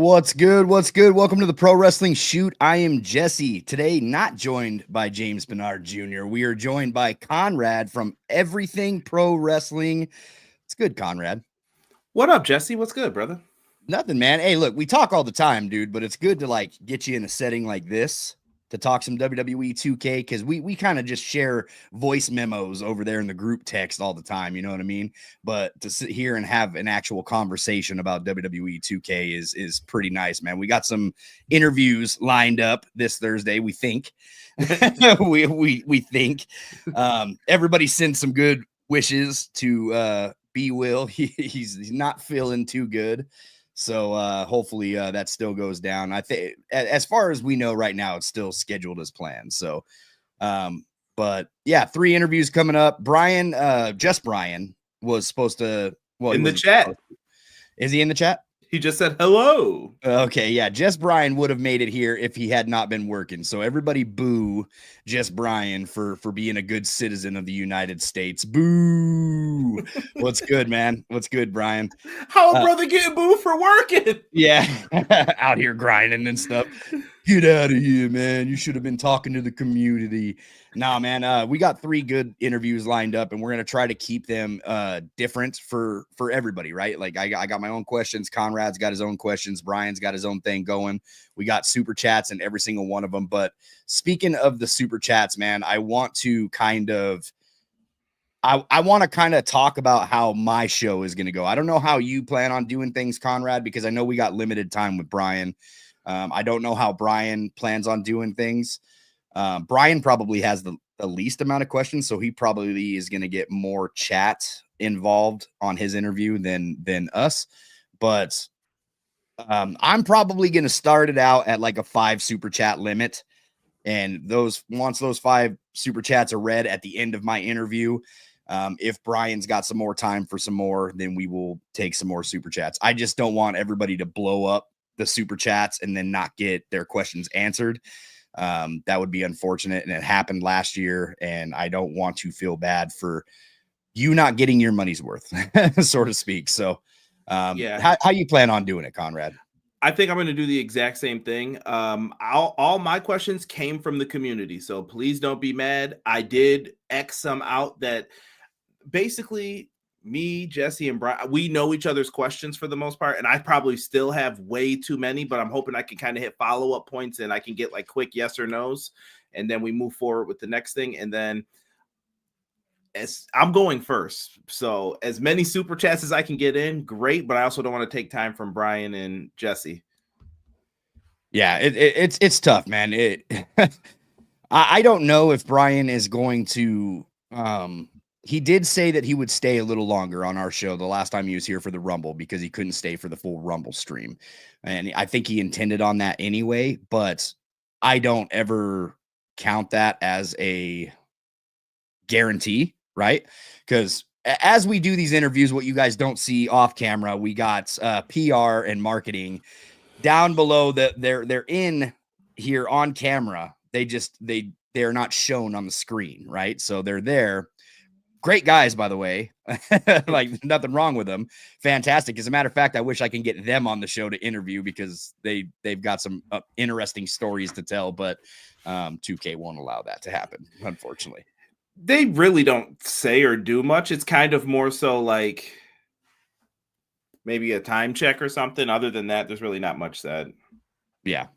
What's good? What's good? Welcome to the Pro Wrestling Shoot. I am Jesse. Today, not joined by James Bernard Jr. We are joined by Conrad from Everything Pro Wrestling. It's good, Conrad. What up, Jesse? What's good, brother? Nothing, man. Hey, look, we talk all the time, dude, but it's good to get you in a setting like this to talk some WWE 2K because we kind of just share voice memos over there in the group text all the time, you know what I mean? But to sit here and have an actual conversation about WWE 2K is pretty nice, man. We got some interviews lined up this Thursday, we think. we think. Everybody sent some good wishes to B Will. He's not feeling too good. So hopefully that still goes down. I think as far as we know right now, it's still scheduled as planned. So, but yeah, 3 interviews coming up. Bryan, just Bryan was supposed to. Well, in the chat. Is he in the chat? He just said hello. Okay, yeah, Just Bryan would have made it here if he had not been working. So everybody boo Just Bryan for being a good citizen of the United States. Boo. What's good, man? What's good, Bryan? How a brother getting booed for working? Yeah, out here grinding and stuff. Get out of here, man. You should have been talking to the community. Nah, man, we got 3 good interviews lined up, and we're going to try to keep them different for everybody, right? Like, I got my own questions. Conrad's got his own questions. Bryan's got his own thing going. We got super chats in every single one of them. But speaking of the super chats, man, I want to kind of talk about how my show is going to go. I don't know how you plan on doing things, Conrad, because I know we got limited time with Bryan. I don't know how Bryan plans on doing things. Bryan probably has the least amount of questions, so he probably is going to get more chat involved on his interview than us. But I'm probably going to start it out at like a 5 super chat limit. And once those 5 super chats are read at the end of my interview, if Bryan's got some more time for some more, then we will take some more super chats. I just don't want everybody to blow up the super chats and then not get their questions answered. That would be unfortunate. And it happened last year. And I don't want to feel bad for you not getting your money's worth, so to speak. So yeah, how you plan on doing it, Conrad? I think I'm going to do the exact same thing. All my questions came from the community, so please don't be mad. I did X some out that basically me, Jesse, and Bryan, we know each other's questions for the most part, and I probably still have way too many, but I'm hoping I can kind of hit follow-up points and I can get like quick yes or no's, and then we move forward with the next thing. And then as I'm going first, so as many super chats as I can get in, great, but I also don't want to take time from Bryan and Jesse. Yeah, it's tough, man. I don't know if Bryan is going to he did say that he would stay a little longer on our show the last time he was here for the Rumble because he couldn't stay for the full Rumble stream. And I think he intended on that anyway, but I don't ever count that as a guarantee, right? Because as we do these interviews, what you guys don't see off camera, we got PR and marketing down below that they're in here on camera. They're not shown on the screen, right? So they're there. Great guys, by the way. Like nothing wrong with them. Fantastic. As a matter of fact, I wish I can get them on the show to interview because they've got some interesting stories to tell, but 2K won't allow that to happen, unfortunately. They really don't say or do much. It's kind of more so like maybe a time check or something. Other than that, there's really not much said. Yeah.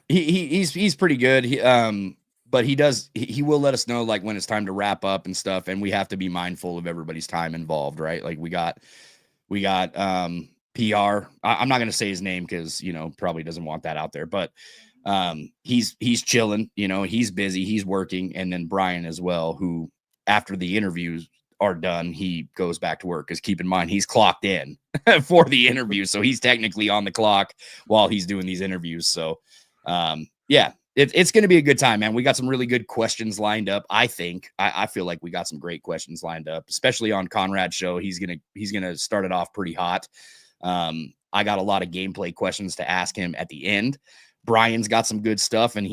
He's pretty good. But he will let us know like when it's time to wrap up and stuff, and we have to be mindful of everybody's time involved, right? Like we got PR. I'm not gonna say his name because probably doesn't want that out there, but he's chilling, he's busy, he's working, and then Bryan as well, who after the interviews are done, he goes back to work because keep in mind he's clocked in for the interview, so he's technically on the clock while he's doing these interviews. So yeah. It's going to be a good time, man. We got some really good questions lined up. I think I feel like we got some great questions lined up, especially on Conrad's show. He's gonna start it off pretty hot. I got a lot of gameplay questions to ask him at the end. Bryan's got some good stuff, and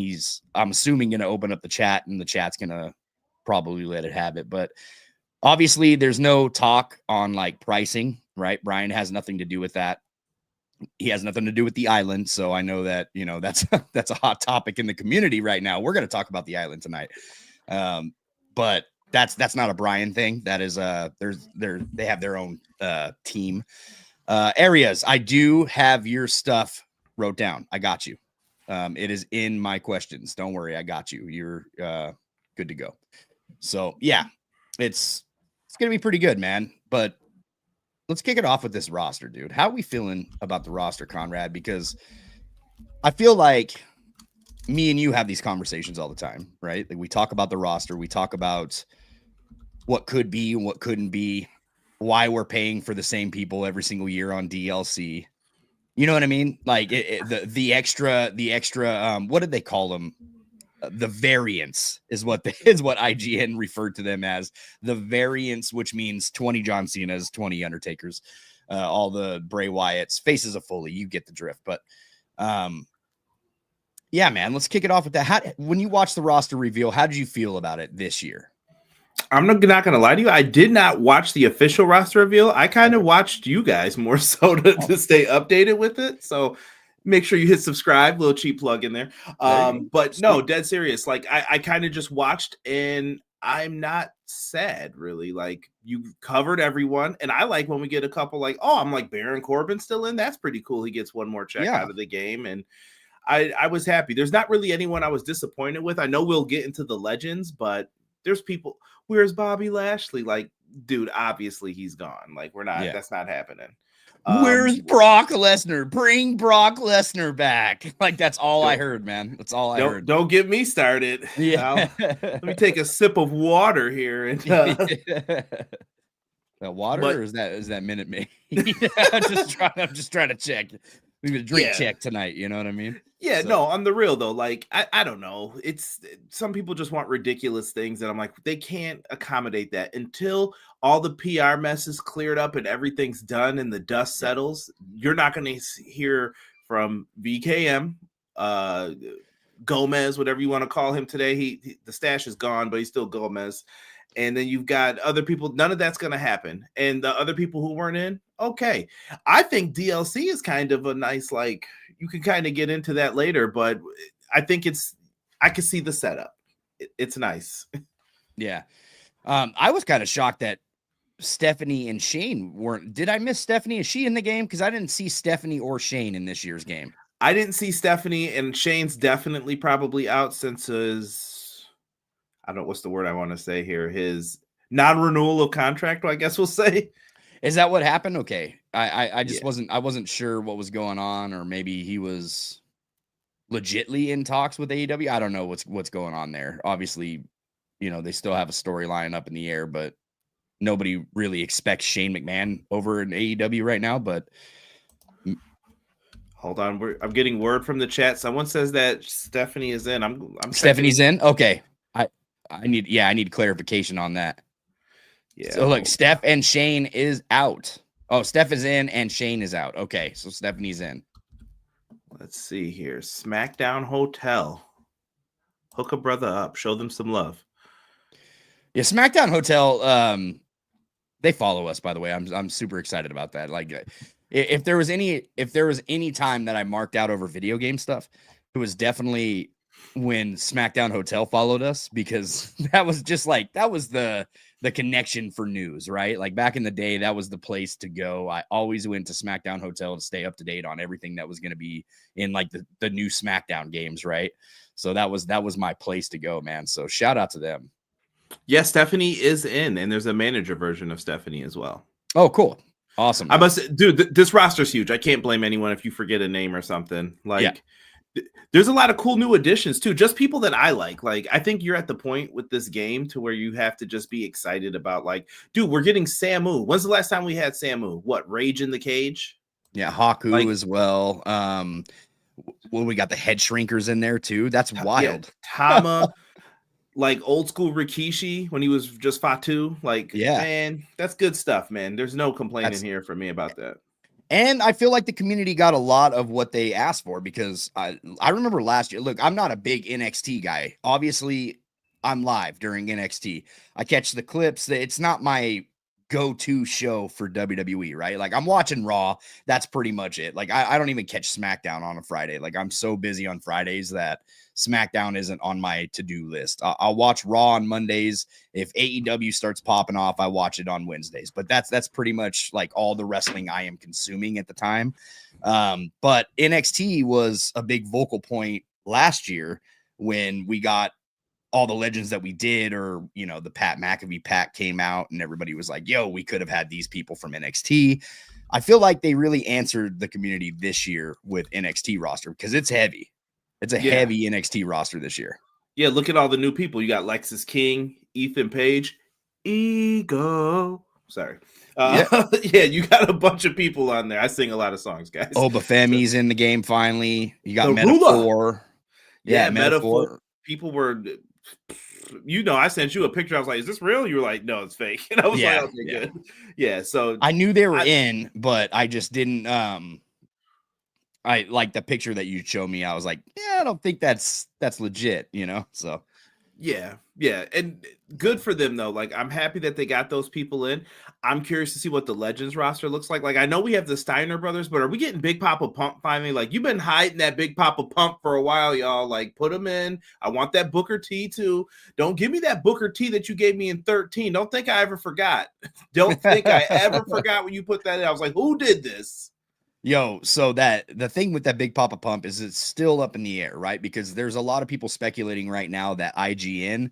I'm assuming going to open up the chat, and the chat's going to probably let it have it. But obviously, there's no talk on like pricing, right? Bryan has nothing to do with that. He has nothing to do with the island, so I know that, you know, that's that's a hot topic in the community right now. We're going to talk about the island tonight. But that's not a Bryan thing. That is they have their own team. Areas. I do have your stuff wrote down. I got you. It is in my questions. Don't worry, I got you. You're good to go. So yeah, it's gonna be pretty good, man. But let's kick it off with this roster, dude. How are we feeling about the roster, Conrad? Because I feel like me and you have these conversations all the time, right? Like we talk about the roster, we talk about what could be and what couldn't be, why we're paying for the same people every single year on DLC. You know what I mean? Like the extra, what did they call them? The variance is what IGN referred to them as, the variance, which means 20 John Cena's, 20 Undertakers, all the Bray Wyatt's, faces of Foley. You get the drift. But yeah, man, let's kick it off with that. When you watch the roster reveal, how did you feel about it this year? I'm not going to lie to you. I did not watch the official roster reveal. I kind of watched you guys more so to stay updated with it. So make sure you hit subscribe, little cheap plug in there. But no, dead serious. Like I kind of just watched, and I'm not sad really. Like you covered everyone, and I like when we get a couple like, oh, I'm like Baron Corbin still in. That's pretty cool. He gets one more check out of the game, and I was happy. There's not really anyone I was disappointed with. I know we'll get into the legends, but there's people. Where's Bobby Lashley? Like, dude, obviously he's gone. Like, we're not. Yeah. That's not happening. Where's Brock Lesnar? Bring Brock Lesnar back. Like, that's all I heard, man. That's all I heard. Don't get me started. Yeah. Let me take a sip of water here. And water, or is that Minute Maid? I'm just trying to check. We need a drink check tonight. You know what I mean? Yeah, so. No, on the real though, like I don't know. It's some people just want ridiculous things, and I'm like, they can't accommodate that until all the PR mess is cleared up and everything's done and the dust settles. You're not going to hear from VKM, Gomez, whatever you want to call him today. He the stash is gone, but he's still Gomez. And then you've got other people. None of that's going to happen. And the other people who weren't in, okay. I think DLC is kind of a nice, like, you can kind of get into that later, but I think I can see the setup. It's nice. Yeah. I was kind of shocked that Stephanie and Shane weren't. Did I miss Stephanie? Is she in the game? Because I didn't see Stephanie or Shane in this year's game. I didn't see Stephanie, and Shane's definitely probably out since his, I don't know what's the word I want to say here, his non-renewal of contract, I guess we'll say. Is that what happened? Okay. I just wasn't sure what was going on, or maybe he was legitly in talks with AEW. I don't know what's going on there. Obviously, you know, they still have a storyline up in the air, but nobody really expects Shane McMahon over in AEW right now. But hold on, I'm getting word from the chat. Someone says that Stephanie is in. I'm Stephanie's in. Okay. I need clarification on that. Yeah. So look, Steph and Shane is out. Oh, Steph is in and Shane is out. Okay, so Stephanie's in. Let's see here. SmackDown Hotel. Hook a brother up. Show them some love. Yeah, SmackDown Hotel. They follow us, by the way. I'm super excited about that. Like, if there was any time that I marked out over video game stuff, it was definitely when SmackDown Hotel followed us, because that was the connection for news, right? Like back in the day, that was the place to go. I always went to SmackDown Hotel to stay up to date on everything that was going to be in like the new SmackDown games, right? So that was my place to go, man. So shout out to them. Yeah, Stephanie is in, and there's a manager version of Stephanie as well. Oh, cool. Awesome. Man. I must, dude, this roster's huge. I can't blame anyone if you forget a name or something. Like, there's a lot of cool new additions too. Just people that I like. Like, I think you're at the point with this game to where you have to just be excited about, like, dude, we're getting Samu. When's the last time we had Samu? What, Rage in the Cage? Yeah, Haku as well. Well, we got the head shrinkers in there too. That's wild. Yeah, Tama, like old school Rikishi when he was just Fatu. Like, man, that's good stuff, man. There's no complaining here for me about that. And I feel like the community got a lot of what they asked for, because I remember last year. Look, I'm not a big NXT guy. Obviously, I'm live during NXT. I catch the clips. It's not my go-to show for WWE, right? Like I'm watching Raw. That's pretty much it. Like I don't even catch SmackDown on a Friday. Like I'm so busy on Fridays that SmackDown isn't on my to-do list. I'll watch Raw on Mondays. If AEW starts popping off, I watch it on Wednesdays. But that's pretty much like all the wrestling I am consuming at the time. But NXT was a big vocal point last year when we got all the legends that we did, or the Pat McAfee pack came out and everybody was like, yo, we could have had these people from NXT. I feel like they really answered the community this year with NXT roster because it's heavy. It's a heavy NXT roster this year. Yeah, look at all the new people. You got Lexis King, Ethan Page, Ego. Sorry. Yeah, you got a bunch of people on there. I sing a lot of songs, guys. Obafemi's in the game finally. You got Metaphor. Yeah, Metaphor. People were, I sent you a picture. I was like, is this real? You were like, no, it's fake. And I was like, okay, good. Yeah, so I knew they were in, but I just didn't I like the picture that you showed me. I was like, yeah, I don't think that's legit, so yeah, and good for them though. Like I'm happy that they got those people in. I'm curious to see what the Legends roster looks like. Like I know we have the Steiner brothers, but are we getting Big Papa Pump finally? Like you've been hiding that Big Papa Pump for a while, y'all. Like put them in. I want that Booker T too. Don't give me that Booker T that you gave me in 13. Don't think I ever forgot. Don't think I ever forgot when you put that in. I was like, who did this? Yo, so that the thing with that Big Papa Pump is it's still up in the air, right? Because there's a lot of people speculating right now that IGN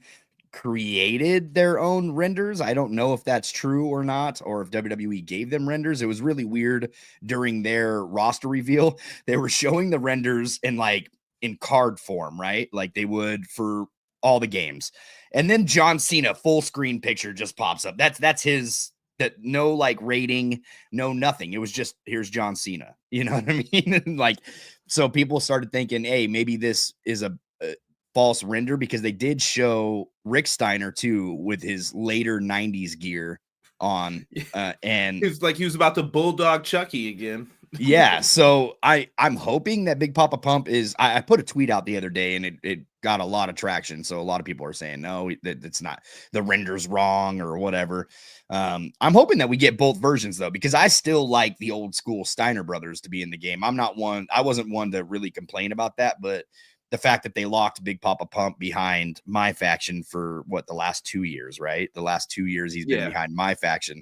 created their own renders. I don't know if that's true or not, or if WWE gave them renders. It was really weird during their roster reveal. They were showing the renders in card form, right? Like they would for all the games. And then John Cena full screen picture just pops up. That's his. That no like rating, no nothing. It was just here's John Cena. You know what I mean? Like, so people started thinking, hey, maybe this is a false render because they did show Rick Steiner too with his later 90s gear on. And it was like he was about to bulldog Chucky again. Yeah, so I'm hoping that Big Papa Pump is. I put a tweet out the other day and it got a lot of traction. So a lot of people are saying no, it's not, the render's wrong or whatever. I'm hoping that we get both versions though, because I still like the old school Steiner brothers to be in the game. I wasn't one to really complain about that, but the fact that they locked Big Papa Pump behind my faction for the last 2 years, right? The last 2 years he's been behind my faction.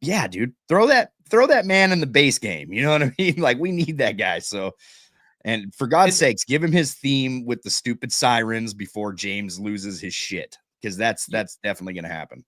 Yeah, dude, throw that man in the base game. You know what I mean? Like we need that guy. So, and for God's sakes, give him his theme with the stupid sirens before James loses his shit. Cause that's definitely going to happen.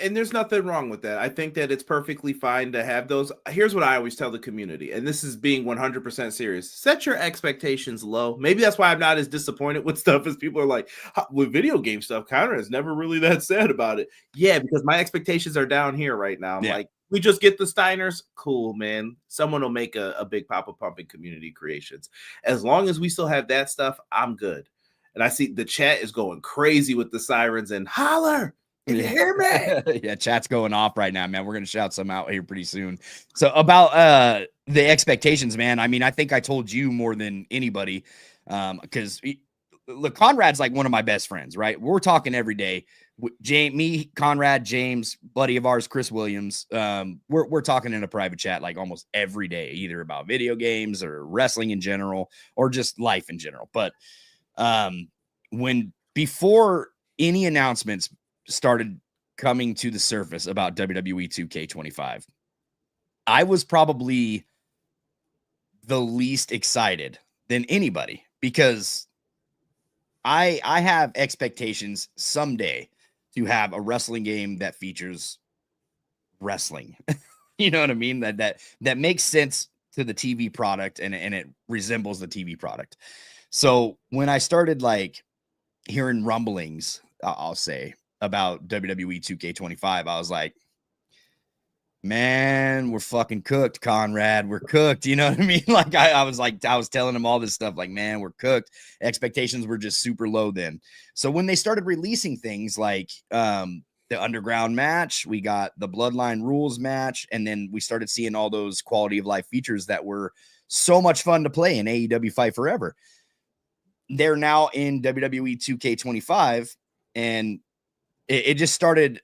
And there's nothing wrong with that. I think that it's perfectly fine to have those. Here's what I always tell the community, and this is being 100% serious. Set your expectations low. Maybe that's why I'm not as disappointed with stuff as people are like, with video game stuff, Conrad is never really that sad about it. Yeah, because my expectations are down here right now. I'm like, we just get the Steiners. Cool, man. Someone will make a Big Papa Pumping community creations. As long as we still have that stuff, I'm good. And I see the chat is going crazy with the sirens and holler. Can you hear me? Yeah, chat's going off right now, man. We're gonna shout some out here pretty soon. So about the expectations, man. I mean, I think I told you more than anybody, because look, Conrad's like one of my best friends, right? We're talking every day. Me, Conrad, James, buddy of ours, Chris Williams. We're talking in a private chat like almost every day, either about video games or wrestling in general, or just life in general. But before any announcements started coming to the surface about WWE 2K25, I was probably the least excited than anybody because I have expectations someday to have a wrestling game that features wrestling. You know what I mean? That makes sense to the TV product and it resembles the TV product. So when I started like hearing rumblings, I'll say, about WWE 2K25, I was like, man, we're fucking cooked, Conrad. We're cooked. You know what I mean? Like I was telling him all this stuff like, man, we're cooked. Expectations were just super low then. So when they started releasing things like the underground match, we got the bloodline rules match, and then we started seeing all those quality of life features that were so much fun to play in AEW Fight Forever. They're now in WWE 2K25, and it just started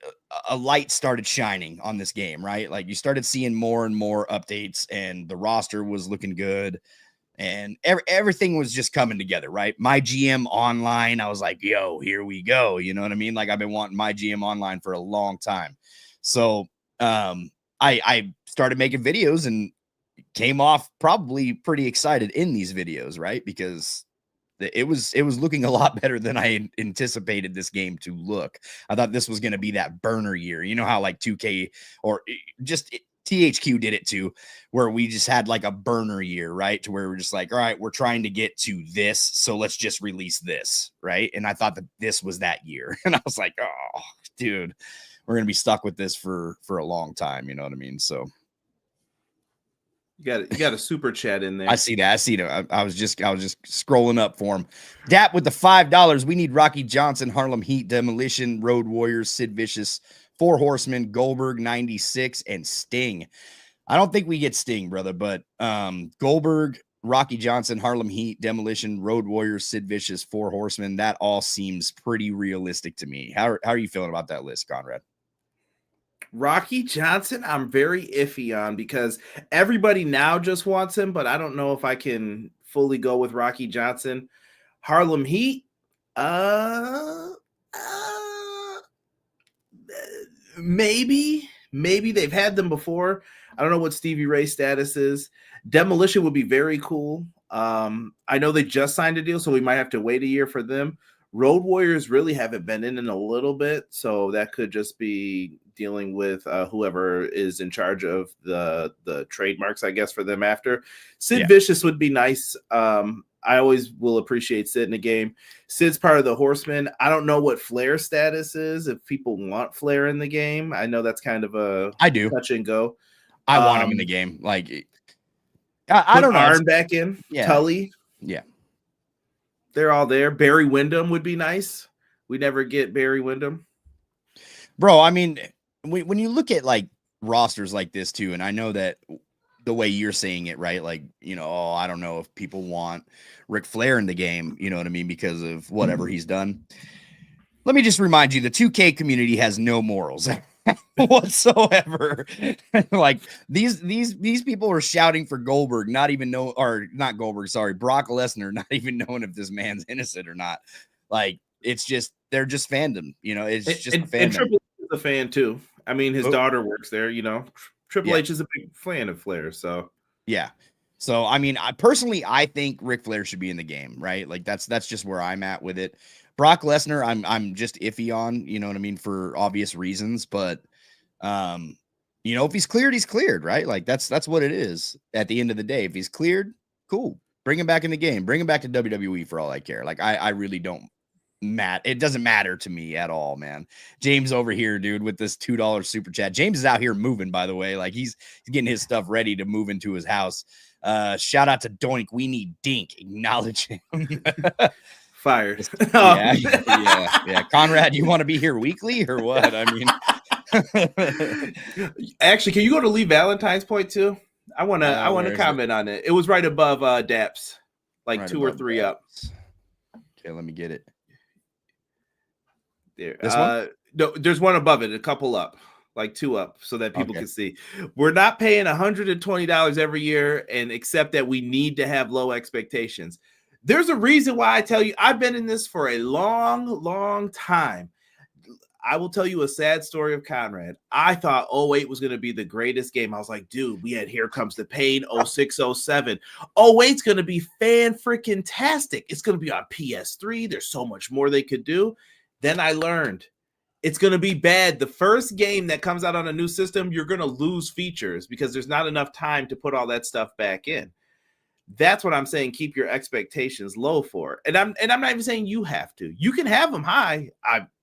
a light started shining on this game, right? Like you started seeing more and more updates, and the roster was looking good, and everything was just coming together, right? My GM Online, I was like, yo, here we go. You know what I mean? Like I've been wanting My GM Online for a long time. So I started making videos and came off probably pretty excited in these videos, right? Because it was looking a lot better than I anticipated this game to look. I thought this was going to be that burner year. You know how like 2K or just THQ did it too, where we just had like a burner year, right? To where we're just like, all right, we're trying to get to this, so let's just release this, right? And I thought that this was that year, and I was like, oh, dude, we're gonna be stuck with this for a long time. You know what I mean? So. You got a super chat in there. I see that. I see that. I was just scrolling up for him. Dap with the $5. We need Rocky Johnson, Harlem Heat, Demolition, Road Warriors, Sid Vicious, Four Horsemen, Goldberg 96, and Sting. I don't think we get Sting, brother, but Goldberg, Rocky Johnson, Harlem Heat, Demolition, Road Warriors, Sid Vicious, Four Horsemen. That all seems pretty realistic to me. How are you feeling about that list, Conrad? Rocky Johnson, I'm very iffy on because everybody now just wants him, but I don't know if I can fully go with Rocky Johnson. Harlem Heat, maybe they've had them before. I don't know what Stevie Ray's status is. Demolition would be very cool. I know they just signed a deal, so we might have to wait a year for them. Road Warriors really haven't been in a little bit, so that could just be dealing with whoever is in charge of the trademarks, I guess, for them after. Sid Vicious would be nice. I always will appreciate Sid in a game. Sid's part of the Horsemen. I don't know what Flair's status is, if people want Flair in the game. I know that's kind of a touch and go. I want him in the game. Like, I don't know. Arn back in. Yeah. Tully. Yeah. They're all there. Barry Windham would be nice. We never get Barry Windham. Bro, I mean, when you look at like rosters like this too, and I know that the way you're saying it, right? Like, you know, oh, I don't know if people want Ric Flair in the game, you know what I mean? Because of whatever he's done. Let me just remind you, the 2K community has no morals whatsoever. Like these people are shouting for Goldberg, not Brock Lesnar, not even knowing if this man's innocent or not. Like it's just, they're just fandom, you know, it's just a fandom. And Triple H is a fan too. I mean, his daughter works there, you know. Triple H is a big fan of Flair, so yeah. So I mean, I think Ric Flair should be in the game, right? Like that's just where I'm at with it. Brock Lesnar, I'm just iffy on, you know what I mean, for obvious reasons, but you know, if he's cleared, he's cleared, right? Like that's what it is at the end of the day. If he's cleared, cool. Bring him back in the game. Bring him back to WWE for all I care. Like I really don't it doesn't matter to me at all, man. James over here, dude, with this $2 super chat. James is out here moving, by the way. Like he's getting his stuff ready to move into his house. Shout out to Doink. We need Dink. Acknowledge him. Fired. Yeah. Conrad, you want to be here weekly or what? I mean, actually, can you go to Lee Valentine's point too? I want to comment on it. It was right above Daps, like right 2 or 3 up. Okay, let me get it. There. This one? No, there's one above it, a couple up, like 2 up, so that people can see. We're not paying $120 every year, and except that we need to have low expectations. There's a reason why I tell you, I've been in this for a long, long time. I will tell you a sad story of Conrad. I thought 08 was going to be the greatest game. I was like, dude, we had Here Comes the Pain, 06, 07. 08's going to be fan-freaking-tastic. It's going to be on PS3. There's so much more they could do. Then I learned it's going to be bad. The first game that comes out on a new system, you're going to lose features because there's not enough time to put all that stuff back in. That's what I'm saying. Keep your expectations low for. And I'm not even saying you have to. You can have them high.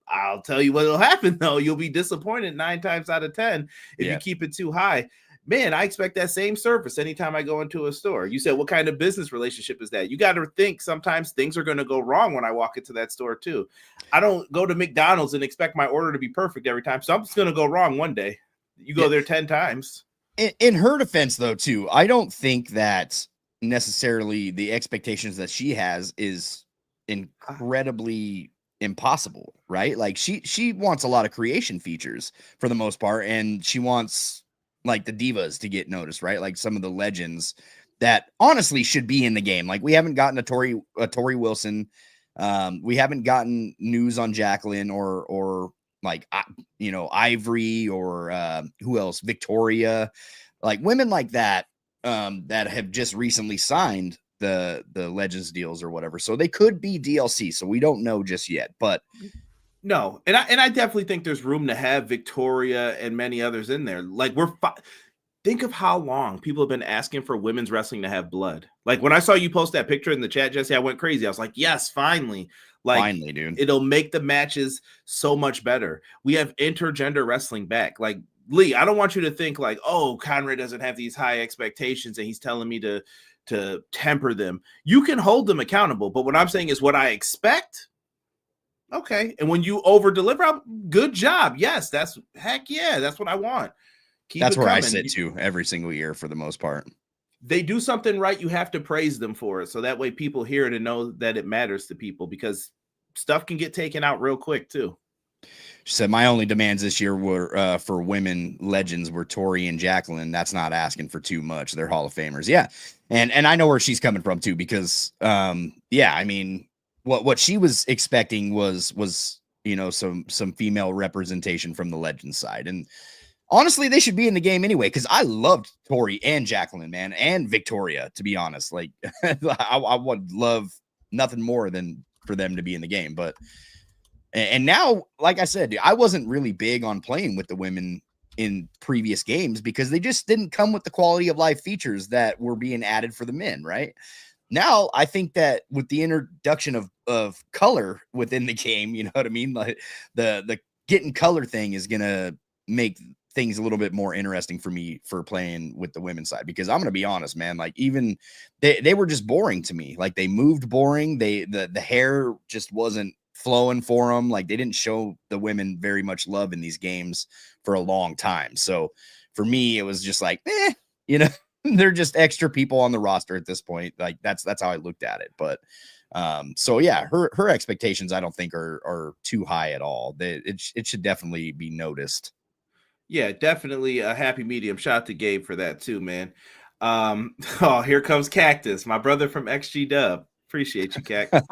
I'll tell you what'll happen though. You'll be disappointed 9 times out of 10 if you keep it too high. Man, I expect that same service anytime I go into a store. You said, what kind of business relationship is that? You got to think sometimes things are going to go wrong when I walk into that store too. I don't go to McDonald's and expect my order to be perfect every time. Something's going to go wrong one day. You go there 10 times. In her defense though, too, I don't think that necessarily the expectations that she has is incredibly impossible. right? Like she wants a lot of creation features for the most part, and she wants like the divas to get noticed, right? Like some of the legends that honestly should be in the game. Like we haven't gotten a Tori Wilson. We haven't gotten news on Jacqueline or like Ivory or who else? Victoria, like women like that that have just recently signed the Legends deals or whatever. So they could be DLC. So we don't know just yet, but no, and I definitely think there's room to have Victoria and many others in there. Like think of how long people have been asking for women's wrestling to have blood. Like when I saw you post that picture in the chat, Jesse, I went crazy. I was like, yes, finally. Like, finally, dude. It'll make the matches so much better. We have intergender wrestling back. Like, Lee, I don't want you to think like, oh, Conrad doesn't have these high expectations and he's telling me to temper them. You can hold them accountable. But what I'm saying is what I expect. Okay. And when you over deliver, good job. Yes, that's what I want. That's where I sit too every single year for the most part. They do something right, you have to praise them for it. So that way people hear it and know that it matters to people, because stuff can get taken out real quick too. She said, my only demands this year were for women legends were Tori and Jacqueline. That's not asking for too much. They're Hall of Famers. Yeah. And I know where she's coming from too, because I mean, what she was expecting was some female representation from the legend side. And honestly, they should be in the game anyway, because I loved Tori and Jacqueline, man, and Victoria, to be honest. Like, I would love nothing more than for them to be in the game. But, and now, like I said, I wasn't really big on playing with the women in previous games because they just didn't come with the quality of life features that were being added for the men, right? Now, I think that with the introduction of color within the game, you know what I mean? Like the getting color thing is going to make things a little bit more interesting for me for playing with the women's side, because I'm going to be honest, man, like even they were just boring to me. Like they moved boring. The hair just wasn't flowing for them. Like they didn't show the women very much love in these games for a long time. So for me, it was just like, they're just extra people on the roster at this point. Like that's how I looked at it. But so yeah, her expectations, I don't think are too high at all. It should definitely be noticed. Yeah, definitely a happy medium. Shout out to Gabe for that too, man. Here comes Cactus, my brother from XG Dub. Appreciate you, Cactus.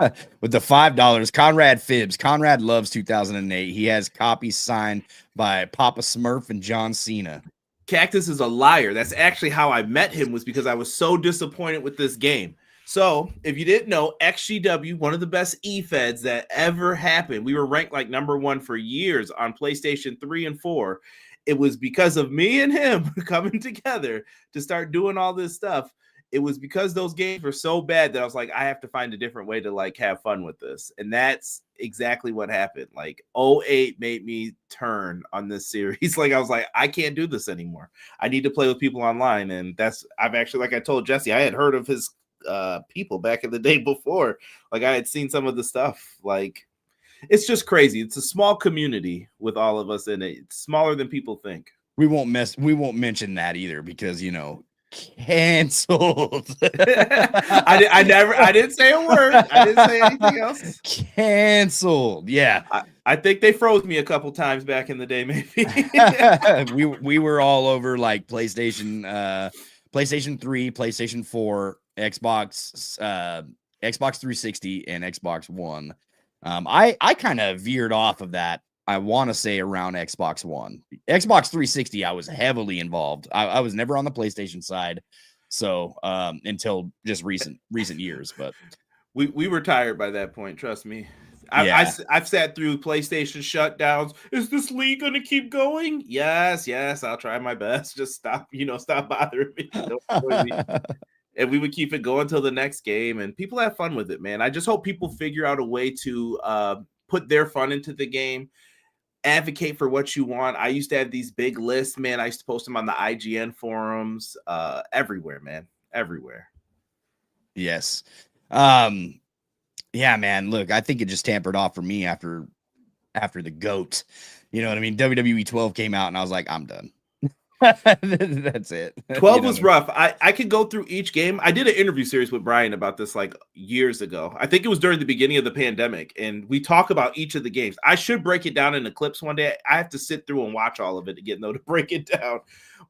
With the $5, Conrad Fibs. Conrad loves 2008. He has copies signed by Papa Smurf and John Cena. Cactus is a liar. That's actually how I met him, was because I was so disappointed with this game. So if you didn't know, XGW, one of the best E-Feds that ever happened. We were ranked like #1 for years on PlayStation 3 and 4. It was because of me and him coming together to start doing all this stuff. It was because those games were so bad that I was like, I have to find a different way to like have fun with this. And that's exactly what happened. Like 08 made me turn on this series. Like I was like, I can't do this anymore. I need to play with people online. And I've actually, like I told Jesse, I had heard of his people back in the day before. Like I had seen some of the stuff. Like it's just crazy. It's a small community with all of us in it. It's smaller than people think. We won't mention that either, because canceled. I didn't say a word. I didn't say anything else. Canceled. Yeah. I think they froze me a couple times back in the day, maybe. we were all over like PlayStation 3, PlayStation 4, Xbox 360, and Xbox One. I kind of veered off of that. I want to say around Xbox One. Xbox 360, I was heavily involved. I was never on the PlayStation side, so until just recent years. But we were tired by that point. Trust me. I've sat through PlayStation shutdowns. Is this league going to keep going? Yes. I'll try my best. Just stop bothering me. Don't annoy me. And we would keep it going till the next game, and people have fun with it, man. I just hope people figure out a way to put their fun into the game, advocate for what you want. I used to have these big lists, man. I used to post them on the IGN forums, everywhere, man, everywhere. Yes. Yeah, man, look, I think it just tampered off for me after the GOAT. You know what I mean? WWE 12 came out, and I was like, I'm done. That's it. 12 was rough. I could go through each game. I did an interview series with Bryan about this like years ago. I think it was during the beginning of the pandemic, and we talk about each of the games. I should break it down into clips one day. I have to sit through and watch all of it to break it down.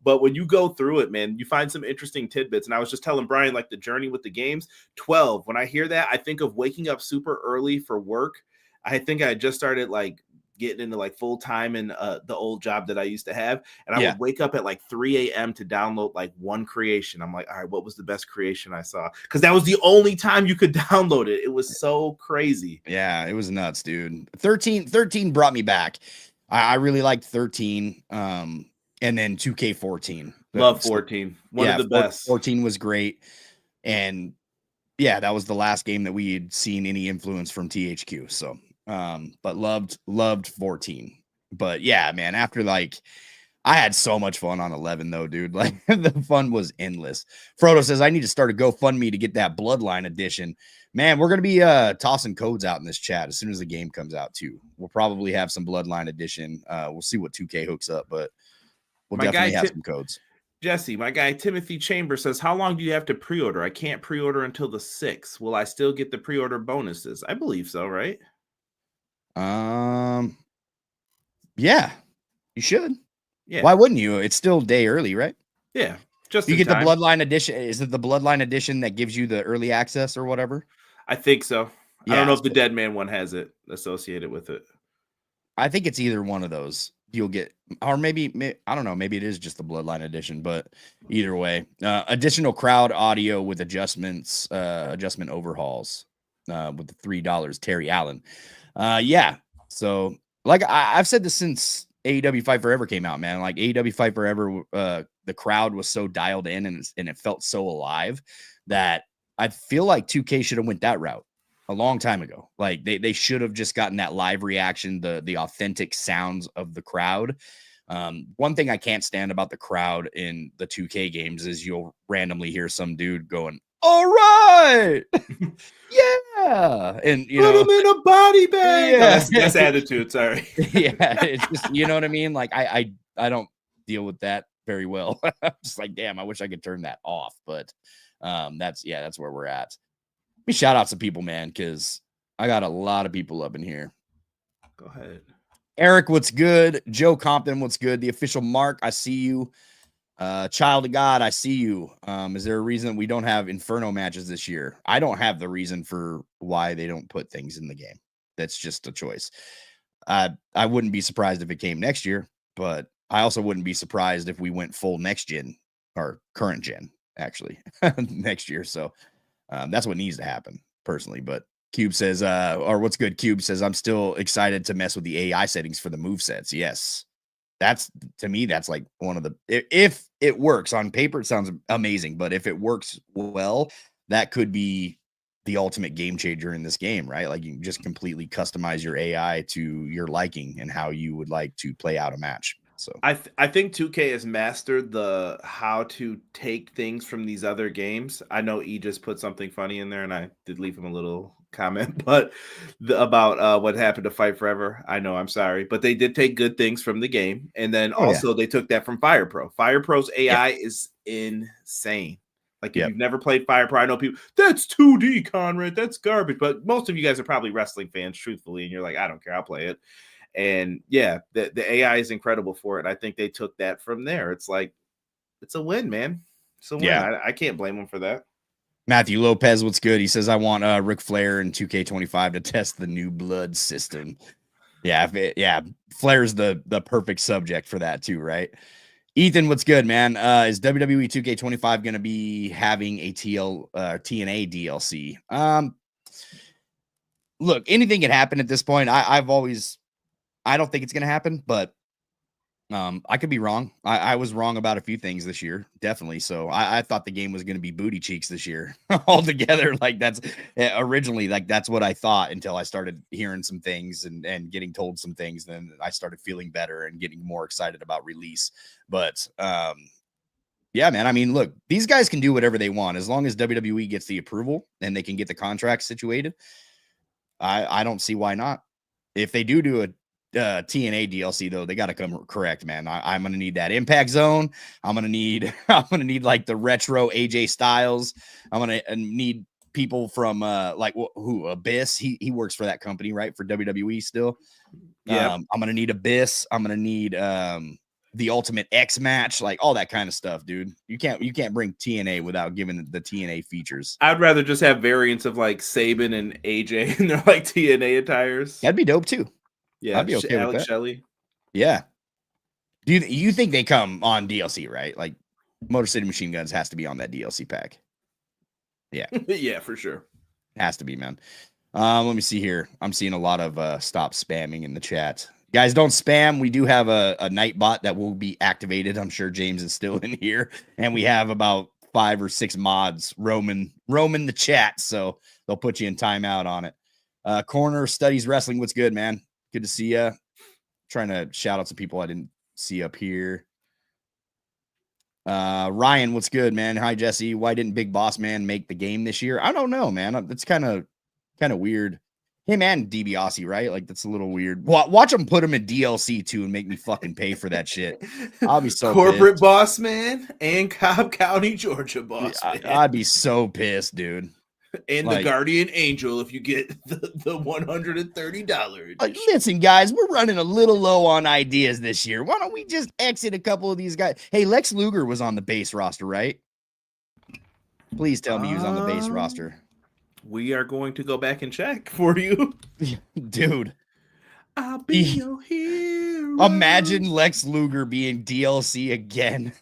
But when you go through it, man, you find some interesting tidbits. And I was just telling Bryan, like the journey with the games. 12, when I hear that, I think of waking up super early for work. I think I just started like getting into like full time in the old job that I used to have. And I would wake up at like 3 a.m. to download like one creation. I'm like, all right, what was the best creation I saw? Because that was the only time you could download it. It was so crazy. Yeah, it was nuts, dude. 13 brought me back. I really liked 13. And then 2K14. Love 14. One of the best. 14 was great. And yeah, that was the last game that we had seen any influence from THQ. So but loved 14. But yeah, man, after like I had so much fun on 11 though, dude. Like the fun was endless. Frodo says I need to start a GoFundMe to get that Bloodline edition. Man, we're gonna be tossing codes out in this chat as soon as the game comes out too. We'll probably have some Bloodline edition. We'll see what 2K hooks up, but we'll definitely have some codes. Jesse, my guy Timothy Chambers says, how long do you have to pre-order? I can't pre-order until the 6th. Will I still get the pre-order bonuses? I believe so, right? Yeah, you should. Yeah. Why wouldn't you? It's still day early, right? Yeah. Just you get the Bloodline edition. Is it the Bloodline edition that gives you the early access or whatever? I think so. Yeah, I don't know if the Dead Man one has it associated with it. I think it's either one of those. You'll get, or maybe I don't know. Maybe it is just the Bloodline edition, but either way, additional crowd audio with adjustments, adjustment overhauls, with the $3. Terry Allen. Yeah. So like I've said this since AEW Fight Forever came out, man. Like AEW Fight Forever, the crowd was so dialed in and it felt so alive that I feel like 2K should have went that route a long time ago. Like they should have just gotten that live reaction, the authentic sounds of the crowd. One thing I can't stand about the crowd in the 2K games is you'll randomly hear some dude going, all right. Yeah. And you put him in a body bag. Yeah. Oh, that's attitude. Sorry. Yeah. It's just, you know what I mean? Like I don't deal with that very well. Just like, damn, I wish I could turn that off. But that's where we're at. Let me shout out some people, man, because I got a lot of people up in here. Go ahead. Eric, what's good? Joe Compton, what's good? The official Mark, I see you. Child of God, I see you. Is there a reason we don't have Inferno matches this year? I don't have the reason for why they don't put things in the game. That's just a choice. I wouldn't be surprised if it came next year, but I also wouldn't be surprised if we went full next gen or current gen, actually, next year. So that's what needs to happen personally. But Cube says, or what's good? Cube says, I'm still excited to mess with the AI settings for the movesets. Yes. That's, to me, that's like one of the, if it works on paper, it sounds amazing, but if it works well, that could be the ultimate game changer in this game, right? Like you can just completely customize your AI to your liking and how you would like to play out a match. So I think 2K has mastered the how to take things from these other games. I know E just put something funny in there, and I did leave him a little comment, but about what happened to Fight Forever. I know, I'm sorry, but they did take good things from the game, and then they took that from Fire Pro. Fire Pro's AI is insane. Like if you've never played Fire Pro, I know people, that's 2D, Conrad, that's garbage. But most of you guys are probably wrestling fans, truthfully, and you're like, I don't care, I'll play it. And yeah, the AI is incredible for it. I think they took that from there. It's like, it's a win, man. It's a win. I can't blame them for that. Matthew Lopez, what's good? He says, I want Ric Flair and 2K25 to test the new blood system. Yeah, Flair's the perfect subject for that too, right? Ethan, what's good, man? Is WWE 2K25 going to be having a TNA DLC? Look, anything can happen at this point. I don't think it's going to happen, but I could be wrong. I was wrong about a few things this year, definitely. So I thought the game was going to be booty cheeks this year altogether. Like that's originally, like that's what I thought until I started hearing some things and getting told some things. Then I started feeling better and getting more excited about release. But yeah, man. I mean, look, these guys can do whatever they want as long as WWE gets the approval and they can get the contract situated. I don't see why not. If they do it, TNA DLC though, they got to come correct, man. I'm gonna need that Impact Zone. I'm gonna need like the retro AJ Styles. I'm gonna need people from like who Abyss. He works for that company, right? For WWE still. Yeah. I'm gonna need Abyss. I'm gonna need the Ultimate X match, like all that kind of stuff, dude. You can't bring TNA without giving the TNA features. I'd rather just have variants of like Saban and AJ and they're like TNA attires. That'd be dope too. Yeah, I'd be okay with that. Shelley. Yeah. Do you think they come on DLC, right? Like Motor City Machine Guns has to be on that DLC pack. Yeah. Yeah, for sure. Has to be, man. Let me see here. I'm seeing a lot of stop spamming in the chat. Guys, don't spam. We do have a night bot that will be activated. I'm sure James is still in here. And we have about 5 or 6 mods roaming the chat. So they'll put you in timeout on it. Corner Studies Wrestling. What's good, man? Good to see you. Trying to shout out some people I didn't see up here. Ryan, what's good, man? Hi, Jesse. Why didn't Big Boss Man make the game this year? I don't know, man. It's kind of weird. Him and DiBiase, right? Like that's a little weird. Watch him put him in DLC too and make me fucking pay for that shit. I'll be so corporate pissed. Boss Man and Cobb County, Georgia boss man. I'd be so pissed, dude. And like, the Guardian Angel if you get the $130. Like, listen, guys, we're running a little low on ideas this year. Why don't we just exit a couple of these guys? Hey, Lex Luger was on the base roster, right? Please tell me he was on the base roster. We are going to go back and check for you. Dude. I'll be your hero. Imagine Lex Luger being DLC again.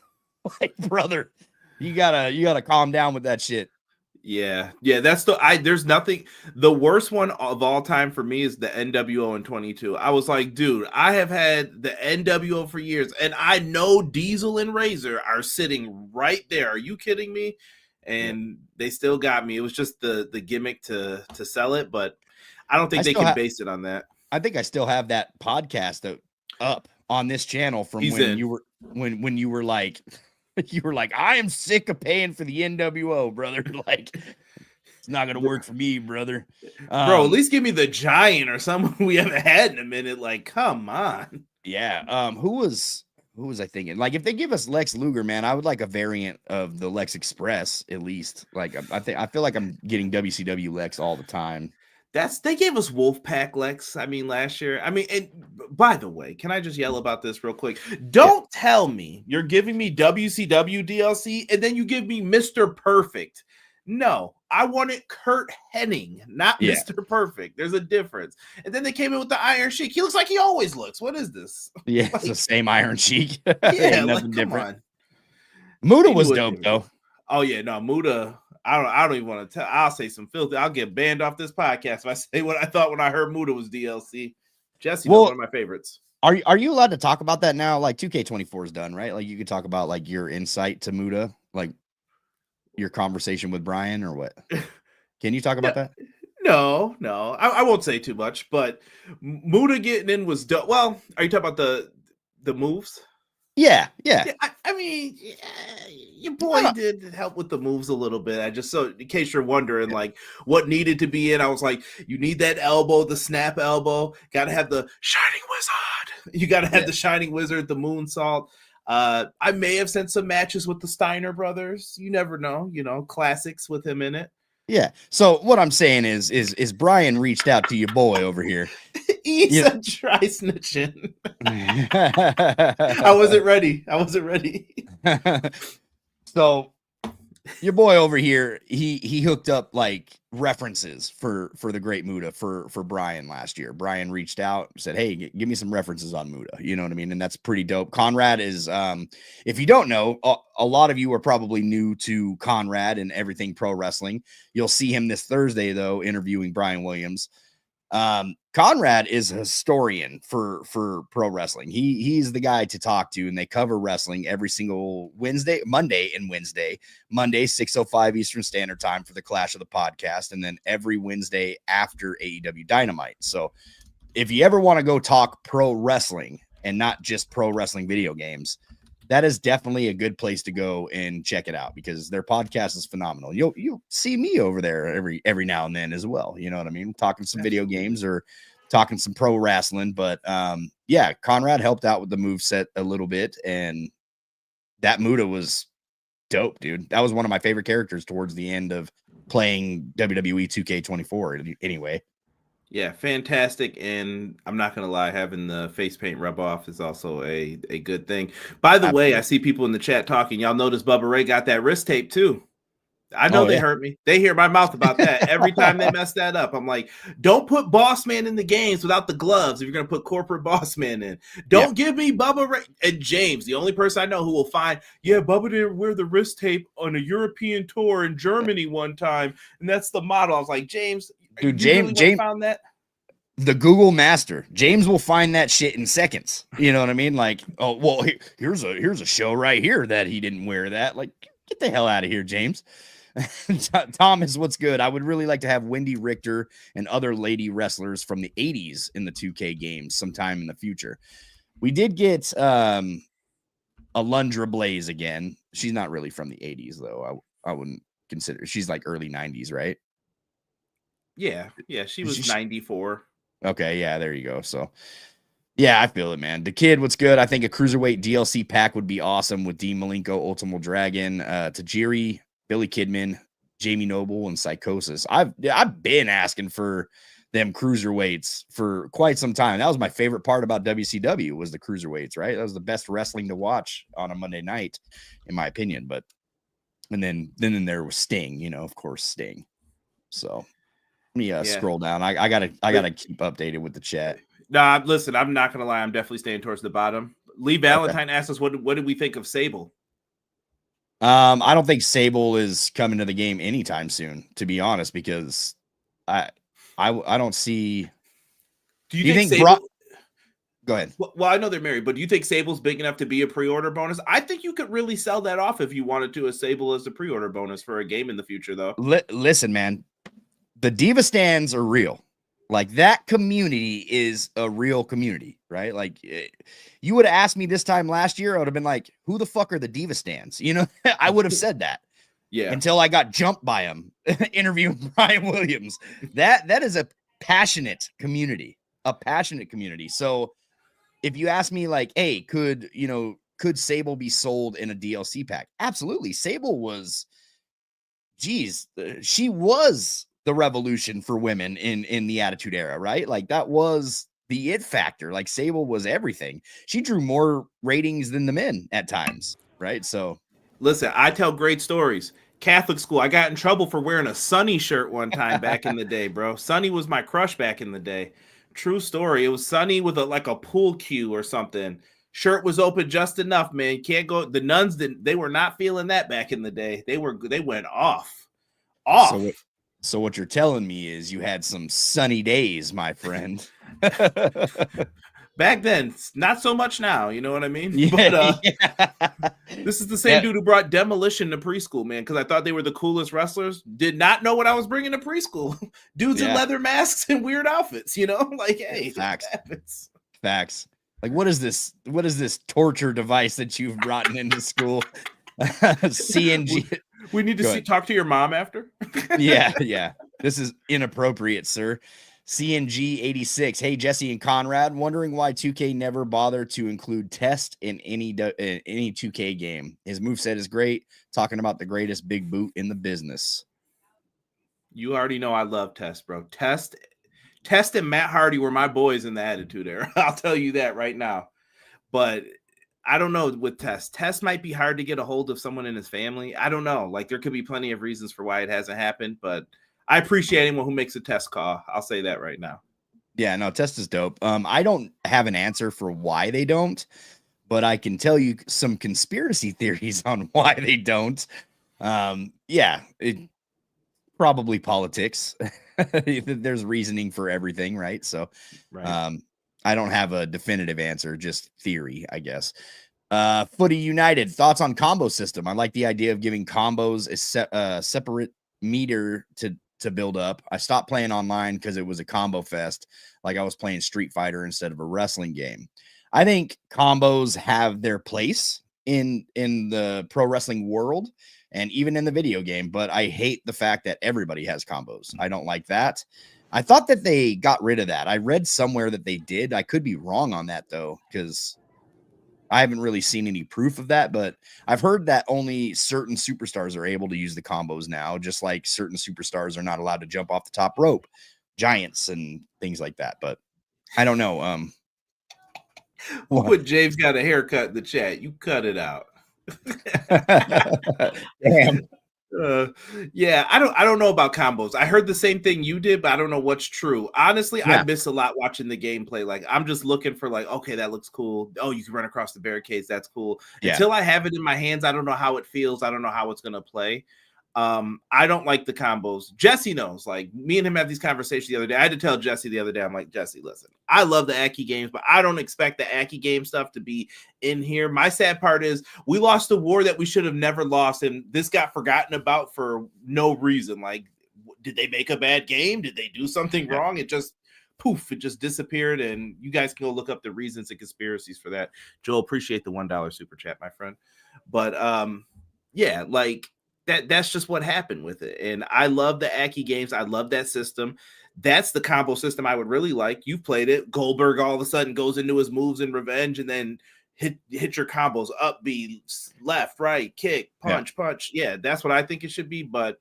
Like, brother, you gotta calm down with that shit. Yeah, that's there's nothing. The worst one of all time for me is the NWO in 22. I was like, dude, I have had the NWO for years, and I know Diesel and Razor are sitting right there. Are you kidding me? And they still got me. It was just the gimmick to sell it, but I don't think they can base it on that. I think I still have that podcast up on this channel from when you were like. You were like, I am sick of paying for the NWO, brother. Like, it's not gonna work for me, brother. Bro, at least give me the Giant or someone we haven't had in a minute. Like, come on. Yeah. Who was I thinking? Like, if they give us Lex Luger, man, I would like a variant of the Lex Express at least. Like, I feel like I'm getting WCW Lex all the time. They gave us Wolfpack Lex. I mean, last year. I mean, and by the way, can I just yell about this real quick? Don't tell me you're giving me WCW DLC and then you give me Mr. Perfect. No, I wanted Kurt Hennig, not Mr. Perfect. There's a difference. And then they came in with the Iron Sheik. He looks like he always looks. What is this? Yeah, it's the same Iron Sheik. Yeah, like, come on. Muda was dope though. Oh yeah, no, Muda. I don't even want to tell. I'll say some filthy. I'll get banned off this podcast if I say what I thought when I heard Muda was DLC. Jesse was one of my favorites. Are you allowed to talk about that now? Like 2K24 is done, right? Like you could talk about like your insight to Muda, like your conversation with Bryan or what? Can you talk about that? No. I won't say too much, but Muda getting in was dope. Well, are you talking about the moves? Yeah. I mean, your boy did help with the moves a little bit. I just, so in case you're wondering, like what needed to be in, I was like, you need that elbow, the snap elbow. Got to have the Shining Wizard. You got to have the Shining Wizard, the moonsault. I may have sent some matches with the Steiner brothers. You never know. You know, classics with him in it. Yeah. So what I'm saying is Bryan reached out to your boy over here. He's a tri-snitching. I wasn't ready. So your boy over here, he hooked up like references for the great Muda for Bryan last year. Bryan reached out, said, hey, give me some references on Muda. You know what I mean? And that's pretty dope. Conrad is, if you don't know, a lot of you are probably new to Conrad and everything pro wrestling. You'll see him this Thursday, though, interviewing Bryan Williams. Conrad is a historian for pro wrestling. He's the guy to talk to, and they cover wrestling every single Monday, 6:05 Eastern Standard Time for the Clash of the Podcast, and then every Wednesday after AEW Dynamite. So if you ever want to go talk pro wrestling and not just pro wrestling video games, that is definitely a good place to go and check it out because their podcast is phenomenal. You'll see me over there every now and then as well. You know what I mean? Talking some video games or talking some pro wrestling. But yeah, Conrad helped out with the moveset a little bit, and that Muda was dope, dude. That was one of my favorite characters towards the end of playing WWE 2K24 anyway. Yeah, fantastic. And I'm not going to lie, having the face paint rub off is also a good thing. By the way, I see people in the chat talking. Y'all notice Bubba Ray got that wrist tape too. I know they hurt me. They hear my mouth about that every time they mess that up. I'm like, don't put Boss Man in the games without the gloves if you're going to put corporate Boss Man in. Don't give me Bubba Ray. And James, the only person I know who will find, Bubba didn't wear the wrist tape on a European tour in Germany one time, and that's the model. I was like, James, dude, James found that? The Google master. James will find that shit in seconds. You know what I mean? Like, oh, well, here's a show right here that he didn't wear that. Like, get the hell out of here, James. Thomas, what's good? I would really like to have Wendy Richter and other lady wrestlers from the 80s in the 2K games sometime in the future. We did get Alundra Blaze again. She's not really from the 80s, though. I wouldn't consider. She's like early 90s, right? Yeah. She was 94. Okay, yeah, there you go. So, yeah, I feel it, man. The Kid, what's good? I think a Cruiserweight DLC pack would be awesome with Dean Malenko, Ultimo Dragon, Tajiri, Billy Kidman, Jamie Noble, and Psychosis. I've been asking for them cruiserweights for quite some time. That was my favorite part about WCW was the cruiserweights, right? That was the best wrestling to watch on a Monday night, in my opinion. But and then there was Sting, of course, Sting. So let me scroll down. I gotta keep updated with the chat. Nah, listen, I'm not gonna lie. I'm definitely staying towards the bottom. Lee Valentine asked us, what did we think of Sable? I don't think Sable is coming to the game anytime soon, to be honest, because I don't see. Do you think Sable? Go ahead. Well, I know they're married, but do you think Sable's big enough to be a pre-order bonus? I think you could really sell that off if you wanted to, a Sable as a pre-order bonus for a game in the future, though. Listen, man, the Diva stands are real. Like, that community is a real community, right? Like, you would have asked me this time last year, I would have been like, who the fuck are the Diva stands? I would have said that. Yeah. Until I got jumped by him interviewing Bryan Williams. That is a passionate community. So if you ask me like, hey, could Sable be sold in a DLC pack? Absolutely. Sable was, she was the revolution for women in the Attitude Era, right? Like, that was the it factor. Like, Sable was everything. She drew more ratings than the men at times, right? So listen, I tell great stories. Catholic school, I got in trouble for wearing a Sunny shirt one time back in the day, bro. Sunny was my crush back in the day. True story. It was Sunny with a pool cue or something. Shirt was open just enough, man. Can't go. The nuns they were not feeling that back in the day. They went off. So what you're telling me is you had some sunny days, my friend. Back then, not so much now. You know what I mean? Yeah, but this is the same dude who brought Demolition to preschool, man, because I thought they were the coolest wrestlers. Did not know what I was bringing to preschool. Dudes in leather masks and weird outfits, like, hey, Facts. Like, what is this torture device that you've brought into school? CNG. We need to talk to your mom after. Yeah. This is inappropriate, sir. CNG 86. Hey, Jesse and Conrad, wondering why 2K never bothered to include Test in any 2K game. His moveset is great. Talking about the greatest big boot in the business. You already know I love Test, bro. Test and Matt Hardy were my boys in the Attitude Era. I'll tell you that right now. But I don't know with Test. Test might be hard to get a hold of someone in his family. I don't know. Like, there could be plenty of reasons for why it hasn't happened, but I appreciate anyone who makes a Test call. I'll say that right now. Yeah, no, Test is dope. I don't have an answer for why they don't, but I can tell you some conspiracy theories on why they don't. It probably politics. There's reasoning for everything, right? So, right. I don't have a definitive answer, just theory, I guess. Footy United, thoughts on combo system. I like the idea of giving combos a separate meter to build up. I stopped playing online because it was a combo fest, like I was playing Street Fighter instead of a wrestling game. I think combos have their place in the pro wrestling world and even in the video game, but I hate the fact that everybody has combos. I don't like that. I thought that they got rid of that. I read somewhere that they did. I could be wrong on that though, because I haven't really seen any proof of that, but I've heard that only certain superstars are able to use the combos now, just like certain superstars are not allowed to jump off the top rope, giants and things like that. But I don't know. Who put James got a haircut in the chat? You cut it out. Damn. Yeah, I don't know about combos. I heard the same thing you did, but I don't know what's true. Honestly, Yeah. I miss a lot watching the gameplay. Like, I'm just looking for like, okay, that looks cool. Oh, you can run across the barricades. That's cool. Yeah. Until I have it in my hands, I don't know how it feels. I don't know how it's gonna play. I don't like the combos. Jesse knows. Like, me and him had these conversations the other day. I had to tell Jesse the other day, I'm like, Jesse, listen, I love the Aki games, but I don't expect the Aki game stuff to be in here. My sad part is we lost a war that we should have never lost, and this got forgotten about for no reason. Like, did they make a bad game? Did they do something wrong? It just poof, it just disappeared. And you guys can go look up the reasons and conspiracies for that. Joel, appreciate the $1 super chat, my friend. But yeah, like, that's just what happened with it. And I love the Aki games. I love that system. That's the combo system I would really like. You've played it. Goldberg all of a sudden goes into his moves in revenge and then hit your combos, up B, left, right, kick, punch. Yeah, that's what I think it should be. But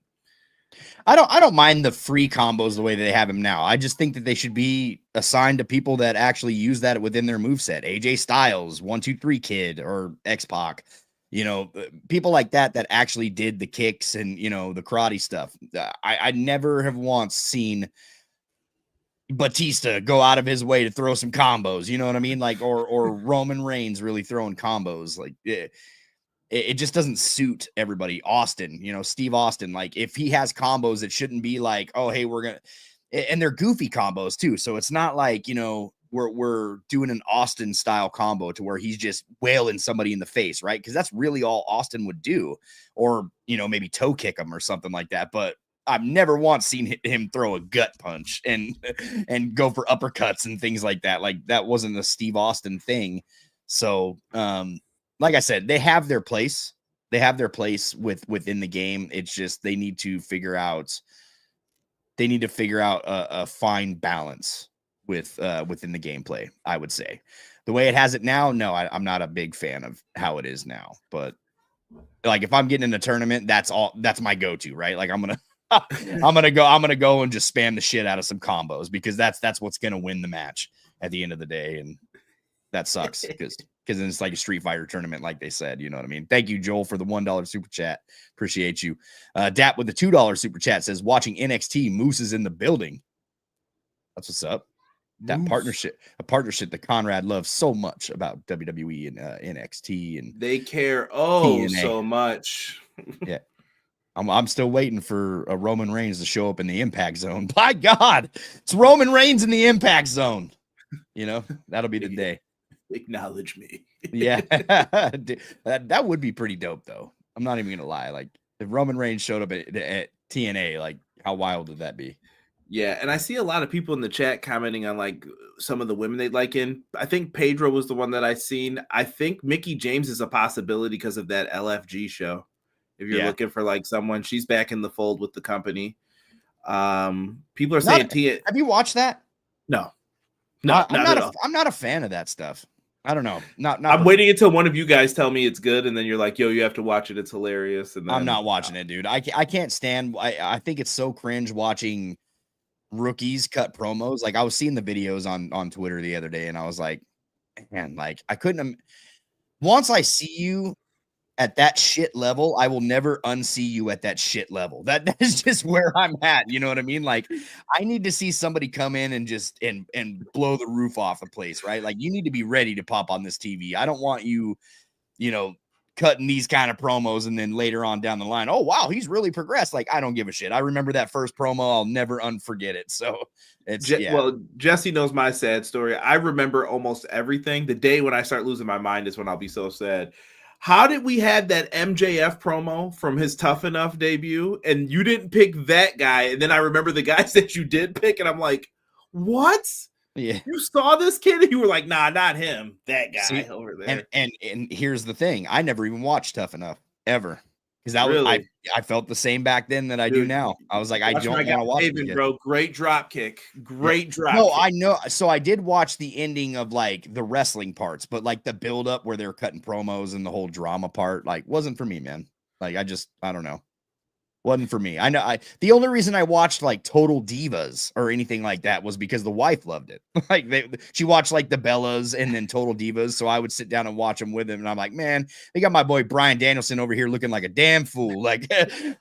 I don't mind the free combos the way that they have them now. I just think that they should be assigned to people that actually use that within their moveset. AJ Styles, 1-2-3 Kid, or X-Pac. You know, people like that actually did the kicks and, you know, the karate stuff. I never have once seen Batista go out of his way to throw some combos. You know what I mean? Like, or Roman Reigns really throwing combos. Like, it just doesn't suit everybody. Austin, you know, Steve Austin, like, if he has combos, it shouldn't be like, oh, hey, we're going to, and they're goofy combos too. So it's not like, you know, we're doing an Austin style combo to where he's just wailing somebody in the face, right? Because that's really all Austin would do, or, you know, maybe toe kick him or something like that. But I've never once seen him throw a gut punch and go for uppercuts and things like that. Like, that wasn't a Steve Austin thing. So, like I said, they have their place. They have their place within the game. It's just they need to figure out a fine balance within the gameplay. I would say the way it has it now, no, I'm not a big fan of how it is now. But like, if I'm getting in a tournament, that's my go-to, right? Like, I'm gonna go and just spam the shit out of some combos, because that's what's gonna win the match at the end of the day. And that sucks because it's like a Street Fighter tournament, like they said. You know what I mean? Thank you, Joel, for the $1 super chat. Appreciate you. Dap with the $2 super chat says, watching NXT, Moose is in the building. That's what's up. That a partnership that Conrad loves so much about WWE and NXT, and they care TNA. So much. Yeah, I'm still waiting for a Roman Reigns to show up in the Impact Zone. By God, it's Roman Reigns in the Impact Zone. You know, that'll be the day. Acknowledge me. Yeah, that would be pretty dope, though. I'm not even gonna lie. Like, if Roman Reigns showed up at TNA, like, how wild would that be? Yeah, and I see a lot of people in the chat commenting on like some of the women they'd like in. I think Pedro was the one that I seen. I think Mickie James is a possibility because of that LFG show. If you're looking for like someone, she's back in the fold with the company. People are saying have you watched that? No, I'm not a fan of that stuff. I don't know. I'm waiting until one of you guys tell me it's good, and then you're like, yo, you have to watch it. It's hilarious. And then, I'm not watching it, dude. I can't stand. I think it's so cringe watching rookies cut promos. Like, I was seeing the videos on Twitter the other day, and I was like, man, like, I couldn't. Once I see you at that shit level, I will never unsee you at that shit level. That is just where I'm at. You know what I mean? Like, I need to see somebody come in and just and blow the roof off the place, right? Like, you need to be ready to pop on this TV. I don't want you, you know, cutting these kind of promos and then later on down the line, oh wow, he's really progressed. Like, I don't give a shit. I remember that first promo. I'll never unforget it. So it's well, Jesse knows my sad story. I remember almost everything. The day when I start losing my mind is when I'll be so sad. How did we have that MJF promo from his Tough Enough debut and you didn't pick that guy? And then I remember the guys that you did pick, and I'm like, what? Yeah, you saw this kid and you were like, nah, not him, that guy over there. And here's the thing, I never even watched Tough Enough ever. because I felt the same back then that I do now. I was like, I don't want to watch this, bro. Great drop kick. Great drop. No, kick. I know. So I did watch the ending of like the wrestling parts, but like the build up where they're cutting promos and the whole drama part, like wasn't for me, man. Like I don't know. Wasn't for me. I know the only reason I watched like Total Divas or anything like that was because the wife loved it. Like she watched like the Bellas and then Total Divas. So I would sit down and watch them with him. And I'm like, man, they got my boy Bryan Danielson over here looking like a damn fool. Like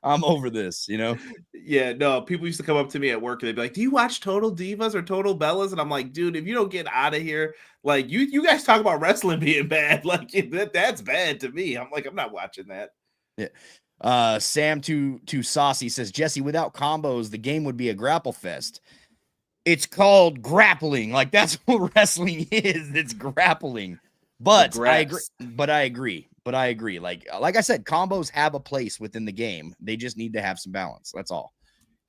I'm over this, you know? Yeah, no, people used to come up to me at work and they'd be like, do you watch Total Divas or Total Bellas? And I'm like, dude, if you don't get out of here, like you guys talk about wrestling being bad. Like that's bad to me. I'm like, I'm not watching that. Yeah. Sam too saucy says, Jesse, without combos, the game would be a grapple fest. It's called grappling. Like that's what wrestling is. It's grappling. But I agree. Like I said, combos have a place within the game. They just need to have some balance. That's all.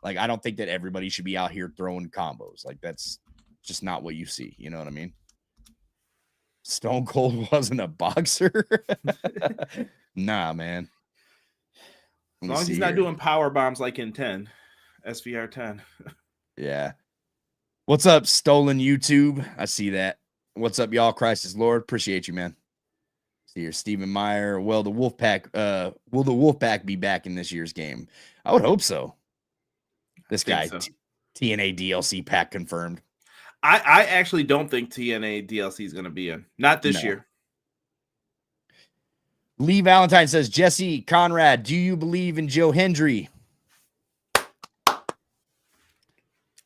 Like I don't think that everybody should be out here throwing combos. Like that's just not what you see. You know what I mean? Stone Cold wasn't a boxer. Nah, man. As long as he's not doing power bombs like in 10, SVR 10. Yeah. What's up, Stolen YouTube? I see that. What's up, y'all? Christ is Lord. Appreciate you, man. See here, Stephen Meyer. Well, the Wolfpack. Will the Wolfpack be back in this year's game? I would hope so. This guy, so. TNA DLC pack confirmed. I actually don't think TNA DLC is going to be in. Not this year. Lee Valentine says, Jesse, Conrad, do you believe in Joe Hendry?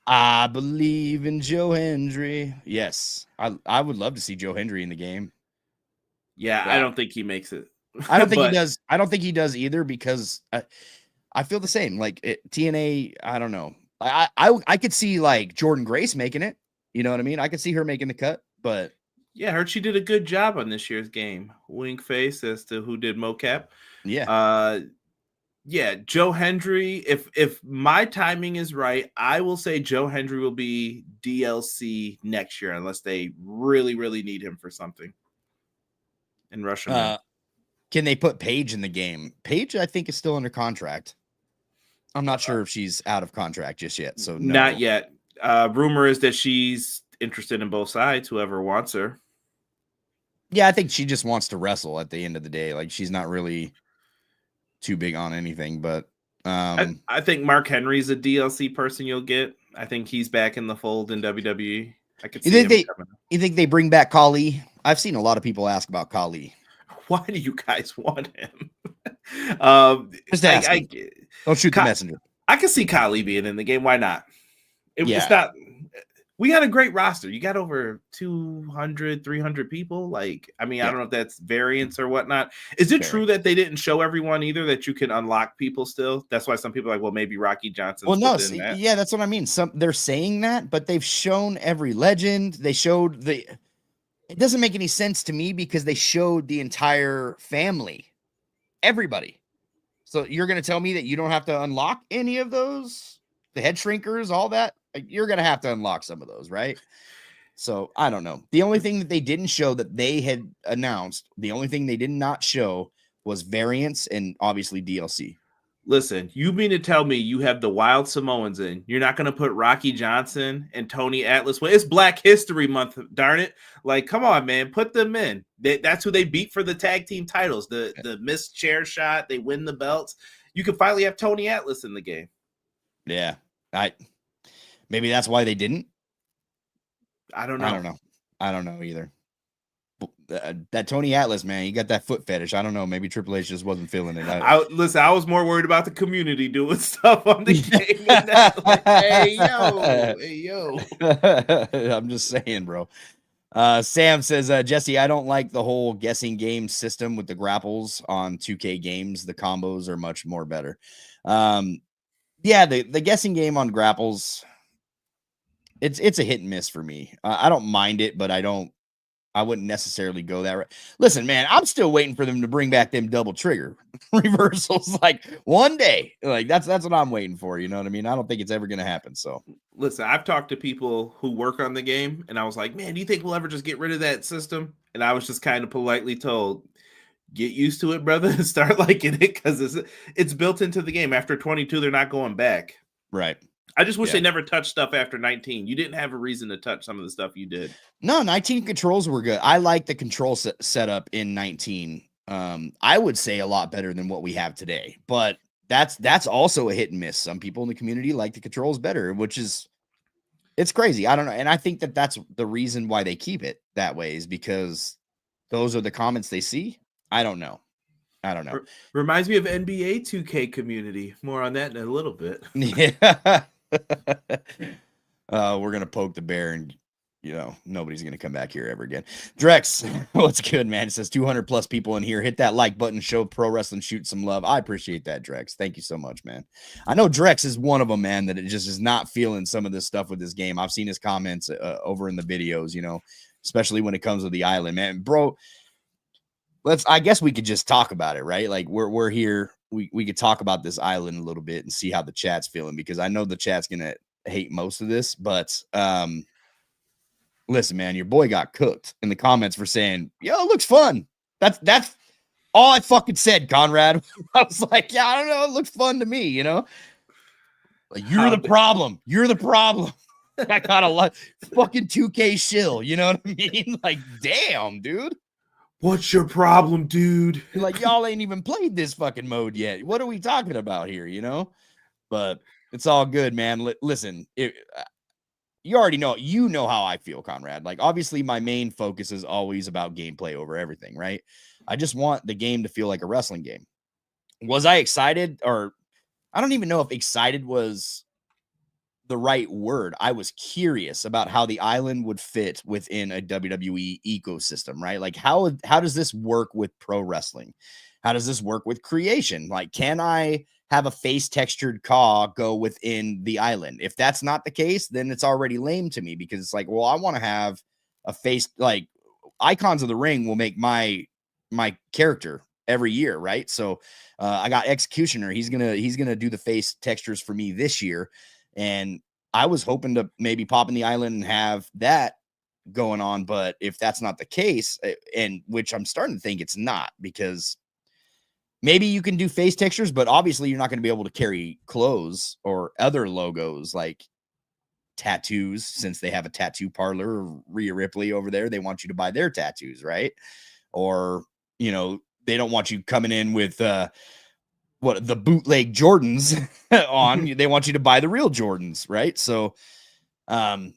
I believe in Joe Hendry. Yes. I would love to see Joe Hendry in the game. Yeah, I don't think he makes it. I don't think he does. I don't think he does either because I feel the same. Like TNA, I don't know. I could see like Jordan Grace making it. You know what I mean? I could see her making the cut, but yeah, I heard she did a good job on this year's game. Wink face as to who did mocap. Yeah. Yeah, Joe Hendry. If my timing is right, I will say Joe Hendry will be DLC next year unless they really, really need him for something. And rush him. Can they put Paige in the game? Paige, I think, is still under contract. I'm not sure if she's out of contract just yet. So no. Not yet. Rumor is that she's interested in both sides, whoever wants her. Yeah, I think she just wants to wrestle at the end of the day. Like she's not really too big on anything, but I think Mark Henry's a DLC person you'll get. I think he's back in the fold in WWE. I could see you think they bring back Kali? I've seen a lot of people ask about Kali. Why do you guys want him? Just ask. Don't shoot the messenger. I can see Kali being in the game. Why not? It's not. We got a great roster. You got over 200, 300 people. Like, I mean, I don't know if that's variance or whatnot. Is it true that they didn't show everyone either, that you can unlock people still? That's why some people are like, well, maybe Rocky Johnson. Well, no, yeah, that's what I mean. They're saying that, but they've shown every legend. They showed it doesn't make any sense to me because they showed the entire family, everybody. So you're going to tell me that you don't have to unlock any of those? The head shrinkers, all that? You're going to have to unlock some of those, right? So I don't know. The only thing that they didn't show that they had announced, the only thing they did not show was variants and obviously DLC. Listen, you mean to tell me you have the Wild Samoans in? You're not going to put Rocky Johnson and Tony Atlas? Well, it's Black History Month, darn it. Like, come on, man. Put them in. That's who they beat for the tag team titles. The missed chair shot. They win the belts. You can finally have Tony Atlas in the game. Yeah. Maybe that's why they didn't. I don't know. I don't know either. That Tony Atlas, man, he got that foot fetish. I don't know. Maybe Triple H just wasn't feeling it. Listen, I was more worried about the community doing stuff on the game. Like, hey, yo. I'm just saying, bro. Sam says, Jesse, I don't like the whole guessing game system with the grapples on 2K games. The combos are much more better. Yeah, the guessing game on grapples, it's a hit and miss for me. I don't mind it, but I wouldn't necessarily go that right. Listen, man, I'm still waiting for them to bring back them double trigger reversals. Like one day, like that's what I'm waiting for. You know what I mean? I don't think it's ever going to happen. So listen, I've talked to people who work on the game and I was like, man, do you think we'll ever just get rid of that system? And I was just kind of politely told, get used to it, brother, and start liking it because it's built into the game. After 22, they're not going back. Right. I just wish they never touched stuff after 19. You didn't have a reason to touch some of the stuff you did. No, 19 controls were good. I like the control setup in 19. I would say a lot better than what we have today, but that's also a hit and miss. Some people in the community like the controls better, which is it's crazy. I don't know, and I think that's the reason why they keep it that way is because those are the comments they see. I don't know. Reminds me of NBA 2K community. More on that in a little bit. Yeah. We're gonna poke the bear, and nobody's gonna come back here ever again. Drex, what's good, man? It says 200 plus people in here. Hit that like button. Show Pro Wrestling Shoot some love. I appreciate that, Drex. Thank you so much, man. I know Drex is one of them, man. That it just is not feeling some of this stuff with this game. I've seen his comments over in the videos. Especially when it comes to the island, man, bro. I guess we could just talk about it, right? Like we're here. We could talk about this island a little bit and see how the chat's feeling, because I know the chat's gonna hate most of this, but listen, man, your boy got cooked in the comments for saying, yo, it looks fun. That's all I fucking said, Conrad. I was like, yeah, I don't know, it looks fun to me, Like, you're the problem. You're the problem. I got a lot fucking 2K shill, you know what I mean? Like, damn, dude. What's your problem, dude? Like, y'all ain't even played this fucking mode yet. What are we talking about here, But it's all good, man. Listen, you already know, how I feel, Conrad. Like, obviously, my main focus is always about gameplay over everything, right? I just want the game to feel like a wrestling game. Was I excited? Or I don't even know if excited was the right word. I was curious about how the island would fit within a WWE ecosystem, right? Like, how does this work with pro wrestling? How does this work with creation? Like, can I have a face textured Ka go within the island? If that's not the case, then it's already lame to me, because it's like, well, I want to have a face, like Icons of the Ring will make my character every year, right? So I got Executioner. He's gonna do the face textures for me this year. And I was hoping to maybe pop in the island and have that going on. But if that's not the case, and which I'm starting to think it's not, because maybe you can do face textures, but obviously you're not going to be able to carry clothes or other logos like tattoos, since they have a tattoo parlor, Rhea Ripley over there. They want you to buy their tattoos, right? Or, they don't want you coming in with, the bootleg Jordans on. They want you to buy the real Jordans, right? So there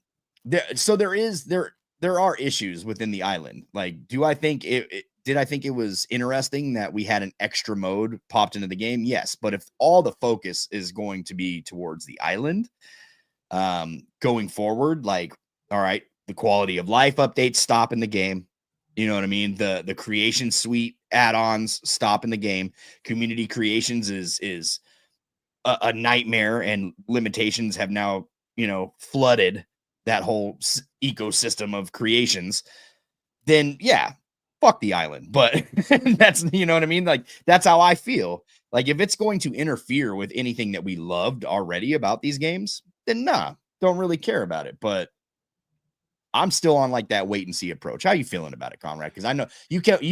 are issues within the island. Like, did I think it was interesting that we had an extra mode popped into the game? Yes, but if all the focus is going to be towards the island going forward, like, all right, the quality of life updates stop in the game. You know what I mean? The creation suite add-ons stop in the game. Community creations is a nightmare, and limitations have now, flooded that whole ecosystem of creations. Then yeah, fuck the island. But that's, you know what I mean? Like, that's how I feel. Like, if it's going to interfere with anything that we loved already about these games, then nah, don't really care about it. But I'm still on like that wait and see approach. How you feeling about it, Conrad? Because I know you played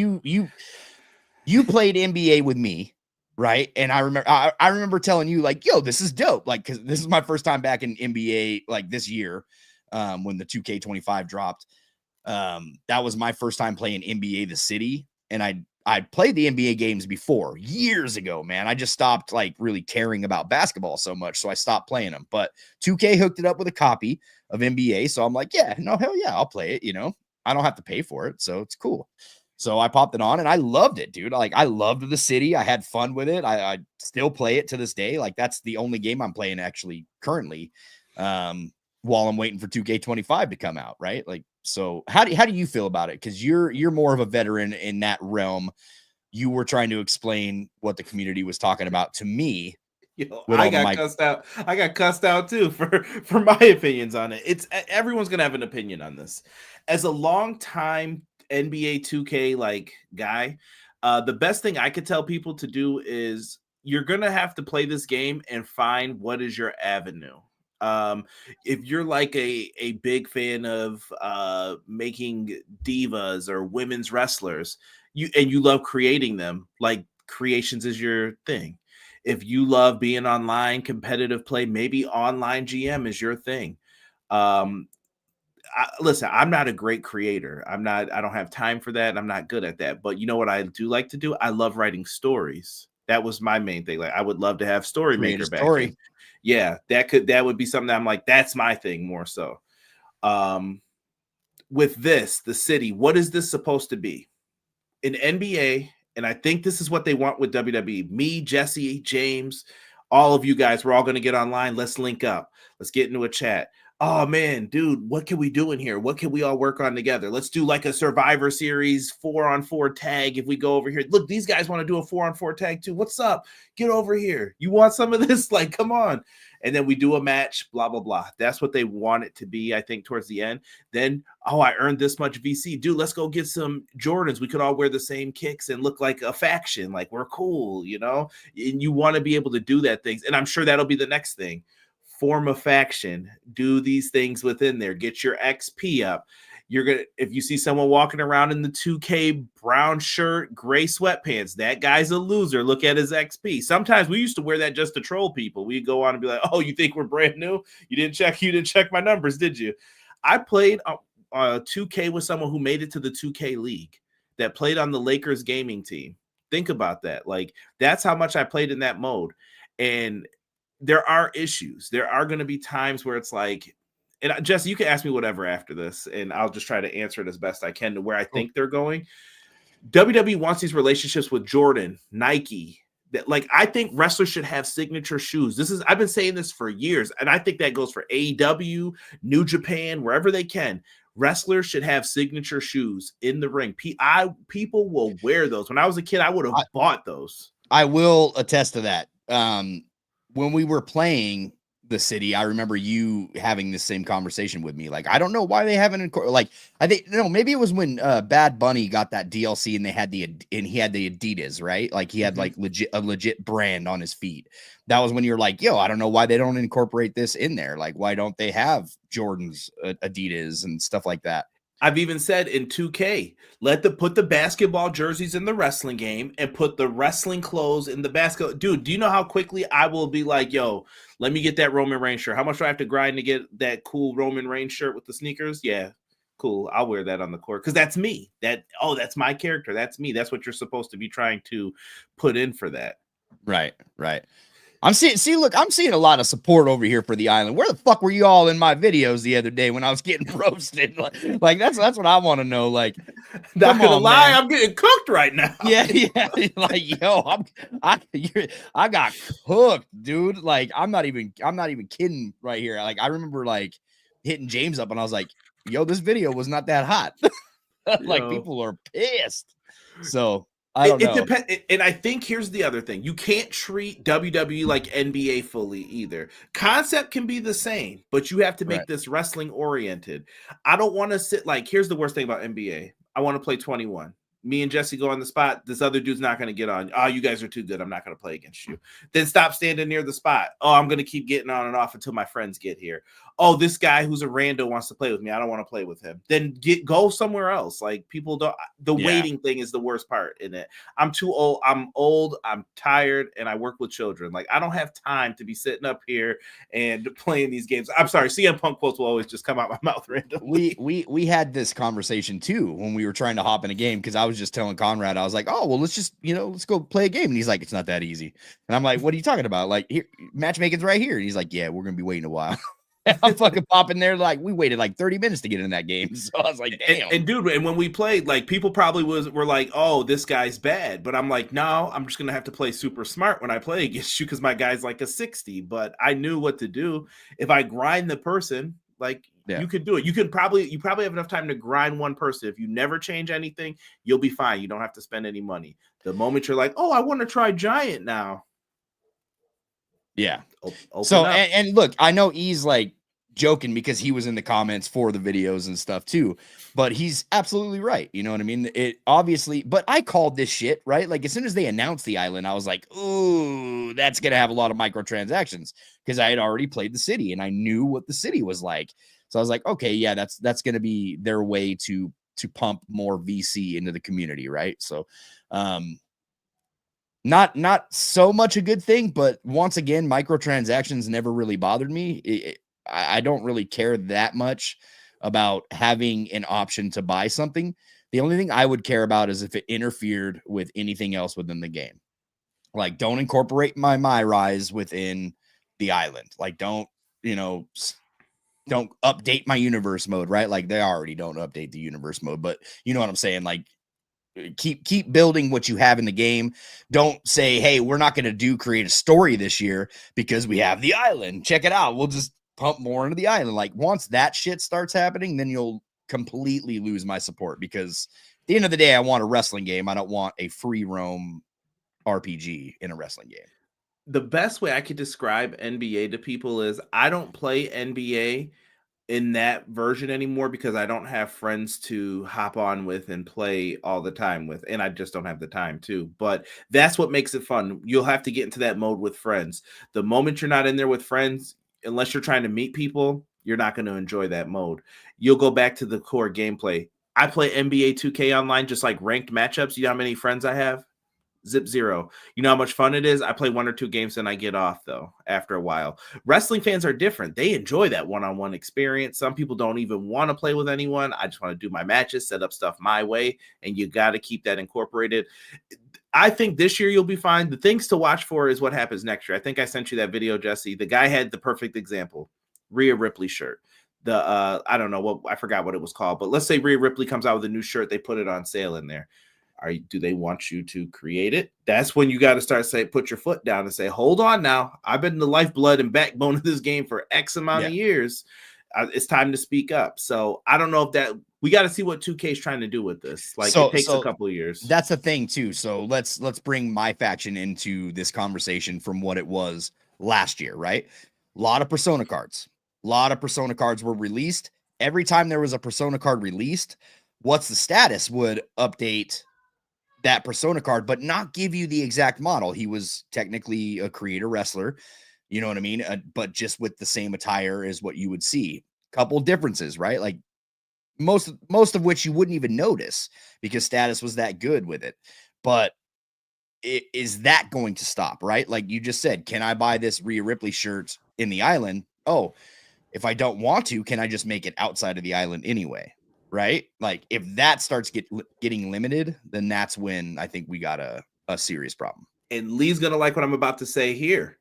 NBA with me, right? And I remember telling you, like, yo, this is dope. Like, because this is my first time back in NBA, like, this year, when the 2K25 dropped. That was my first time playing NBA The City, and I'd played the NBA games before years ago, man. I just stopped like really caring about basketball so much, so I stopped playing them. But 2K hooked it up with a copy of NBA, so I'm like, yeah, no, hell yeah, I'll play it. I don't have to pay for it, so it's cool. So I popped it on and I loved it, dude. Like, I loved The City. I had fun with it. I still play it to this day. Like, that's the only game I'm playing actually currently, while I'm waiting for 2K25 to come out, right? Like, so how do you feel about it? Because you're more of a veteran in that realm. You were trying to explain what the community was talking about to me. I got cussed out. I got cussed out too for my opinions on it. It's everyone's gonna have an opinion on this. As a long time NBA 2K like guy, the best thing I could tell people to do is you're gonna have to play this game and find what is your avenue. If you're like a big fan of making divas or women's wrestlers, you love creating them, like creations is your thing. If you love being online, competitive play, maybe online GM is your thing. Listen, I'm not a great creator. I don't have time for that. And I'm not good at that. But you know what I do like to do? I love writing stories. That was my main thing. Like I would love to have story Create a maker story. backing. Yeah, that would be something that I'm like, that's my thing more so. With this, the city, what is this supposed to be? In NBA, and I think this is what they want with WWE. Me, Jesse, James, all of you guys, we're all going to get online. Let's link up. Let's get into a chat. Oh man, dude, what can we do in here? What can we all work on together? Let's do like a Survivor Series 4-on-4 tag. If we go over here, look, these guys want to do a 4-on-4 tag too. What's up? Get over here. You want some of this? Like, come on. And then we do a match, blah, blah, blah. That's what they want it to be, I think, towards the end. Then, oh, I earned this much VC. Dude, let's go get some Jordans. We could all wear the same kicks and look like a faction. Like, we're cool, you know? And you want to be able to do that things. And I'm sure that'll be the next thing. Form a faction. Do these things within there. Get your XP up. You're gonna, if you see someone walking around in the 2K brown shirt, gray sweatpants, that guy's a loser. Look at his XP. Sometimes we used to wear that just to troll people. We'd go on and be like, "Oh, you think we're brand new? You didn't check my numbers, did you?" I played 2K with someone who made it to the 2K league that played on the Lakers gaming team. Think about that. Like that's how much I played in that mode. And there are issues. There are going to be times where it's like, and Jesse, you can ask me whatever after this, and I'll just try to answer it as best I can to where I think they're going. WWE wants these relationships with Jordan, Nike. That, like, I think wrestlers should have signature shoes. I've been saying this for years, and I think that goes for AEW, New Japan, wherever they can. Wrestlers should have signature shoes in the ring. People will wear those. When I was a kid, I would have bought those. I will attest to that. When we were playing the city, I remember you having the same conversation with me. Like, I don't know why they haven't like, I think, no, maybe it was when Bad Bunny got that DLC and he had the Adidas, right? Like he had like a legit brand on his feet. That was when you're like, yo, I don't know why they don't incorporate this in there. Like, why don't they have Jordan's, Adidas and stuff like that? I've even said in 2K, put the basketball jerseys in the wrestling game and put the wrestling clothes in the basketball. Dude, do you know how quickly I will be like, yo, let me get that Roman Reigns shirt. How much do I have to grind to get that cool Roman Reigns shirt with the sneakers? Yeah, cool. I'll wear that on the court because that's me. That's my character. That's me. That's what you're supposed to be trying to put in for that. Right. I'm seeing a lot of support over here for the island. Where the fuck were you all in my videos the other day when I was getting roasted? Like that's what I want to know. Like, not gonna lie, man. I'm getting cooked right now. Yeah. Like, yo, I got cooked, dude. Like, I'm not even kidding right here. Like, I remember like hitting James up and I was like, yo, this video was not that hot. Like, people are pissed. So I don't know. It depends, and I think here's the other thing: you can't treat WWE like NBA fully either. Concept can be the same, but you have to make this wrestling oriented. I don't want to sit like. Here's the worst thing about NBA: I want to play 21. Me and Jesse go on the spot. This other dude's not going to get on. Oh, you guys are too good. I'm not going to play against you. Then stop standing near the spot. Oh, I'm going to keep getting on and off until my friends get here. Oh, this guy who's a rando wants to play with me. I don't want to play with him. Then go somewhere else. Like people don't. The waiting thing is the worst part in it. I'm too old. I'm tired, and I work with children. Like I don't have time to be sitting up here and playing these games. I'm sorry. CM Punk quotes will always just come out my mouth randomly. We had this conversation too when we were trying to hop in a game because I was just telling Conrad, I was like, oh well, let's go play a game, and he's like, it's not that easy, and I'm like, what are you talking about? Like, here, matchmaking's right here, and he's like, yeah, we're gonna be waiting a while. I'm fucking popping there. Like, we waited like 30 minutes to get in that game. So I was like, damn. And dude, and when we played, like people probably were like, oh, this guy's bad. But I'm like, no, I'm just going to have to play super smart when I play against you because my guy's like a 60. But I knew what to do. If I grind the person, like you could do it. You probably have enough time to grind one person. If you never change anything, you'll be fine. You don't have to spend any money. The moment you're like, oh, I want to try Giant now. Yeah. So, and look, I know he's like joking because he was in the comments for the videos and stuff too, but he's absolutely right. You know what I mean? It obviously, but I called this shit, right? Like as soon as they announced the island, I was like, ooh, that's going to have a lot of microtransactions because I had already played the city and I knew what the city was like. So I was like, okay, yeah, that's going to be their way to to pump more VC into the community, right? So not so much a good thing, but once again, microtransactions never really bothered me. I don't really care that much about having an option to buy something. The only thing I would care about is if it interfered with anything else within the game. Like, don't incorporate my rise within the island. Like, don't update my universe mode, right? Like, they already don't update the universe mode, but you know what I'm saying? Like, keep building what you have in the game. Don't say, hey, we're not going to create a story this year because we have the island. Check it out. We'll just pump more into the island. Like, once that shit starts happening, then you'll completely lose my support, because at the end of the day, I want a wrestling game. I don't want a free roam RPG in a wrestling game. The best way I could describe NBA to people is I don't play NBA in that version anymore because I don't have friends to hop on with and play all the time with, and I just don't have the time to. But that's what makes it fun. You'll have to get into that mode with friends. The moment you're not in there with friends, unless you're trying to meet people, you're not going to enjoy that mode. You'll go back to the core gameplay. I play NBA 2K online, just like ranked matchups. You know how many friends I have? Zip zero. You know how much fun it is? I play 1 or 2 games and I get off, though, after a while. Wrestling fans are different. They enjoy that one-on-one experience. Some people don't even want to play with anyone. I just want to do my matches, set up stuff my way, and you got to keep that incorporated. I think this year you'll be fine. The things to watch for is what happens next year. I think I sent you that video, Jesse. The guy had the perfect example. Rhea Ripley shirt. I don't know I forgot what it was called, but let's say Rhea Ripley comes out with a new shirt. They put it on sale in there. Do they want you to create it? That's when you got to put your foot down and say, hold on now. I've been the lifeblood and backbone of this game for X amount of years. It's time to speak up. So I don't know if we got to see what 2K is trying to do with this. Like, it takes a couple of years. That's the thing too. So let's bring my faction into this conversation from what it was last year, right? A lot of Persona cards. A lot of Persona cards were released. Every time there was a Persona card released, what's the status would update that Persona card, but not give you the exact model. He was technically a creator wrestler, you know what I mean? But just with the same attire as what you would see. Couple differences, right? Like most of which you wouldn't even notice because status was that good with it. But is that going to stop, right? Like you just said, can I buy this Rhea Ripley shirt in the island? Oh, if I don't want to, can I just make it outside of the island anyway? Right? Like if that starts getting limited, then that's when I think we got a serious problem. And Lee's going to like what I'm about to say here.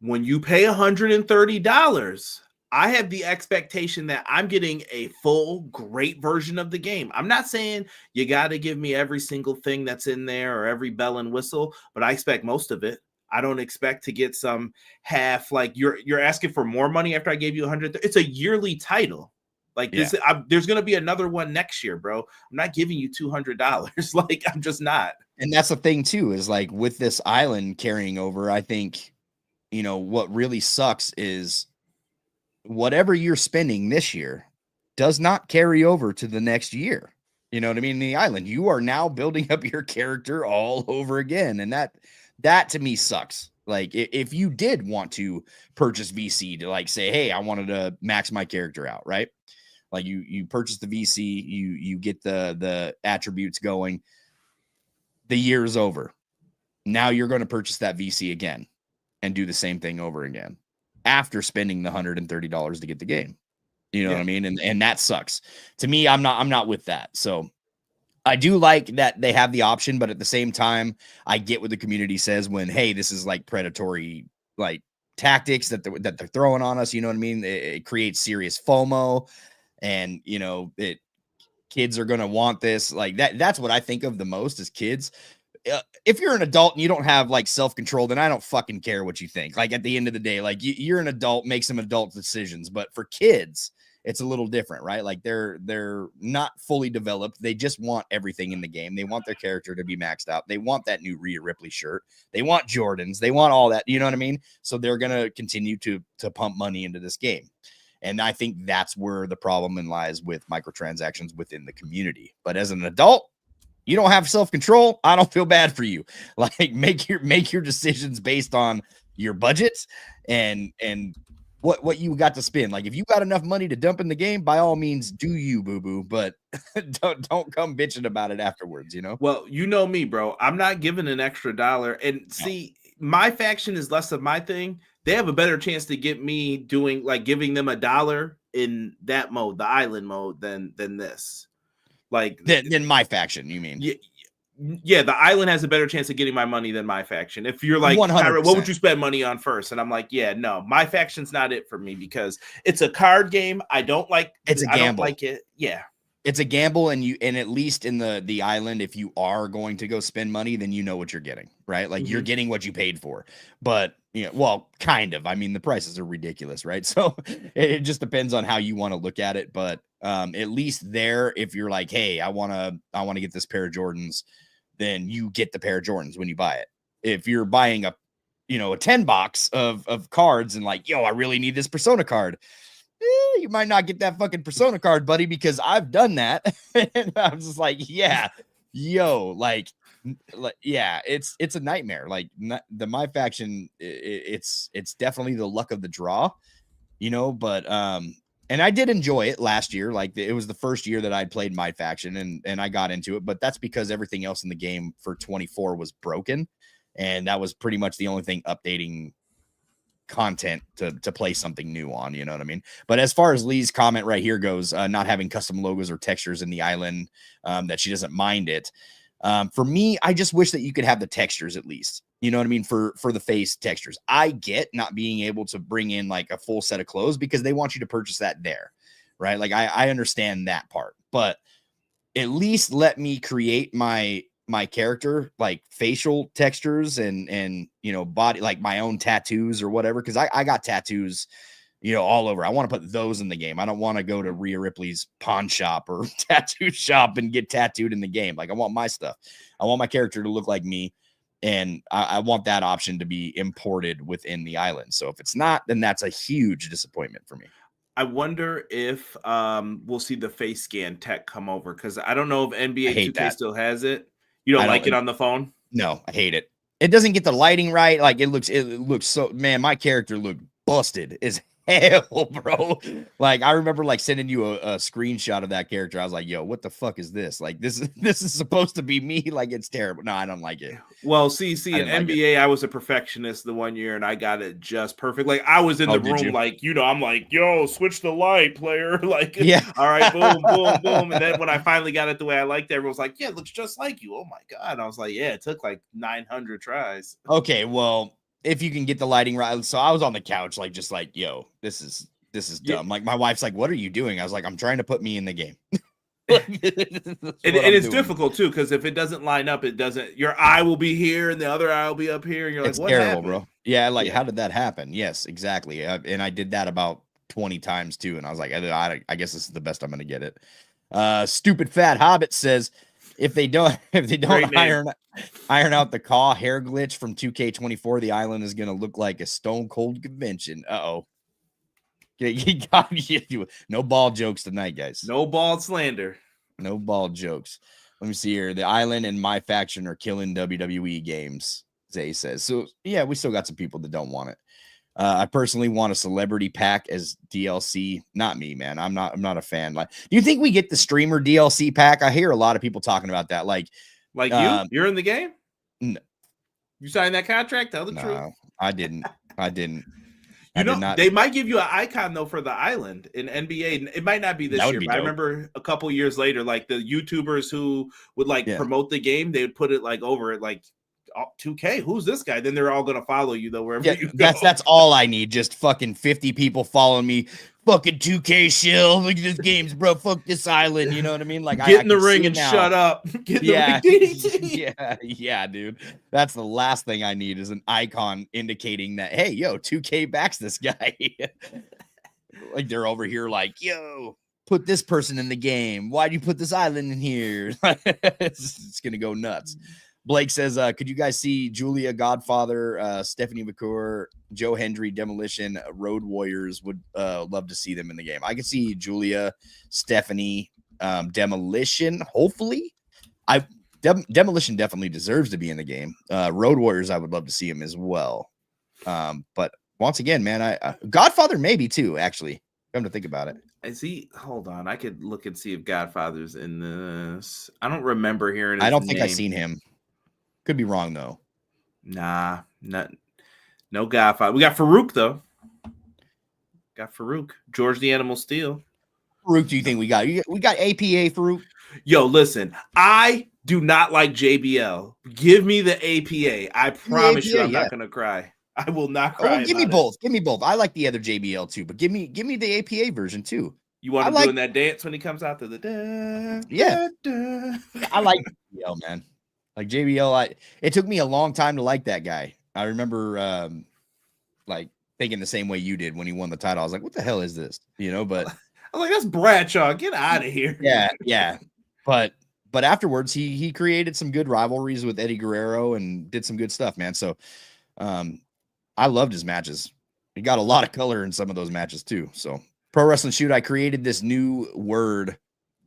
When you pay $130, I have the expectation that I'm getting a full, great version of the game. I'm not saying you got to give me every single thing that's in there or every bell and whistle, but I expect most of it. I don't expect to get some half, like you're asking for more money after I gave you $100. It's a yearly title. Like this, there's going to be another one next year, bro. I'm not giving you $200. Like, I'm just not. And that's the thing too, is like with this island carrying over, I think, what really sucks is whatever you're spending this year does not carry over to the next year. You know what I mean? The island, you are now building up your character all over again. And that to me sucks. Like if you did want to purchase VC to like say, hey, I wanted to max my character out, right? Like you purchase the VC, you get the attributes going. The year is over. Now you're going to purchase that VC again and do the same thing over again after spending the $130 to get the game. You know what I mean? And that sucks. To me, I'm not with that. So I do like that they have the option, but at the same time, I get what the community says when, hey, this is like predatory like tactics that they're throwing on us. You know what I mean? It creates serious FOMO. And, kids are going to want this like that. That's what I think of the most as kids. If you're an adult and you don't have like self-control, then I don't fucking care what you think. Like at the end of the day, like you're an adult, make some adult decisions. But for kids, it's a little different, right? Like they're not fully developed. They just want everything in the game. They want their character to be maxed out. They want that new Rhea Ripley shirt. They want Jordans. They want all that. You know what I mean? So they're going to continue to pump money into this game. And I think that's where the problem lies with microtransactions within the community. But as an adult, you don't have self-control. I don't feel bad for you. Like make your decisions based on your budget and what you got to spend. Like if you got enough money to dump in the game, by all means do you, boo-boo, but don't come bitching about it afterwards, you know? Well, you know me, bro. I'm not giving an extra dollar. And No. see, my faction is less of my thing. They have a better chance to get me doing like giving them a dollar in that mode, the island mode, than this. Like Then my faction, you mean? Yeah, the island has a better chance of getting my money than my faction. If you're like, 100%. what would you spend money on first? And I'm like, yeah, no, my faction's not it for me because it's a card game. I don't like It's a gamble. I don't like it. Yeah. It's a gamble, and at least in the island, if you are going to go spend money, then you know what you're getting, right? Like you're getting what you paid for. But well, kind of. I mean, the prices are ridiculous, right? So it just depends on how you want to look at it. But at least there, if you're like, hey, I wanna get this pair of Jordans, then you get the pair of Jordans when you buy it. If you're buying a 10 box of cards and like, yo, I really need this Persona card. You might not get that fucking Persona card, buddy, because I've done that. And I'm just like, yeah, yo, like yeah, it's a nightmare. Like my faction, it's definitely the luck of the draw, but and I did enjoy it last year. Like it was the first year that I'd played my faction and I got into it, but that's because everything else in the game for 24 was broken. And that was pretty much the only thing updating content to play something new on, you know what I mean? But as far as Lee's comment right here goes, not having custom logos or textures in the island, that she doesn't mind it. For me, I just wish that you could have the textures at least, you know what I mean? For the face textures. I get not being able to bring in like a full set of clothes because they want you to purchase that there, right? Like I understand that part, but at least let me create my character, like facial textures and body, like my own tattoos or whatever. Cause I got tattoos, all over. I want to put those in the game. I don't want to go to Rhea Ripley's pawn shop or tattoo shop and get tattooed in the game. Like I want my stuff. I want my character to look like me. And I want that option to be imported within the island. So if it's not, then that's a huge disappointment for me. I wonder if we'll see the face scan tech come over because I don't know if NBA 2K still has it. You don't like it on the phone? No, I hate it. It doesn't get the lighting right. Like it looks so, man, my character looked busted as hell, bro. Like I remember like sending you a screenshot of that character. I was like, yo, what the fuck is this? Like this is supposed to be me. Like it's terrible. No, I don't like it. Well, see, in NBA, I was a perfectionist the 1 year and I got it just perfect. Like I was in the room, like, I'm like, yo, switch the light, player. Like, yeah, all right, boom, boom, boom. And then when I finally got it the way I liked it, everyone was like, yeah, it looks just like you. Oh my God. And I was like, yeah, it took like 900 tries. Okay, well, if you can get the lighting right. So I was on the couch, like, just like, yo, this is dumb. Like my wife's like, what are you doing? I was like, I'm trying to put me in the game. and it's difficult too because if it doesn't line up, it doesn't. Your eye will be here and the other eye will be up here, and you're like, "What terrible, happened, bro?" Yeah, like how did that happen? Yes, exactly. And I did that about 20 times too, and I was like, I guess this is the best I'm gonna get it. Stupid Fat Hobbit says if they don't iron out the Caw hair glitch from 2K24, the island is gonna look like a Stone Cold convention. Uh-oh. He got you. No ball jokes tonight, guys. No ball slander. No ball jokes. Let me see here. The island and my faction are killing WWE games, Zay says. So yeah, we still got some people that don't want it. I personally want a celebrity pack as DLC. Not me, man. I'm not a fan. Like, do you think we get the streamer DLC pack? I hear a lot of people talking about that. Like you're in the game. No. You signed that contract. Tell the truth. I didn't. They might give you an icon though for the island in NBA. It might not be this year, but I remember a couple years later, like the YouTubers who would promote the game, they would put it like over it, like 2K. Who's this guy? Then they're all gonna follow you though wherever you go. That's all I need. Just fucking 50 people following me. Fucking 2K shill. Look at this games, bro. Fuck this island. You know what I mean? Like get in the ring and shut up. Yeah, dude. That's the last thing I need is an icon indicating that, hey, yo, 2K backs this guy. Like they're over here like, yo, put this person in the game. Why'd you put this island in here? It's gonna go nuts. Blake says, could you guys see Julia Godfather, Stephanie McClure, Joe Hendry, Demolition, Road Warriors? Would love to see them in the game. I could see Julia, Stephanie, Demolition, hopefully. Demolition definitely deserves to be in the game. Road Warriors, I would love to see him as well. But once again, man, I Godfather maybe too. Actually, come to think about it. Is he? Hold on, I could look and see if Godfather's in this. I don't remember hearing his I don't name. think I've seen him. Could be wrong though. Nah, no Godfather. We got Farouk though. Got Farouk, George the Animal Steel. Farouk, do you think we got? We got APA Farouk. Yo, listen, I do not like JBL. Give me the APA. I promise you, I'm not gonna cry. I will not cry. Give me both. Give me both. I like the other JBL too, but give me the APA version too. You want him doing that dance when he comes out to the I like JBL, man. Like JBL, it took me a long time to like that guy. I remember like thinking the same way you did when he won the title. I was like, what the hell is this? You know, but I'm like, that's Bradshaw. Get out of here. Yeah. But afterwards he created some good rivalries with Eddie Guerrero and did some good stuff, man. So I loved his matches. He got a lot of color in some of those matches too. So Pro Wrestling Shoot, I created this new word,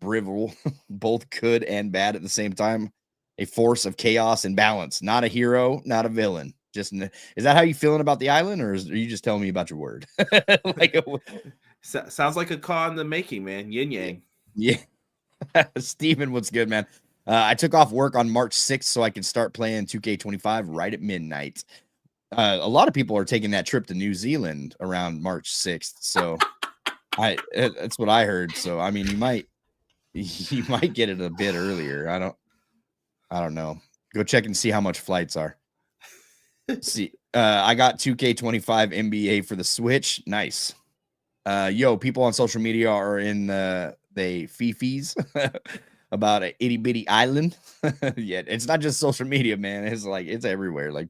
Brivel, both good and bad at the same time. A force of chaos and balance, not a hero, not a villain. Is that how you feeling about the island, or are you just telling me about your word? Sounds like a call in the making, man. Yin yang. Yeah. Steven, what's good, man? I took off work on March 6th so I could start playing 2K25 right at midnight. A lot of people are taking that trip to New Zealand around March 6th. So that's what I heard. So, I mean, you might get it a bit earlier. I don't know. Go check and see how much flights are. See, I got 2K25 NBA for the Switch. Nice. Yo, people on social media are in they fifis about an itty bitty island. Yeah, it's not just social media, man. It's everywhere. Like,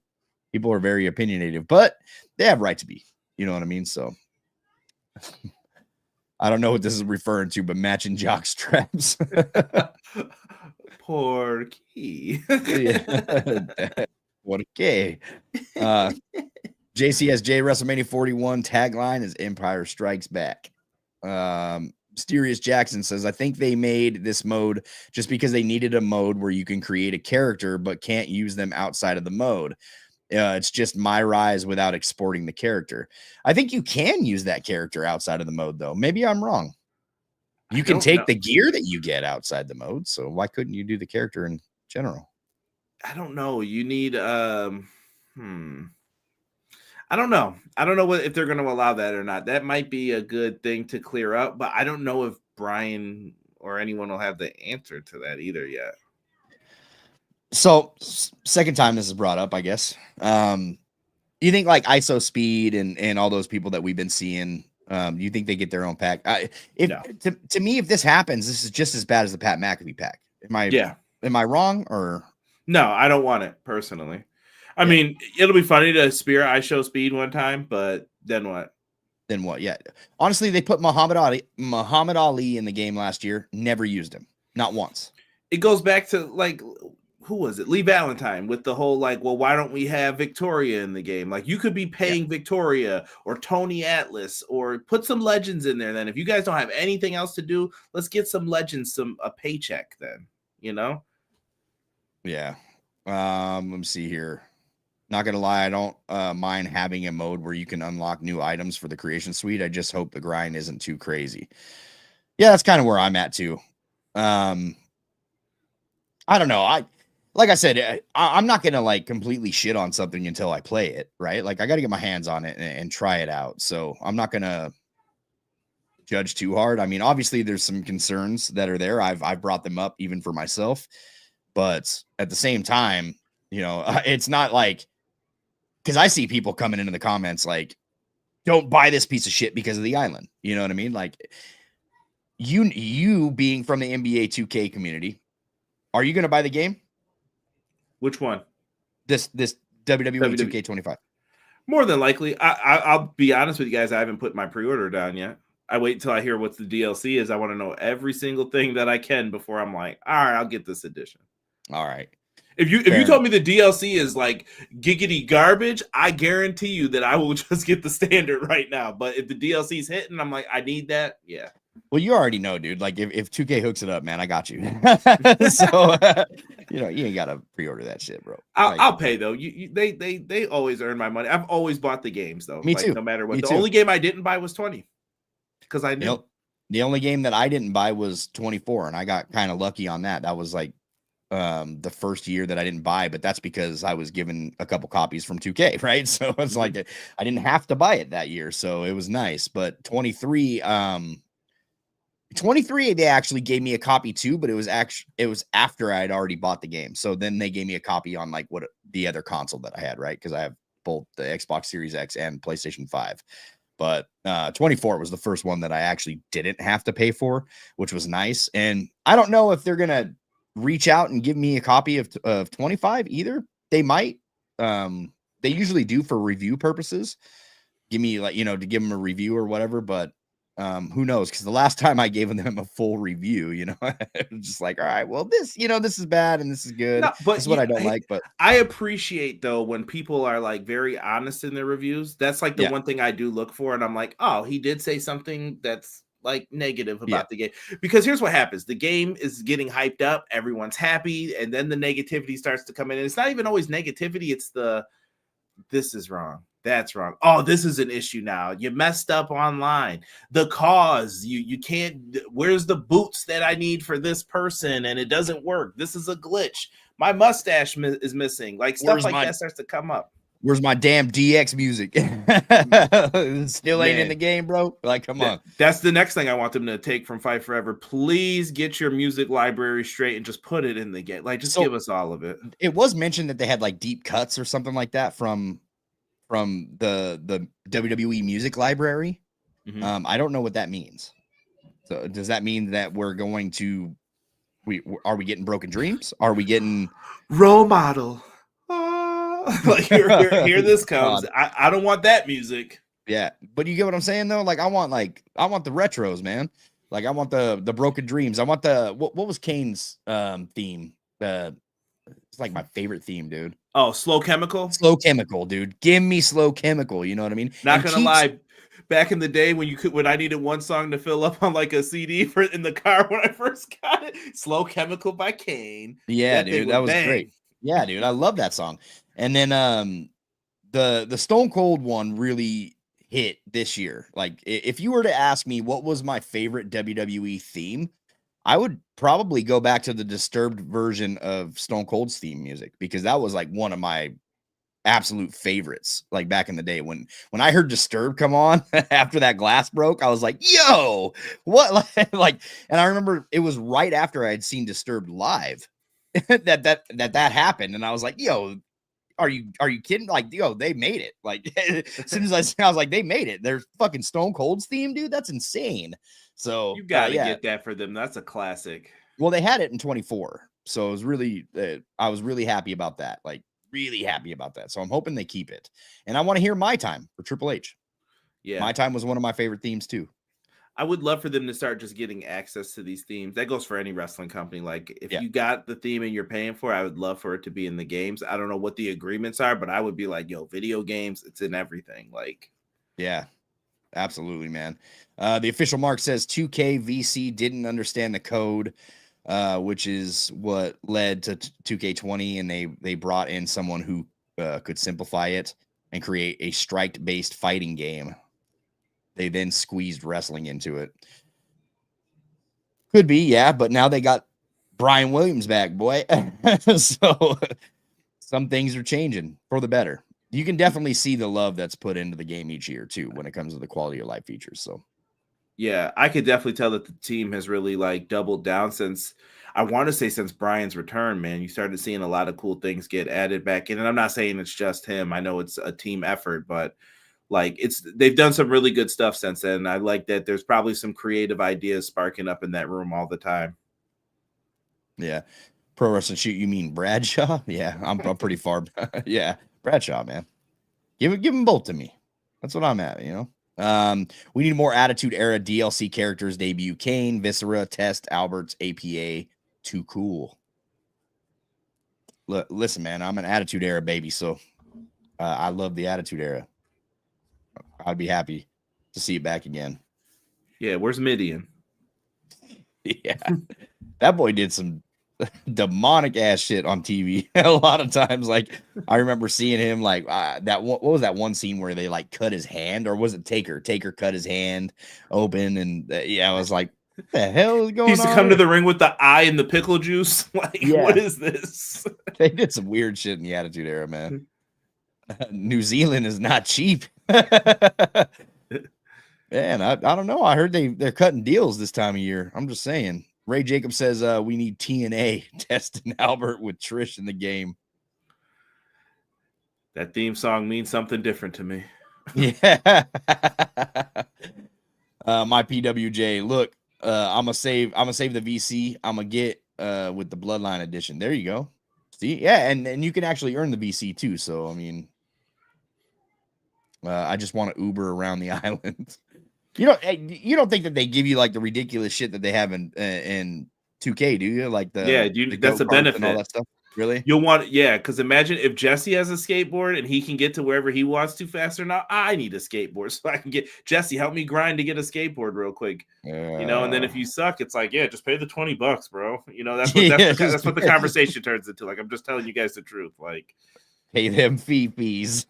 people are very opinionated, but they have right to be. You know what I mean? So I don't know what this is referring to, but matching jock straps. Porky. Okay. JCSJ WrestleMania 41 tagline is Empire Strikes Back. Mysterious Jackson says, I think they made this mode just because they needed a mode where you can create a character but can't use them outside of the mode. It's just my rise without exporting the character. I think you can use that character outside of the mode, though. Maybe I'm wrong. You can take the gear that you get outside the mode, so why couldn't you do the character in general? I don't know. You need I don't know. I don't know if they're going to allow that or not. That might be a good thing to clear up, but I don't know if Brian or anyone will have the answer to that either yet. So, second time this is brought up, I guess. You think like ISO Speed and all those people that we've been seeing, you think they get their own pack? To me, if this happens, this is just as bad as the Pat McAfee pack. Am I wrong or? No, I don't want it personally. I mean, it'll be funny to spear ISO Speed one time, but then what? Then what? Yeah. Honestly, they put Muhammad Ali in the game last year. Never used him. Not once. It goes back to like, who was it? Lee Valentine with the whole like, well, why don't we have Victoria in the game? Like, you could be paying Victoria or Tony Atlas or put some legends in there. Then if you guys don't have anything else to do, let's get some legends, a paycheck then, you know? Yeah. Let me see here. Not gonna lie, I don't mind having a mode where you can unlock new items for the creation suite. I just hope the grind isn't too crazy. Yeah, that's kind of where I'm at too. I don't know. Like I said, I'm not gonna like completely shit on something until I play it, right? Like, I got to get my hands on it and try it out. So I'm not gonna judge too hard. I mean, obviously there's some concerns that are there. I've brought them up even for myself, but at the same time, you know, it's not like, because I see people coming into the comments like, don't buy this piece of shit because of the island. You know what I mean? Like, you being from the NBA 2K community, are you going to buy the game? Which one? This WWE 2K25. More than likely. I'll be honest with you guys. I haven't put my pre-order down yet. I wait until I hear what the DLC is. I want to know every single thing that I can before I'm like, all right, I'll get this edition. All right. If you told me the DLC is like giggity garbage, I guarantee you that I will just get the standard right now. But if the DLC's hitting, I'm like, I need that. Yeah. Well, you already know, dude. Like if 2K hooks it up, man, I got you. So you ain't gotta pre-order that shit, bro. Like, I'll pay though. They always earn my money. I've always bought the games though. me Like too. no matter what. Me The too. only game I didn't buy was 20 because I You knew. know, the only game that I didn't buy was 24, and I got kind of lucky on that. That was like the first year that I didn't buy, but that's because I was given a couple copies from 2K, right? So it's like I didn't have to buy it that year, so it was nice. But 23 they actually gave me a copy too, but it was after I had already bought the game. So then they gave me a copy on like what the other console that I had, right? Because I have both the Xbox Series X and PlayStation 5. But 24 was the first one that I actually didn't have to pay for, which was nice. And I don't know if they're gonna reach out and give me a copy of 25 either. They might. They usually do for review purposes. Give me like, to give them a review or whatever, but who knows? Because the last time I gave them a full review, it was just like, all right, well, this is bad and this is good. No, but This is what I don't like. But I appreciate though when people are like very honest in their reviews. That's like the yeah, one thing I do look for, and I'm like, oh, he did say something that's like negative yeah, about the game. Because here's what happens: the game is getting hyped up, everyone's happy, and then the negativity starts to come in. And it's not even always negativity; it's this is wrong. That's wrong. Oh, this is an issue now. You messed up online. The cause, you can't. Where's the boots that I need for this person? And it doesn't work. This is a glitch. My mustache is missing. Like stuff like that starts to come up. Where's my damn DX music? Still ain't in the game, bro. Like, come on. That's the next thing I want them to take from Fight Forever. Please get your music library straight and just put it in the game. Like, just give us all of it. It was mentioned that they had like deep cuts or something like that from the WWE music library. Mm-hmm. I don't know what that means. So does that mean that we're going to are we getting Broken Dreams? Are we getting Role Model? Like here this comes. I don't want that music. Yeah, but you get what I'm saying though. Like I want the retros, man. Like I want the Broken Dreams. I want the what was Kane's theme? It's like my favorite theme, dude. Oh, Slow Chemical? Slow Chemical, dude. Give me Slow Chemical. You know what I mean? Not gonna lie. Back in the day when I needed one song to fill up on like a CD in the car when I first got it, Slow Chemical by Kane. Yeah, dude, that was great. Yeah, dude, I love that song. And then the Stone Cold one really hit this year. Like if you were to ask me what was my favorite WWE theme, I would probably go back to the Disturbed version of Stone Cold's theme music because that was like one of my absolute favorites. Like back in the day when I heard Disturbed come on after that glass broke, I was like, yo, what? Like, and I remember it was right after I had seen Disturbed live that happened, and I was like, yo, are you kidding? Like, yo, they made it. Like as soon as I was like, they made it. There's fucking Stone Cold's theme, dude. That's insane. So you gotta get that for them. That's a classic. Well, they had it in 24, so it was really I was really happy about that. Like really happy about that. So I'm hoping they keep it. And I want to hear My Time for Triple H. Yeah, My Time was one of my favorite themes too. I would love for them to start just getting access to these themes. That goes for any wrestling company. Like if you got the theme and you're paying for it, I would love for it to be in the games. I don't know what the agreements are, but I would be like, yo, video games, it's in everything. Like, yeah, absolutely, man. The official mark says 2K VC didn't understand the code, which is what led to 2K20, and they brought in someone who could simplify it and create a strike-based fighting game. They then squeezed wrestling into it. Could be, yeah, but now they got Bryan Williams back, boy. So some things are changing for the better. You can definitely see the love that's put into the game each year too when it comes to the quality of life features. So yeah, I could definitely tell that the team has really like doubled down since Bryan's return, man. You started seeing a lot of cool things get added back in. And I'm not saying it's just him. I know it's a team effort, but like they've done some really good stuff since then. I like that there's probably some creative ideas sparking up in that room all the time. Yeah. Pro Wrestling Shoot, you mean Bradshaw? Yeah, I'm pretty far. Yeah, Bradshaw, man. Give them both to me. That's what I'm at, we need more Attitude Era DLC characters debut. Kane, Viscera, Test, Alberts, APA. Too cool. Listen, man, I'm an Attitude Era baby, so I love the Attitude Era. I'd be happy to see it back again. Yeah, where's Midian? Yeah, that boy did some demonic ass shit on TV a lot of times. Like I remember seeing him like that. What was that one scene where they like cut his hand, or was it Taker? Taker cut his hand open, and yeah, I was like, what the hell is He going used to on come to here? the ring with the eye and the pickle juice. Like, what Yeah, is this? they did some weird shit in the Attitude Era, man. New Zealand is not cheap. Man, I don't know. I heard they're cutting deals this time of year. I'm just saying. Ray Jacobs says we need TNA testing Albert with Trish in the game. That theme song means something different to me. Yeah. My PWJ. Look, I'm gonna save the VC. I'm gonna get with the Bloodline edition. There you go. See, yeah, and you can actually earn the VC too. So I mean, I just want to Uber around the island. You don't think that they give you like the ridiculous shit that they have in 2K, do you? Like the that's a benefit and all that stuff. Really? You'll want, because imagine if Jesse has a skateboard and he can get to wherever he wants to faster. Now I need a skateboard so I can get Jesse. Help me grind to get a skateboard real quick. And then if you suck, it's like, yeah, just pay the $20, bro. That's what the conversation turns into. Like, I'm just telling you guys the truth. Like, pay them fees.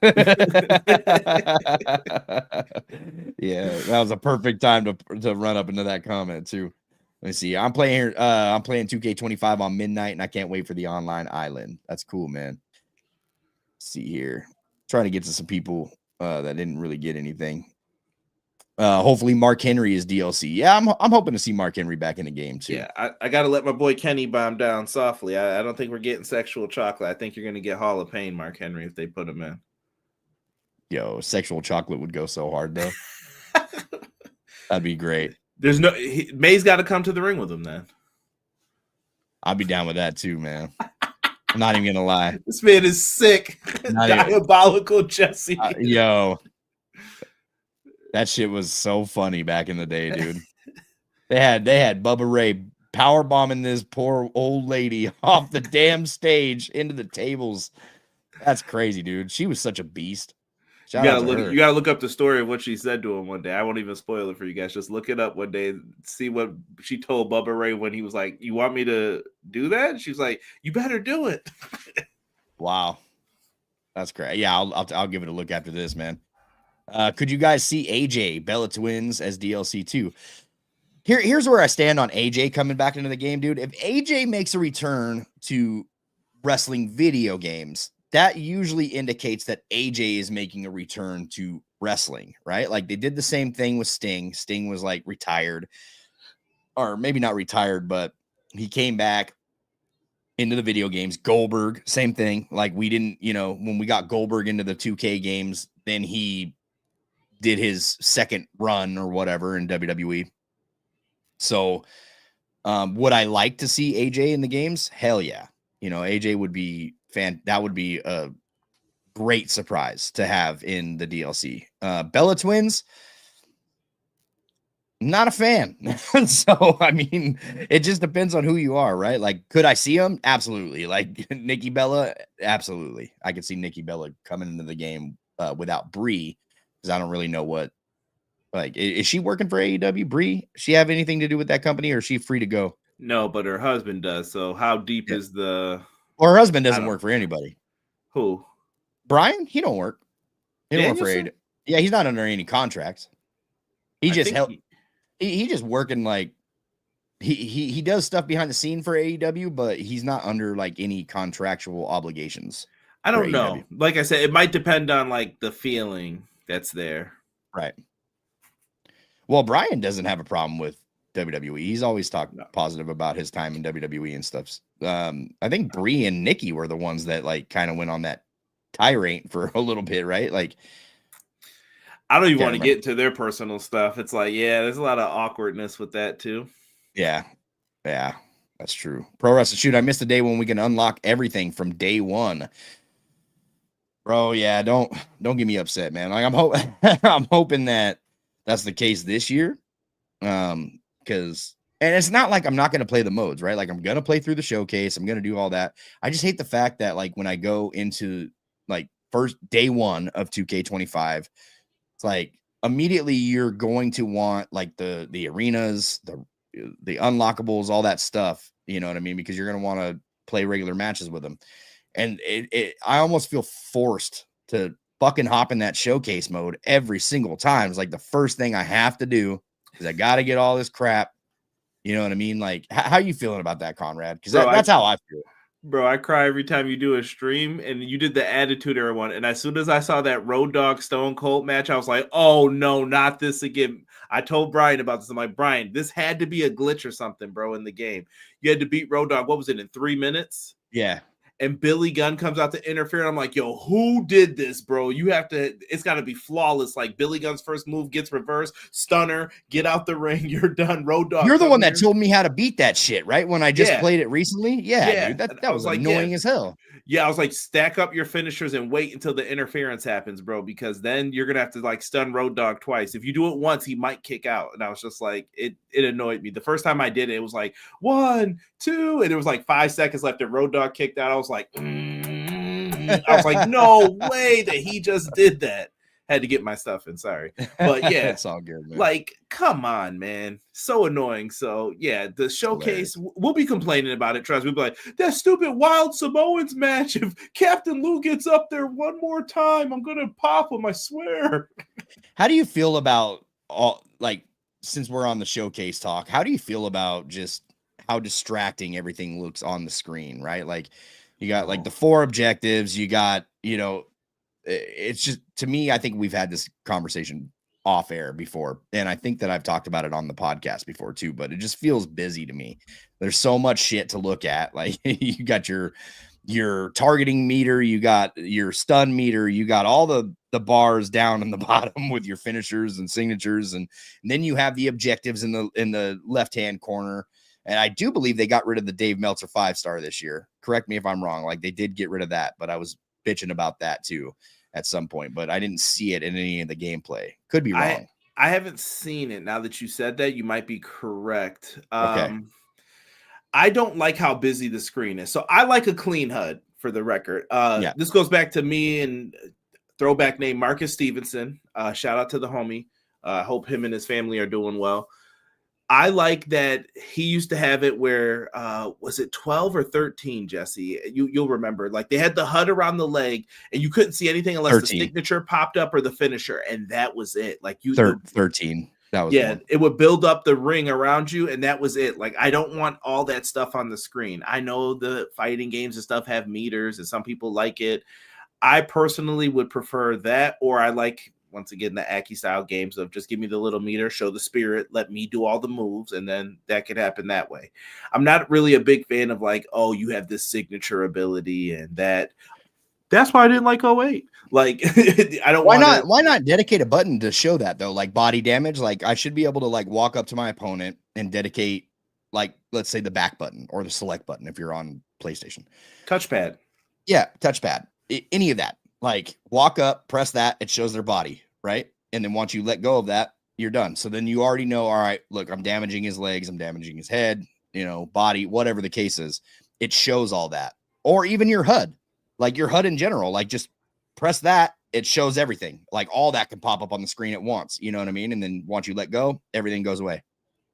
Yeah, that was a perfect time to run up into that comment too. Let me see. I'm playing here. I'm playing 2K25 on midnight, and I can't wait for the online island. That's cool, man. Let's see here. Trying to get to some people that didn't really get anything. Hopefully Mark Henry is DLC. Yeah, I'm hoping to see Mark Henry back in the game too. Yeah, I got to let my boy Kenny bomb down softly. I don't think we're getting sexual chocolate. I think you're going to get Hall of Pain Mark Henry if they put him in. Yo, sexual chocolate would go so hard though. That'd be great. May's got to come to the ring with him then. I'll be down with that too, man. I'm not even gonna lie. This man is sick. Diabolical Jesse. Yo. That shit was so funny back in the day, dude. They had Bubba Ray power bombing this poor old lady off the damn stage into the tables. That's crazy, dude. She was such a beast. You gotta look up the story of what she said to him one day. I won't even spoil it for you guys. Just look it up one day. See what she told Bubba Ray when he was like, "You want me to do that?" She's like, "You better do it." Wow, that's great. Yeah, I'll give it a look after this, man. Could you guys see AJ Bella Twins as DLC too? Here's where I stand on AJ coming back into the game, dude. If AJ makes a return to wrestling video games, that usually indicates that AJ is making a return to wrestling, right? Like they did the same thing with Sting. Sting was like retired, or maybe not retired, but he came back into the video games. Goldberg, same thing. Like we didn't, when we got Goldberg into the 2K games, then he did his second run or whatever in WWE. So would I like to see AJ in the games? Hell yeah. AJ would be that would be a great surprise to have in the DLC. Bella Twins, not a fan. So, I mean, it just depends on who you are, right? Like, could I see them? Absolutely. Like Nikki Bella, absolutely. I could see Nikki Bella coming into the game without Brie, because I don't really know what, like, is she working for AEW? Brie? She have anything to do with that company, or is she free to go? No, but her husband does. So how deep is the... Well, her husband doesn't work for anybody. Who? Bryan? He don't work. He don't work for AEW. Yeah, he's not under any contracts. He just helped. He just working like he does stuff behind the scene for AEW, but he's not under like any contractual obligations. I don't know. Like I said, it might depend on like the feeling that's there. Right. Well, Bryan doesn't have a problem with WWE. He's always talked positive about his time in WWE and stuff. I think Brie and Nikki were the ones that like kind of went on that tirade for a little bit, right? Like, I don't even want to get into their personal stuff. It's like, yeah, there's a lot of awkwardness with that too. Yeah, that's true. Pro Wrestling Shoot. I missed the day when we can unlock everything from day one. Bro, yeah, don't get me upset, man. Like I'm hoping that that's the case this year. Because it's not like I'm not going to play the modes, right? Like I'm going to play through the showcase. I'm going to do all that. I just hate the fact that like when I go into like first day one of 2K25, it's like immediately you're going to want like the arenas, the unlockables, all that stuff. You know what I mean? Because you're going to want to play regular matches with them. And I almost feel forced to fucking hop in that showcase mode every single time. It's like the first thing I have to do because I got to get all this crap. You know what I mean? Like, how you feeling about that, Conrad? Because that's how I feel. Bro, I cry every time you do a stream, and you did the Attitude Era one. And as soon as I saw that Road Dogg Stone Cold match, I was like, oh no, not this again. I told Brian about this. I'm like, Brian, this had to be a glitch or something, bro, in the game. You had to beat Road Dogg. What was it, in 3 minutes? Yeah. And Billy Gunn comes out to interfere. And I'm like, yo, who did this, bro? You have to, it's got to be flawless. Like Billy Gunn's first move gets reversed, stunner, get out the ring, you're done. Road Dogg. You're the one that told me how to beat that shit, right? When I just played it recently. Yeah, dude, that was like, annoying as hell. Yeah, I was like, stack up your finishers and wait until the interference happens, bro, because then you're gonna have to like stun Road Dogg twice. If you do it once, he might kick out. And I was just like, it annoyed me. The first time I did it, it was like 1, 2, and there was like 5 seconds left. And Road Dogg kicked out. I was like, I was like, no way that he just did that. Had to get my stuff in. Sorry, but yeah, it's all good, man. Like, come on, man, so annoying. So yeah, the showcase, we'll be complaining about it. Trust me, we'll be like, that stupid Wild Samoans match. If Captain Lou gets up there one more time, I'm gonna pop him. I swear. How do you feel about all, like, since we're on the showcase talk? How do you feel about just how distracting everything looks on the screen? Right, like you got like the 4 objectives. You got, you know. It's just, to me, I think we've had this conversation off air before, and I think that I've talked about it on the podcast before too, but it just feels busy to me. There's so much shit to look at. Like you got your targeting meter, you got your stun meter, you got all the bars down in the bottom with your finishers and signatures, and then you have the objectives in the left-hand corner. And I do believe they got rid of the Dave Meltzer 5-star this year. Correct me if I'm wrong. Like they did get rid of that, but I was bitching about that too at some point, but I didn't see it in any of the gameplay. Could be wrong. I haven't seen it. Now that you said that, you might be correct. Okay. I don't like how busy the screen is. So I like a clean HUD, for the record. Yeah. This goes back to me and throwback name Marcus Stevenson. Shout out to the homie. Hope him and his family are doing well. I like that he used to have it where, was it 12 or 13, Jesse? You'll remember. Like they had the HUD around the leg and you couldn't see anything unless 13. The signature popped up or the finisher. And that was it. Like 13. That was it would build up the ring around you. And that was it. Like, I don't want all that stuff on the screen. I know the fighting games and stuff have meters and some people like it. I personally would prefer that, or I like, once again, the Aki style games of just give me the little meter, show the spirit, let me do all the moves, and then that could happen that way. I'm not really a big fan of like, oh, you have this signature ability and that. That's why I didn't like 08. Like, I don't. Why not dedicate a button to show that though? Like body damage. Like I should be able to like walk up to my opponent and dedicate, like, let's say the back button or the select button if you're on PlayStation. Touchpad. Yeah, touchpad. Any of that. Like walk up, press that, it shows their body, right? And then once you let go of that, you're done. So then you already know, all right, look, I'm damaging his legs, I'm damaging his head, you know, body, whatever the case is. It shows all that. Or even your HUD, like your HUD in general, like just press that, it shows everything. Like all that can pop up on the screen at once, you know what I mean? And then once you let go, everything goes away.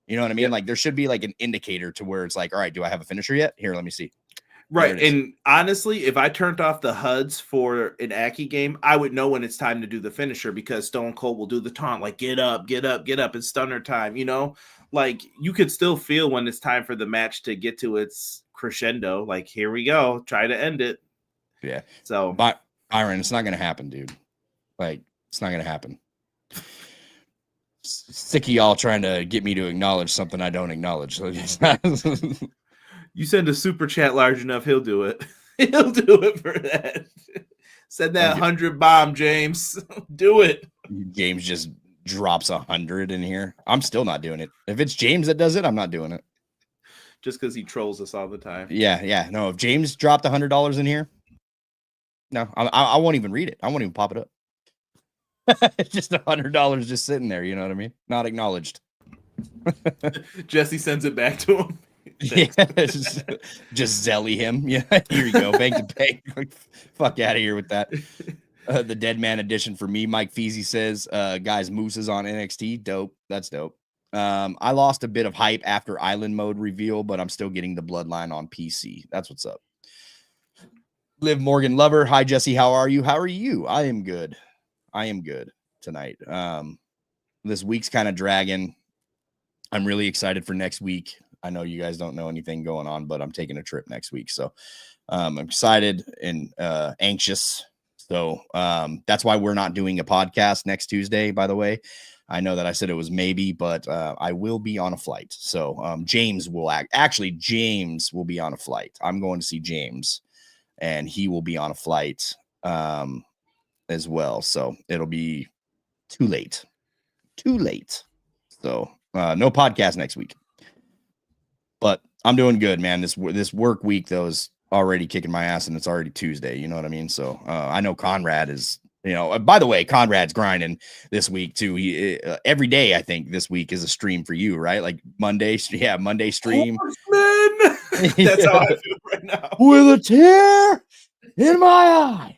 You know what I mean? Yep. Like there should be like an indicator to where it's like, all right, do I have a finisher yet? Here, let me see. Right. And honestly, if I turned off the HUDs for an Aki game, I would know when it's time to do the finisher because Stone Cold will do the taunt, like get up, get up, get up. It's stunner time, you know, like you could still feel when it's time for the match to get to its crescendo. Like, here we go. Try to end it. Yeah. So, but Byron, it's not going to happen, dude. Like, it's not going to happen. Sick of y'all trying to get me to acknowledge something I don't acknowledge. You send a super chat large enough, he'll do it. He'll do it for that. Send that 100 bomb, James. Do it. James just drops 100 in here. I'm still not doing it. If it's James that does it, I'm not doing it. Just because he trolls us all the time. Yeah. No, if James dropped $100 in here, no, I won't even read it. I won't even pop it up. It's just $100 just sitting there. You know what I mean? Not acknowledged. Jesse sends it back to him. Yeah, just zelly him. Yeah, here you go. Bank to bank. Fuck out of here with that. The Dead Man edition for me. Mike Feezy says, guys, Moose is on NXT. Dope. That's dope. I lost a bit of hype after Island Mode reveal, but I'm still getting the Bloodline on PC. That's what's up. Liv Morgan Lover. Hi, Jesse. How are you? How are you? I am good. I am good tonight. This week's kind of dragging. I'm really excited for next week. I know you guys don't know anything going on, but I'm taking a trip next week. So I'm excited and anxious. So that's why we're not doing a podcast next Tuesday, by the way. I know that I said it was maybe, but I will be on a flight. So James will James will be on a flight. I'm going to see James, and he will be on a flight as well. So it'll be too late. So no podcast next week. But I'm doing good, man. This work week, though, is already kicking my ass, and it's already Tuesday. You know what I mean? So I know Conrad is, by the way, Conrad's grinding this week, too. He every day, I think, this week is a stream for you, right? Like Monday stream. That's how I feel right now. With a tear in my eye.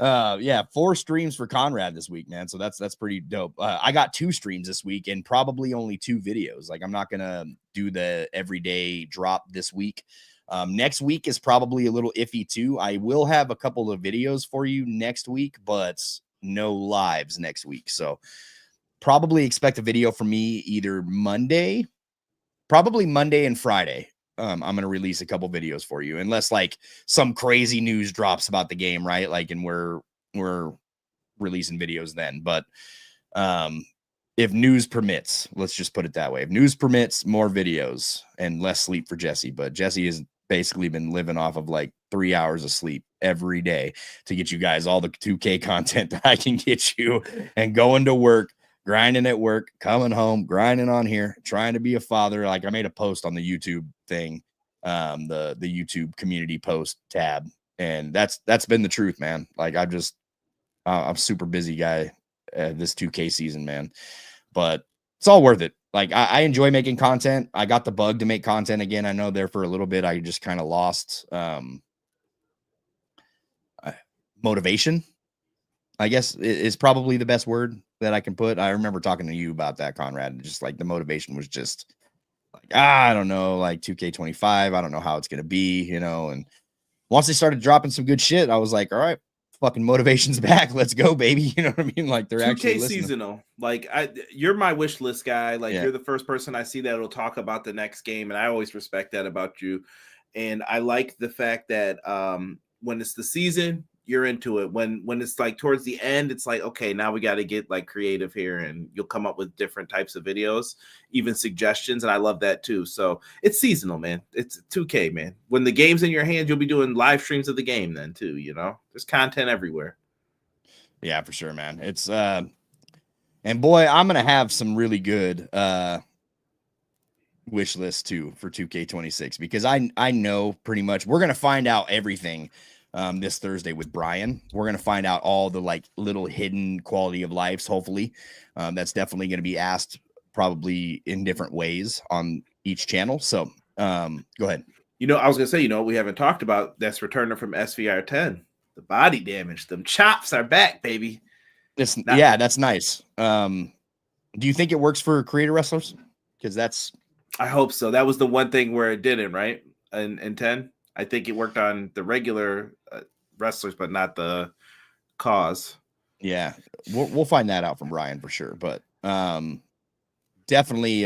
Yeah. 4 streams for Conrad this week, man. So that's pretty dope. I got 2 streams this week and probably only 2 videos. Like, I'm not gonna do the everyday drop this week. Next week is probably a little iffy too. I will have a couple of videos for you next week, but no lives next week. So probably expect a video from me either probably Monday and Friday. I'm going to release a couple videos for you, unless like some crazy news drops about the game, right? Like, and we're releasing videos then. But if news permits, let's just put it that way. If news permits, more videos and less sleep for Jesse. But Jesse has basically been living off of like 3 hours of sleep every day to get you guys all the 2K content that I can get you, and going to work, grinding at work, coming home, grinding on here, trying to be a father. Like, I made a post on the YouTube thing, the YouTube community post tab, and that's been the truth, man. Like, I'm super busy guy this 2K season, man, but it's all worth it. Like, I enjoy making content. I got the bug to make content again. I know there for a little bit I just kind of lost motivation, I guess, is probably the best word that I can put. I remember talking to you about that, Conrad. Just like the motivation was just like, I don't know, like 2K25. I don't know how it's going to be, and once they started dropping some good shit, I was like, all right, fucking motivation's back. Let's go, baby. You know what I mean? Like, they're 2K actually listening. Seasonal. Like, you're my wish list guy. Like, You're the first person I see that will talk about the next game. And I always respect that about you. And I like the fact that when it's the season, you're into it. When it's like towards the end, it's like, okay, now we got to get like creative here, and you'll come up with different types of videos, even suggestions. And I love that too. So it's seasonal, man. It's 2K, man. When the game's in your hands, you'll be doing live streams of the game then too. There's content everywhere. Yeah, for sure, man. It's and boy, I'm gonna have some really good wish list too for 2K26, because I know pretty much we're gonna find out everything this Thursday with Bryan. We're gonna find out all the like little hidden quality of lives. Hopefully, that's definitely gonna be asked probably in different ways on each channel. So go ahead. I was gonna say, we haven't talked about that's returning from SVR 10. The body damage, them chops are back, baby. Yeah, that's nice. Do you think it works for creator wrestlers? Because I hope so. That was the one thing where it didn't, right? In 10, I think it worked on the regular wrestlers, but not the cause. Yeah, we'll find that out from Bryan for sure. But definitely,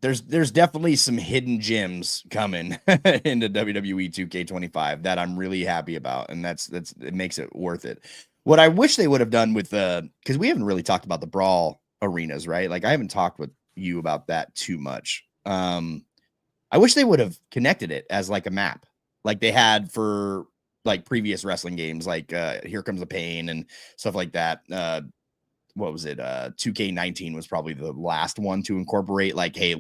there's definitely some hidden gems coming into WWE 2K25 that I'm really happy about, and it makes it worth it. What I wish they would have done with because we haven't really talked about the brawl arenas, right? Like, I haven't talked with you about that too much. I wish they would have connected it as like a map, like they had for like previous wrestling games, like Here Comes the Pain and stuff like that. What was it? 2K19 was probably the last one to incorporate, like, hey,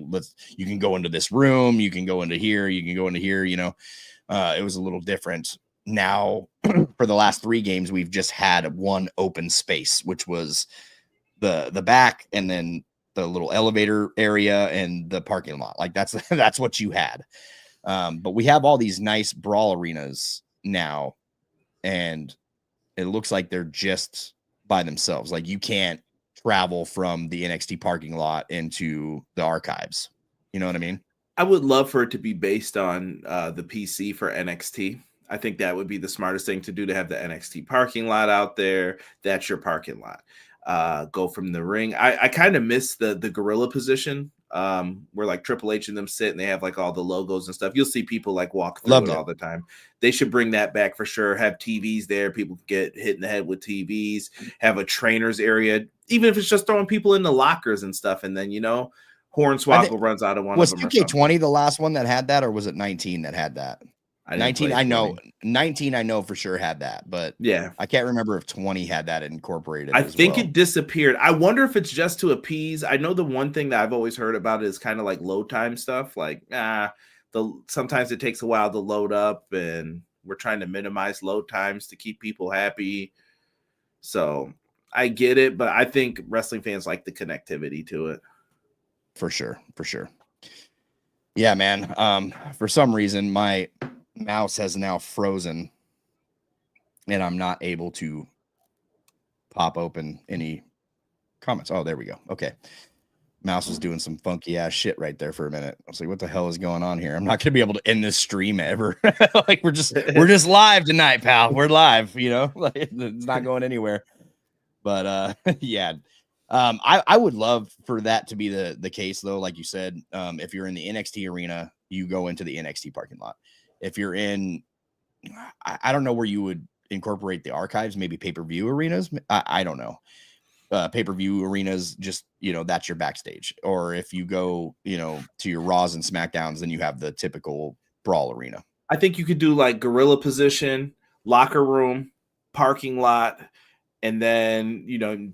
you can go into this room, you can go into here, you can go into here, it was a little different. Now, for the last 3 games, we've just had one open space, which was the back, and then the little elevator area and the parking lot. Like, that's what you had. But we have all these nice brawl arenas now, and it looks like they're just by themselves. Like you can't travel from the NXT parking lot into the archives. You know what I mean? I would love for it to be based on the PC for NXT. I think that would be the smartest thing to do, to have the NXT parking lot out there. That's your parking lot. Go from the ring. I kind of miss the gorilla position, where like Triple H and them sit and they have like all the logos and stuff. You'll see people like walk through Loved it it. all the time. They should bring that back for sure. Have TVs there. People get hit in the head with TVs. Have a trainer's area, even if it's just throwing people in the lockers and stuff. And then, Hornswoggle runs out of one of them. Was 2K20 the last one that had that, or was it 19 that had that? 19, I know 19, I know for sure had that, but yeah, I can't remember if 20 had that incorporated. I think it disappeared. I wonder if it's just to appease. I know the one thing that I've always heard about is kind of like load time stuff. Like, sometimes it takes a while to load up, and we're trying to minimize load times to keep people happy. So I get it, but I think wrestling fans like the connectivity to it. For sure. Yeah, man. For some reason, my mouse has now frozen and I'm not able to pop open any comments. Oh, there we go. Okay. Mouse was doing some funky ass shit right there for a minute. I was like, what the hell is going on here? I'm not gonna be able to end this stream ever. Like we're just live tonight, pal. We're live, like it's not going anywhere. But yeah. I would love for that to be the case though. Like you said, if you're in the NXT arena, you go into the NXT parking lot. If you're in, I don't know where you would incorporate the archives, maybe pay-per-view arenas. I don't know. Pay-per-view arenas, just, that's your backstage. Or if you go, to your Raws and SmackDowns, then you have the typical brawl arena. I think you could do like gorilla position, locker room, parking lot. And then,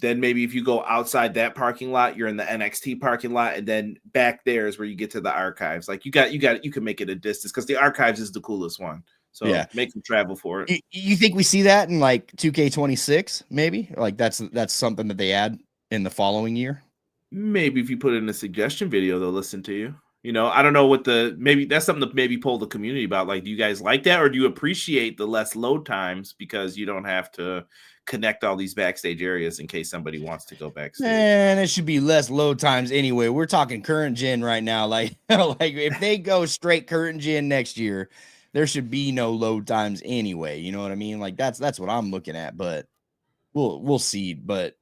then maybe if you go outside that parking lot, you're in the NXT parking lot. And then back there is where you get to the archives. Like you can make it a distance, because the archives is the coolest one. So yeah, make them travel for it. You think we see that in like 2K26, maybe? Like that's something that they add in the following year? Maybe if you put it in a suggestion video, they'll listen to you. I don't know maybe that's something to maybe poll the community about. Like, do you guys like that, or do you appreciate the less load times because you don't have to connect all these backstage areas in case somebody wants to go backstage? Man, it should be less load times anyway. We're talking current gen right now. Like if they go straight current gen next year, there should be no load times anyway. You know what I mean? Like that's what I'm looking at, but we'll see. But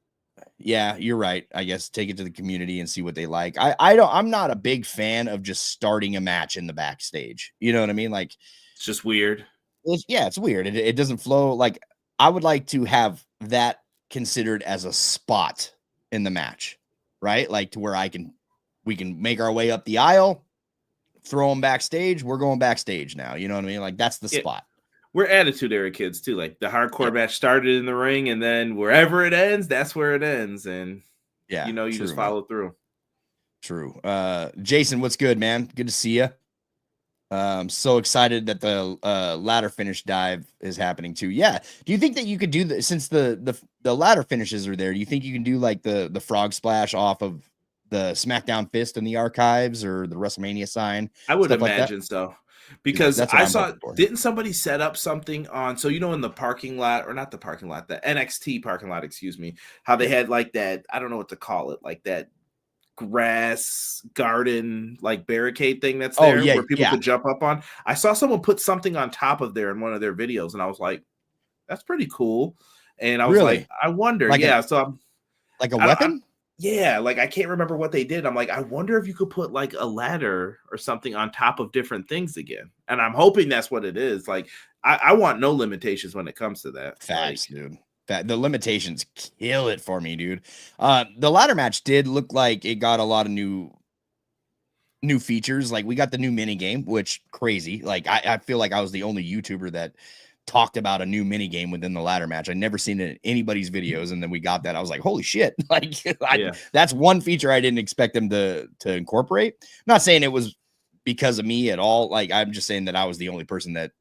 yeah, you're right. I guess take it to the community and see what they like. I'm not a big fan of just starting a match in the backstage. You know what I mean? Like it's just weird. It's weird. It doesn't flow. Like I would like to have that considered as a spot in the match, right? Like to where we can make our way up the aisle, throw them backstage. We're going backstage now. You know what I mean? Like that's the spot. We're attitude era kids too. Like the hardcore match started in the ring, and then wherever it ends, that's where it ends. And you true, just follow through. True. Jason, what's good, man? Good to see you. I'm so excited that the ladder finish dive is happening too. Yeah. Do you think that you could do that, since the ladder finishes are there? Do you think you can do like the frog splash off of the SmackDown fist in the archives, or the WrestleMania sign? I would imagine so. Because I saw, didn't somebody set up something on, so in the parking lot, or not the parking lot, the NXT parking lot, excuse me, how they had like that, I don't know what to call it, like that grass garden like barricade thing that's there where people could jump up on. I saw someone put something on top of there in one of their videos, and I was like, that's pretty cool. And I was like, I wonder, like like a weapon? Like I can't remember what they did. I'm like, I wonder if you could put like a ladder or something on top of different things again. And I'm hoping that's what it is. Like I want no limitations when it comes to that. Facts, dude. The limitations kill it for me, dude. The ladder match did look like it got a lot of new features. Like we got the new mini game, which crazy. Like I feel like I was the only YouTuber that talked about a new mini game within the ladder match. I never seen it in anybody's videos, and then we got that. I was like, holy shit. Like that's one feature I didn't expect them to incorporate. I'm not saying it was because of me at all. Like I'm just saying that I was the only person that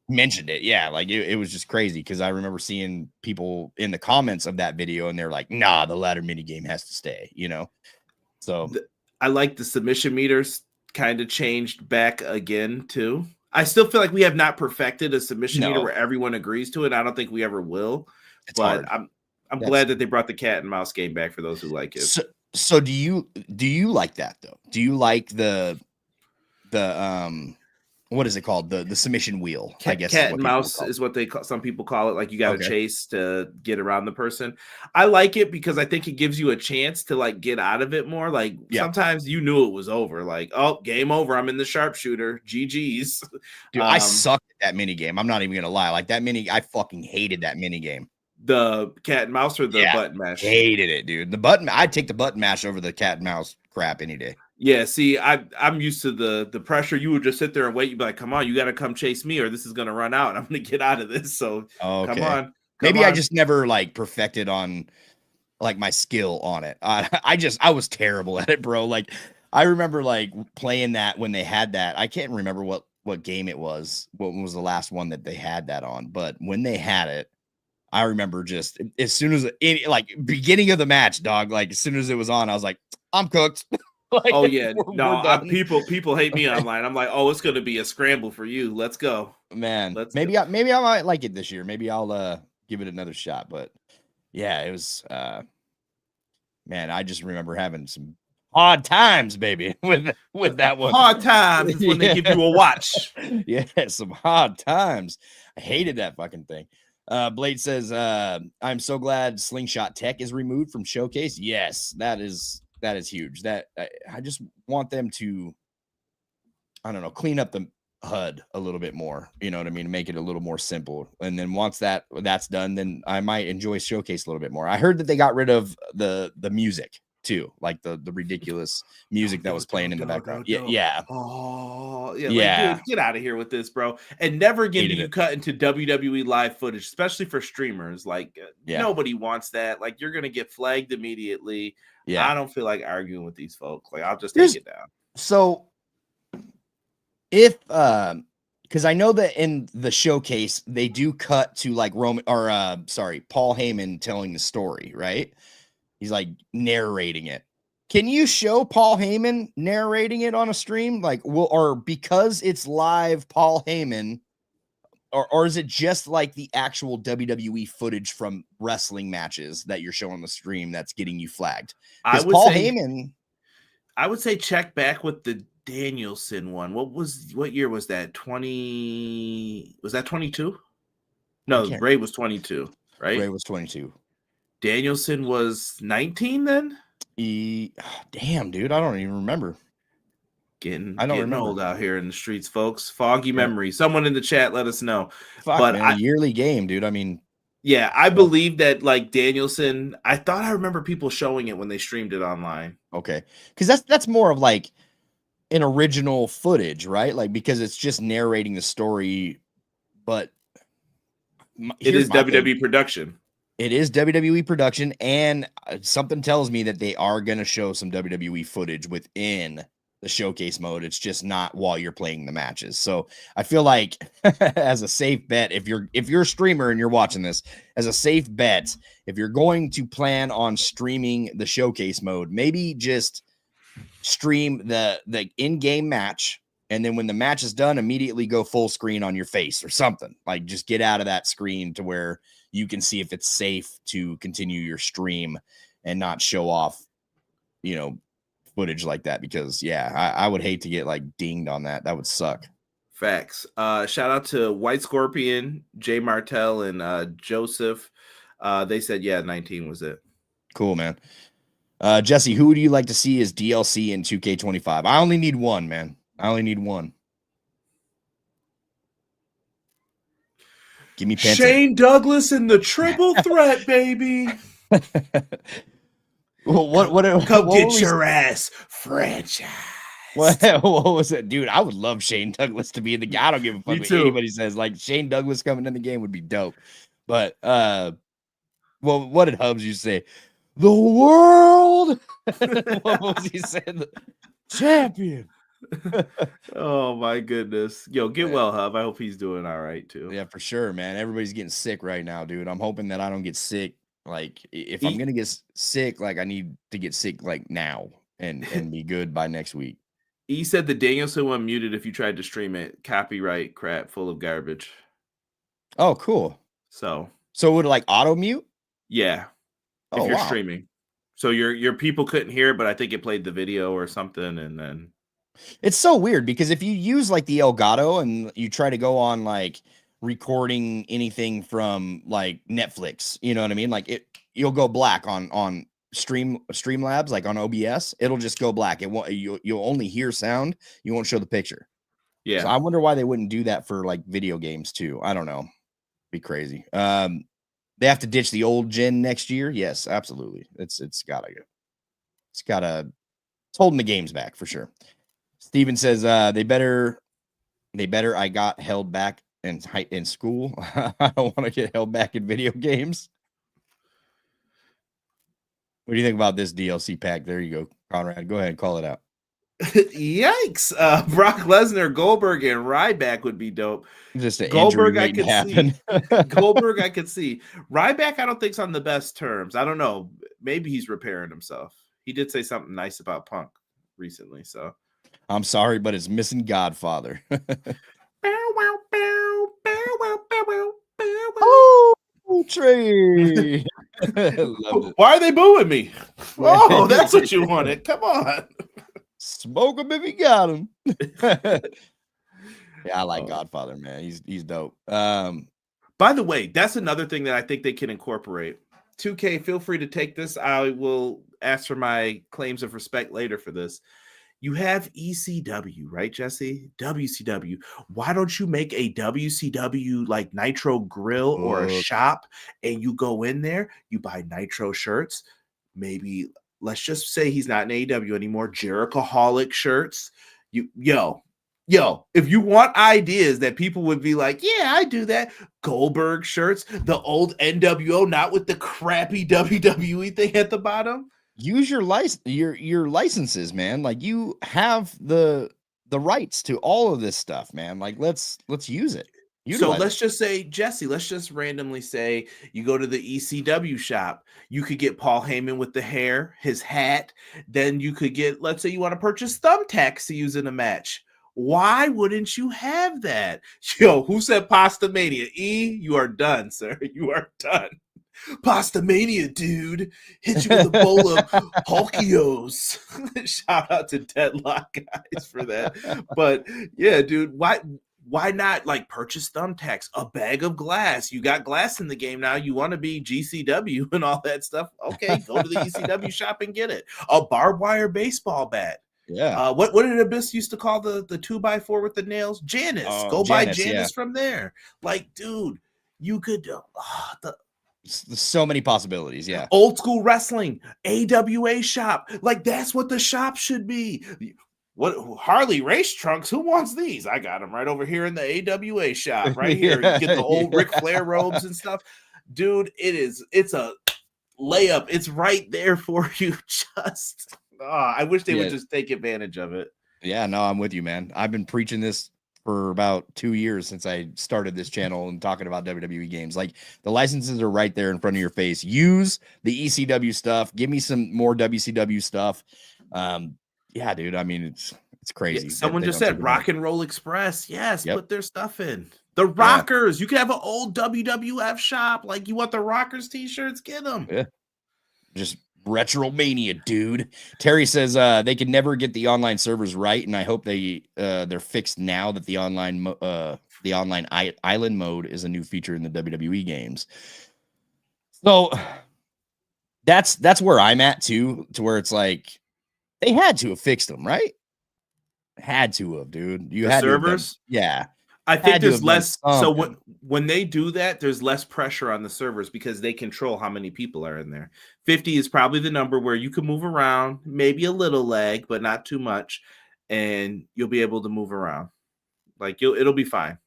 mentioned it. Yeah, like it was just crazy, because I remember seeing people in the comments of that video, and they're like, nah, the ladder mini game has to stay, So I like the submission meters kind of changed back again too. I still feel like we have not perfected a submission meter where everyone agrees to it. I don't think we ever will. but hard. I'm glad that they brought the cat and mouse game back for those who like it. So do you like that though? Do you like the what is it called? The submission wheel, I guess is Cat what and people mouse call it. is what some people call it. Like you got to Okay. chase to get around the person. I like it because I think it gives you a chance to like get out of it more. Like Yeah. sometimes you knew it was over. Like, oh, game over. I'm in the sharpshooter. GG's. Dude, I sucked at that mini game. I'm not even gonna lie. Like I fucking hated that mini game. The cat and mouse or the button mash? Hated it, dude. I'd take the button mash over the cat and mouse crap any day. Yeah, see, I'm used to the pressure. You would just sit there and wait. You'd be like, "Come on, you got to come chase me, or this is gonna run out. I'm gonna get out of this." So come on. Maybe I just never like perfected on like my skill on it. I was terrible at it, bro. Like I remember like playing that when they had that. I can't remember what game it was. What was the last one that they had that on? But when they had it, I remember just as soon as like beginning of the match, dog. Like as soon as it was on, I was like, I'm cooked. Like, oh yeah, we're people hate me online. I'm like, oh, it's gonna be a scramble for you. Let's go, man. Maybe I might like it this year. Maybe I'll give it another shot. But yeah, it was man. I just remember having some hard times, baby, with that one. Hard times is when they give you a watch. Yeah, some hard times. I hated that fucking thing. Blade says, I'm so glad Slingshot Tech is removed from Showcase. Yes, that is huge. That I just want them to, I don't know, clean up the HUD a little bit more. You know what I mean? Make it a little more simple. And then once that's done, then I might enjoy Showcase a little bit more. I heard that they got rid of the music too, like the ridiculous music that was playing in the background. Yeah. Oh, yeah. Like, dude, get out of here with this, bro. And never again do you cut into WWE live footage, especially for streamers. Like, nobody wants that. Like, you're gonna get flagged immediately. Yeah, I don't feel like arguing with these folks. Like, I'll just take it down. So, if because I know that in the Showcase they do cut to like Paul Heyman telling the story, right? He's like narrating it. Can you show Paul Heyman narrating it on a stream? Like, or because it's live, Paul Heyman, or is it just like the actual WWE footage from wrestling matches that you're showing on the stream that's getting you flagged? Because Heyman, I would say check back with the Danielson one. What year was that? 20? Was that 22? No, Ray was 22, right? Ray was 22. Danielson was 19 then? Damn, dude, I don't even remember. Getting old out here in the streets, folks. Foggy memory. Someone in the chat let us know. But man, a yearly game, dude. I mean, yeah, I believe that like Danielson. I thought I remember people showing it when they streamed it online. Okay, because that's more of like an original footage, right? Like because it's just narrating the story, but it is WWE production. It is WWE production, and something tells me that they are going to show some WWE footage within the Showcase mode. It's just not while you're playing the matches. So I feel like as a safe bet, if you're a streamer and you're watching this, as a safe bet, if you're going to plan on streaming the Showcase mode, maybe just stream the in-game match, and then when the match is done, immediately go full screen on your face or something. Like just get out of that screen to where you can see if it's safe to continue your stream and not show off, footage like that. Because I would hate to get like dinged on that. That would suck. Facts. Shout out to White Scorpion, Jay Martell, and Joseph. They said 19 was it. Cool, man. Jesse, who would you like to see as DLC in 2K25? I only need one, man. I only need one. Give me Penta. Shane Douglas in the triple threat, baby. Well, come get your ass franchise. What was it, dude? I would love Shane Douglas to be in the game. I don't give a fuck what anybody says. Like Shane Douglas coming in the game would be dope. But what did Hubs you say? The world. What was he saying? Champion. Oh my goodness. Yo, get well, Hub. I hope he's doing all right too. Yeah, for sure, man. Everybody's getting sick right now, dude. I'm hoping that I don't get sick. Like if I'm gonna get sick, like I need to get sick like now and be good by next week. He said the Danielson one muted if you tried to stream it. Copyright crap full of garbage. Oh, cool. So So would it like auto mute? Yeah, if you're streaming. So your people couldn't hear it, but I think it played the video or something, and then it's so weird because if you use like the Elgato and you try to go on like recording anything from like Netflix, you know what I mean? Like you'll go black on Streamlabs, like on OBS, it'll just go black. It won't. You'll only hear sound. You won't show the picture. yeah. So I wonder why they wouldn't do that for like video games too. I don't know. Be crazy. They have to ditch the old gen next year. Yes, absolutely. It's holding the games back for sure. Steven says they better I got held back in school. I don't want to get held back in video games. What do you think about this DLC pack? There you go, Conrad. Go ahead and call it out. Yikes. Brock Lesnar, Goldberg, and Ryback would be dope. Just an Goldberg, injury I could happen. see. Goldberg, I could see. Ryback, I don't think's on the best terms. I don't know. Maybe he's repairing himself. He did say something nice about Punk recently, so. I'm sorry, but it's missing Godfather. Oh, Trey. Why are they booing me? Oh, that's what you wanted. Come on. Smoke him if you got him. Yeah, I like Godfather, man. He's dope. By the way, that's another thing that I think they can incorporate. 2K, feel free to take this. I will ask for my claims of respect later for this. You have ECW, right, Jesse? WCW. Why don't you make a WCW like Nitro grill or a shop, and you go in there, you buy Nitro shirts, maybe let's just say he's not in AEW anymore, Jerichoholic shirts. Yo, if you want ideas that people would be like, yeah, I do that. Goldberg shirts, the old NWO, not with the crappy WWE thing at the bottom. Use your licenses, man. Like you have the rights to all of this stuff, man. Like let's use it. So let's just say, Jesse, let's just randomly say you go to the ECW shop. You could get Paul Heyman with the hair, his hat. Then you could get, let's say you want to purchase thumbtacks to use in a match. Why wouldn't you have that? Yo, who said Pasta Mania? E, you are done, sir. You are done. Pasta Mania, dude. Hit you with a bowl of Hulkios. Shout out to Deadlock guys for that. But yeah, dude, why not like purchase thumbtacks, a bag of glass? You got glass in the game now. You want to be GCW and all that stuff. Okay, go to the ECW shop and get it. A barbed wire baseball bat. Yeah. What did Abyss used to call the 2x4 with the nails? Janice. Go buy Janice from there. Like, dude, you could so many possibilities. Yeah. Old school wrestling, AWA shop. Like that's what the shop should be. What Harley race trunks? Who wants these? I got them right over here in the AWA shop, right here. You get the old Ric Flair robes and stuff, dude. It's a layup. It's right there for you. Just I wish they would just take advantage of it. Yeah, no, I'm with you, man. I've been preaching this for about 2 years since I started this channel and talking about WWE games. Like the licenses are right there in front of your face. Use the ECW stuff. Give me some more WCW stuff. Yeah, dude. I mean, it's crazy. Yeah, someone just said Rock and Roll Express. Yes, put their stuff in. The Rockers. You can have an old WWF shop. Like you want the Rockers t-shirts? Get them. Yeah. Just Retro Mania, dude. Terry says they could never get the online servers right, and I hope they're fixed now that the online island mode is a new feature in the WWE games. So that's where I'm at too, to where it's like they had to have fixed them, right? Had to have, dude. You had servers, yeah. I think there's less. So when they do that, there's less pressure on the servers because they control how many people are in there. 50 is probably the number where you can move around, maybe a little lag, but not too much, and you'll be able to move around. Like it'll be fine.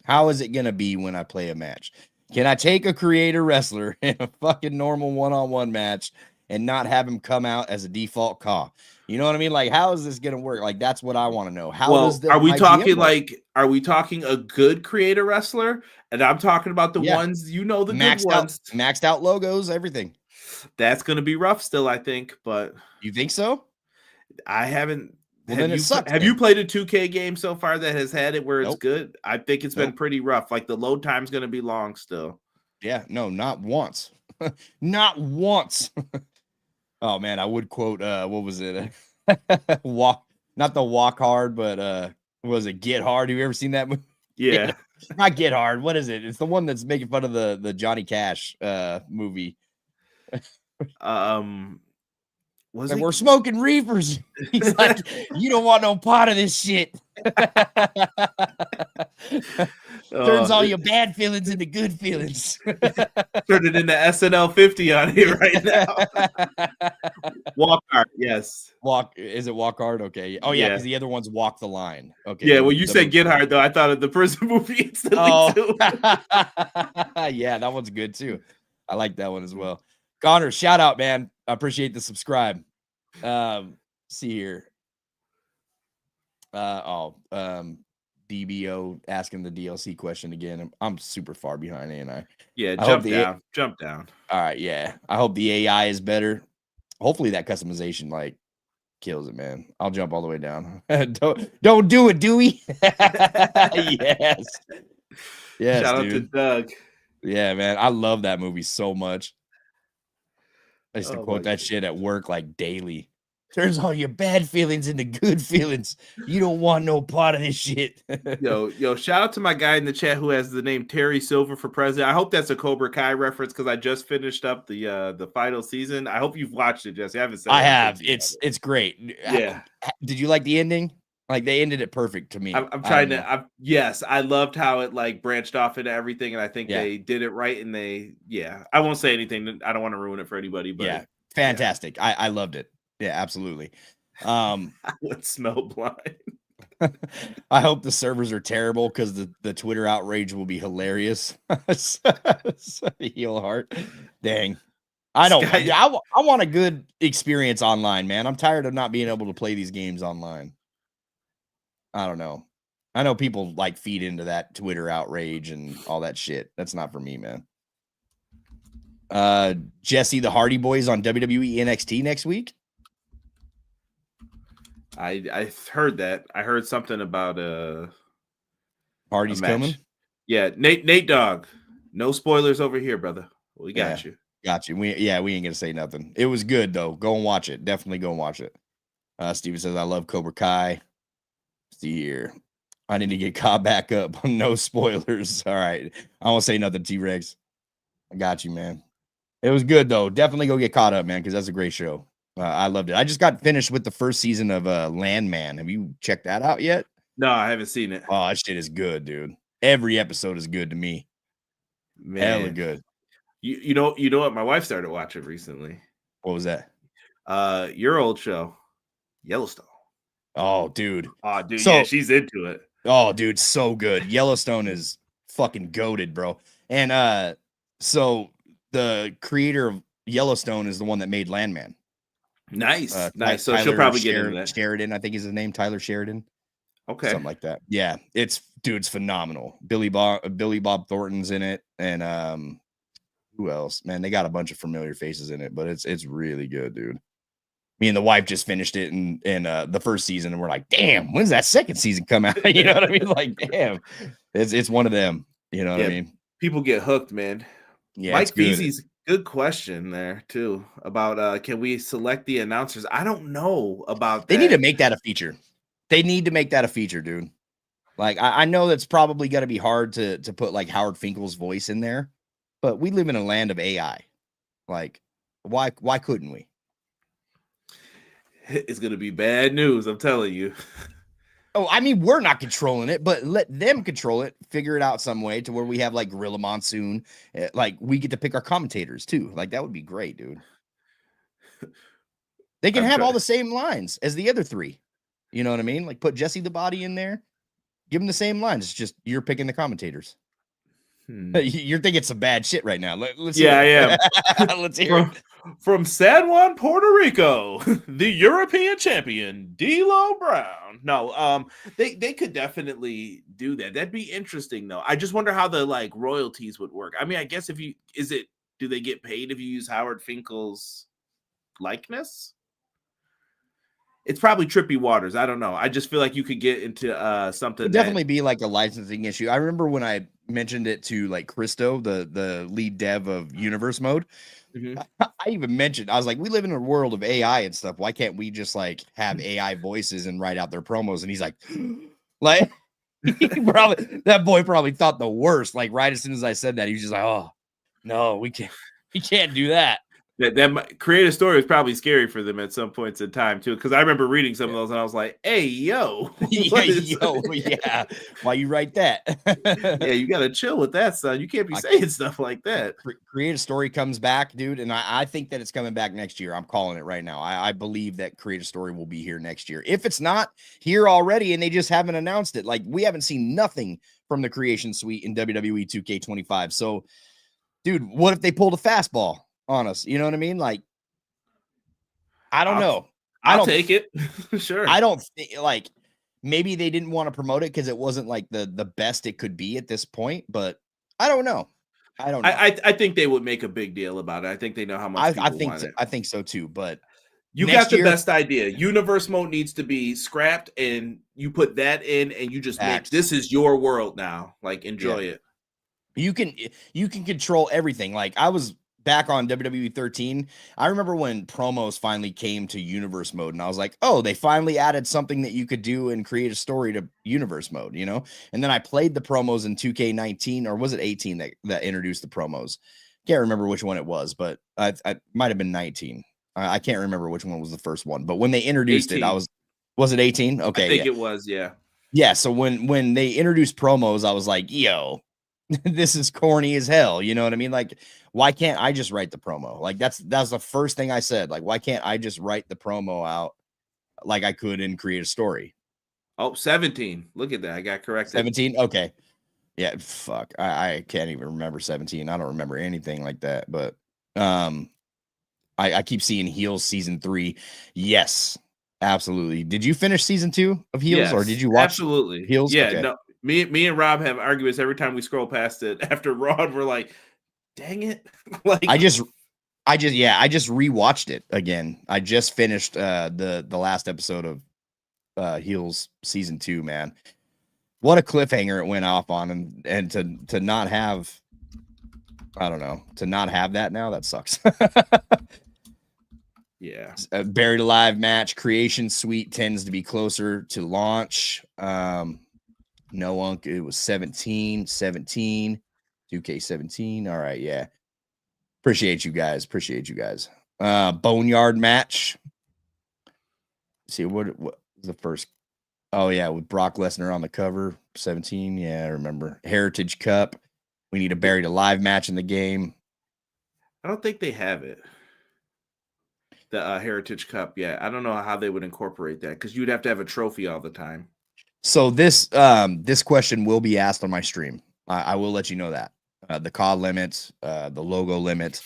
How is it gonna be when I play a match? Can I take a creator wrestler in a fucking normal one-on-one match and not have him come out as a default call? You know what I mean? Like, how is this gonna work? Like, that's what I want to know. Are we talking a good creator wrestler? And I'm talking about the ones, the good ones. Maxed out logos, everything. That's gonna be rough still, I think. But you think so? I haven't. Well, have you played a 2K game so far that has had it where it's good? I think it's been pretty rough. Like the load time's gonna be long still. Yeah, no, not once. Not once. Oh man, I would quote what was it? Walk, not the Walk Hard, but what was it Get Hard? Have you ever seen that movie? Yeah. Not Get Hard. What is it? It's the one that's making fun of the Johnny Cash movie. Was Like, it? we're smoking reefers. He's like, you don't want no part of this shit. Turns all your bad feelings into good feelings. Turn it into SNL 50 on here right now. Walk hard, yes. Is it Walk Hard? Okay. Oh yeah, because the other one's Walk the Line. Okay. Yeah, when you said Get Hard, though, I thought of the prison movie instantly too. Yeah, that one's good too. I like that one as well. Connor, shout out, man. I appreciate the subscribe. See here. DBO asking the DLC question again. I'm super far behind, ain't I? Yeah, jump down. All right, yeah. I hope the AI is better. Hopefully that customization like kills it, man. I'll jump all the way down. don't do it, Dewey. Yes. Yes. Shout dude. out to Doug. Yeah, man. I love that movie so much. I used to quote that shit at work like daily. Turns all your bad feelings into good feelings. You don't want no part of this shit. Yo, shout out to my guy in the chat who has the name Terry Silver for president. I hope that's a Cobra Kai reference because I just finished up the final season. I hope you've watched it, Jesse. I haven't said I have. It's great. Yeah. Did you like the ending? Like they ended it perfect to me. I'm trying to. Yes, I loved how it like branched off into everything, and I think they did it right. And I won't say anything. I don't want to ruin it for anybody. But fantastic. I loved it. Yeah, absolutely. I would smell blind. I hope the servers are terrible because the Twitter outrage will be hilarious. Heel heart. Dang. I don't. I want a good experience online, man. I'm tired of not being able to play these games online. I don't know. I know people like feed into that Twitter outrage and all that shit. That's not for me, man. Jesse, the Hardy Boys on WWE NXT next week. I heard that. I heard something about Hardy's coming. Yeah, Nate Dogg. No spoilers over here, brother. We got you. Got you. We ain't gonna say nothing. It was good though. Go and watch it. Definitely go and watch it. Steven says I love Cobra Kai. See here. I need to get caught back up. No spoilers. All right. I won't say nothing, T-Rex. I got you, man. It was good though. Definitely go get caught up, man, because that's a great show. I loved it. I just got finished with the first season of Landman. Have you checked that out yet? No, I haven't seen it. Oh, that shit is good, dude. Every episode is good to me. Man. Hella good. You know what? My wife started watching recently. What was that? Your old show, Yellowstone. Oh, dude. Oh, dude. So, yeah, she's into it. Oh, dude, so good. Yellowstone is fucking goated, bro. And so the creator of Yellowstone is the one that made Landman. Nice. Nice. So she'll probably get into that. Sheridan, I think is his name, Tyler Sheridan. Okay. Something like that. Yeah, it's phenomenal. Billy Bob Thornton's in it, and who else? Man, they got a bunch of familiar faces in it, but it's really good, dude. Me and the wife just finished it in the first season, and we're like, damn, when's that second season come out? You know what I mean? Like, damn, it's one of them. You know what I mean? People get hooked, man. Yeah, Mike Beasley's good question there too about can we select the announcers? I don't know about that. They need to make that a feature. They need to make that a feature, dude. Like, I know that's probably going to be hard to put like Howard Finkel's voice in there, but we live in a land of AI. Like, why couldn't we? It's going to be bad news, I'm telling you. Oh, I mean, we're not controlling it, but let them control it, figure it out some way to where we have like Gorilla Monsoon. Like, we get to pick our commentators too. Like, that would be great, dude. They can have all the same lines as the other three. You know what I mean? Like, put Jesse the Body in there. Give them the same lines. It's just you're picking the commentators. You're thinking some bad shit right now. Let's hear it. I am. Let's hear it. From San Juan, Puerto Rico, the European champion, D'Lo Brown. No, they could definitely do that. That'd be interesting, though. I just wonder how the like royalties would work. I mean, I guess do they get paid if you use Howard Finkel's likeness? it's probably trippy waters. I don't know. I just feel like you could get into something It'd definitely be like a licensing issue. I remember when I mentioned it to like Christo, the lead dev of Universe Mode. I even mentioned, I was like, we live in a world of AI and stuff. Why can't we just like have AI voices and write out their promos? And he's like, that boy probably thought the worst. Like right as soon as I said that, he was just like, oh no, we can't do that. That create a story was probably scary for them at some points in time too, because I remember reading some of those and I was like, "Hey, yo, yeah, why you write that?" Yeah, you gotta chill with that, son. You can't be saying stuff like that. Create a Story comes back, dude, and I think that it's coming back next year. I'm calling it right now. I believe that Create a Story will be here next year. If it's not here already and they just haven't announced it, like we haven't seen nothing from the Creation Suite in WWE 2K25. So, dude, what if they pulled a fastball on us? You know what I mean? Like, I don't know. I'll take it. Sure. I don't think like maybe they didn't want to promote it because it wasn't like the best it could be at this point, but I don't know. I think they would make a big deal about it. I think they know how much people want it. I think so too, but you got the best idea. Universe mode needs to be scrapped, and you put that in, and you just make this is your world now. Like enjoy it. You can control everything. Like I was back on WWE 13. I remember when promos finally came to Universe mode, and I was like, oh, they finally added something that you could do and create a story to Universe mode, you know? And then I played the promos in 2K19, or was it 18 that introduced the promos? Can't remember which one it was, but I might have been 19. I can't remember which one was the first one, but when they introduced 18. it, was it 18? Okay. I think it was, yeah. Yeah. So when they introduced promos, I was like, yo, this is corny as hell. You know what I mean? Like, why can't I just write the promo? Like that's the first thing I said. Like, why can't I just write the promo out like I could and create a story? Oh, 17. Look at that. I got corrected. 17. Okay. Yeah. Fuck. I can't even remember 17. I don't remember anything like that, but, I keep seeing Heels season 3. Yes, absolutely. Did you finish season 2 of Heels, or did you watch absolutely Heels? Yeah, okay. No. Me and Rob have arguments every time we scroll past it. After Raw, we're like, dang it. Like I just rewatched it again. I just finished the last episode of Heels season 2, man. What a cliffhanger it went off on, and to not have, I don't know, to not have that now, that sucks. Yeah. A Buried Alive match. Creation Suite tends to be closer to launch. No Unk, it was 17, 2K17. All right, yeah. Appreciate you guys. Boneyard match. Let's see what was the first? Oh yeah, with Brock Lesnar on the cover. 17. Yeah, I remember. Heritage Cup. We need a Buried Alive match in the game. I don't think they have it. The Heritage Cup. Yeah, I don't know how they would incorporate that, because you'd have to have a trophy all the time. So this question will be asked on my stream. I will let you know that. The COD limit, the logo limit.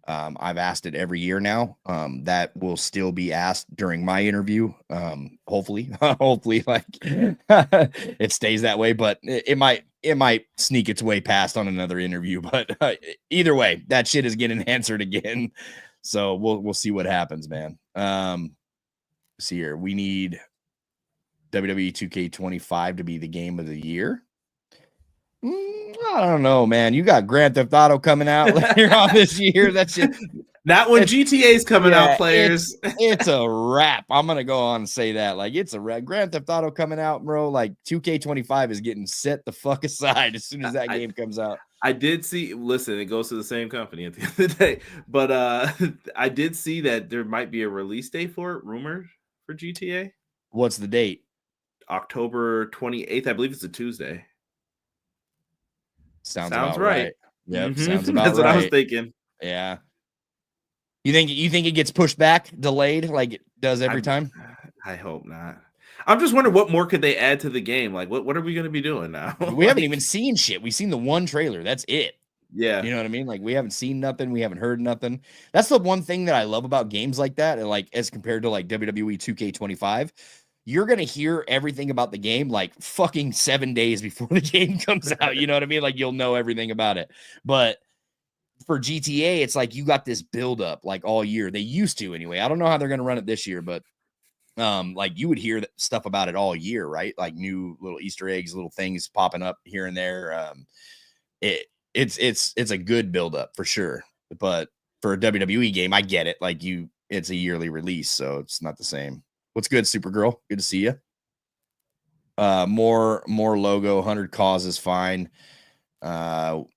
I've asked it every year now. That will still be asked during my interview. Hopefully, like it stays that way, but it might sneak its way past on another interview. But either way, that shit is getting answered again. So we'll see what happens, man. See here, we need WWE 2K25 to be the game of the year. I don't know, man. You got Grand Theft Auto coming out later on this year. That shit. Not when GTA's coming out, players. It's a wrap. I'm gonna go on and say that. Like, it's a wrap. Grand Theft Auto coming out, bro. Like 2K25 is getting set the fuck aside as soon as that game comes out. I did see. Listen, it goes to the same company at the end of the day. But I did see that there might be a release date for it, rumored for GTA. What's the date? October 28th. I believe it's a Tuesday. Sounds right. Yep, sounds about That's what I was thinking. Yeah. You think it gets pushed back, delayed, like it does every time? I hope not. I'm just wondering what more could they add to the game? Like, what are we going to be doing now? We haven't even seen shit. We've seen the one trailer. That's it. Yeah. You know what I mean? Like, we haven't seen nothing. We haven't heard nothing. That's the one thing that I love about games like that. And like, as compared to like WWE 2K25, you're going to hear everything about the game like fucking 7 days before the game comes out. You know what I mean? Like, you'll know everything about it. But for GTA, it's like you got this build up like all year. They used to anyway. I don't know how they're going to run it this year, but like you would hear stuff about it all year, right? Like new little Easter eggs, little things popping up here and there. It's a good buildup for sure. But for a WWE game, I get it. Like it's a yearly release, so it's not the same. What's good, Supergirl? Good to see you. More logo, 100 cause is fine. So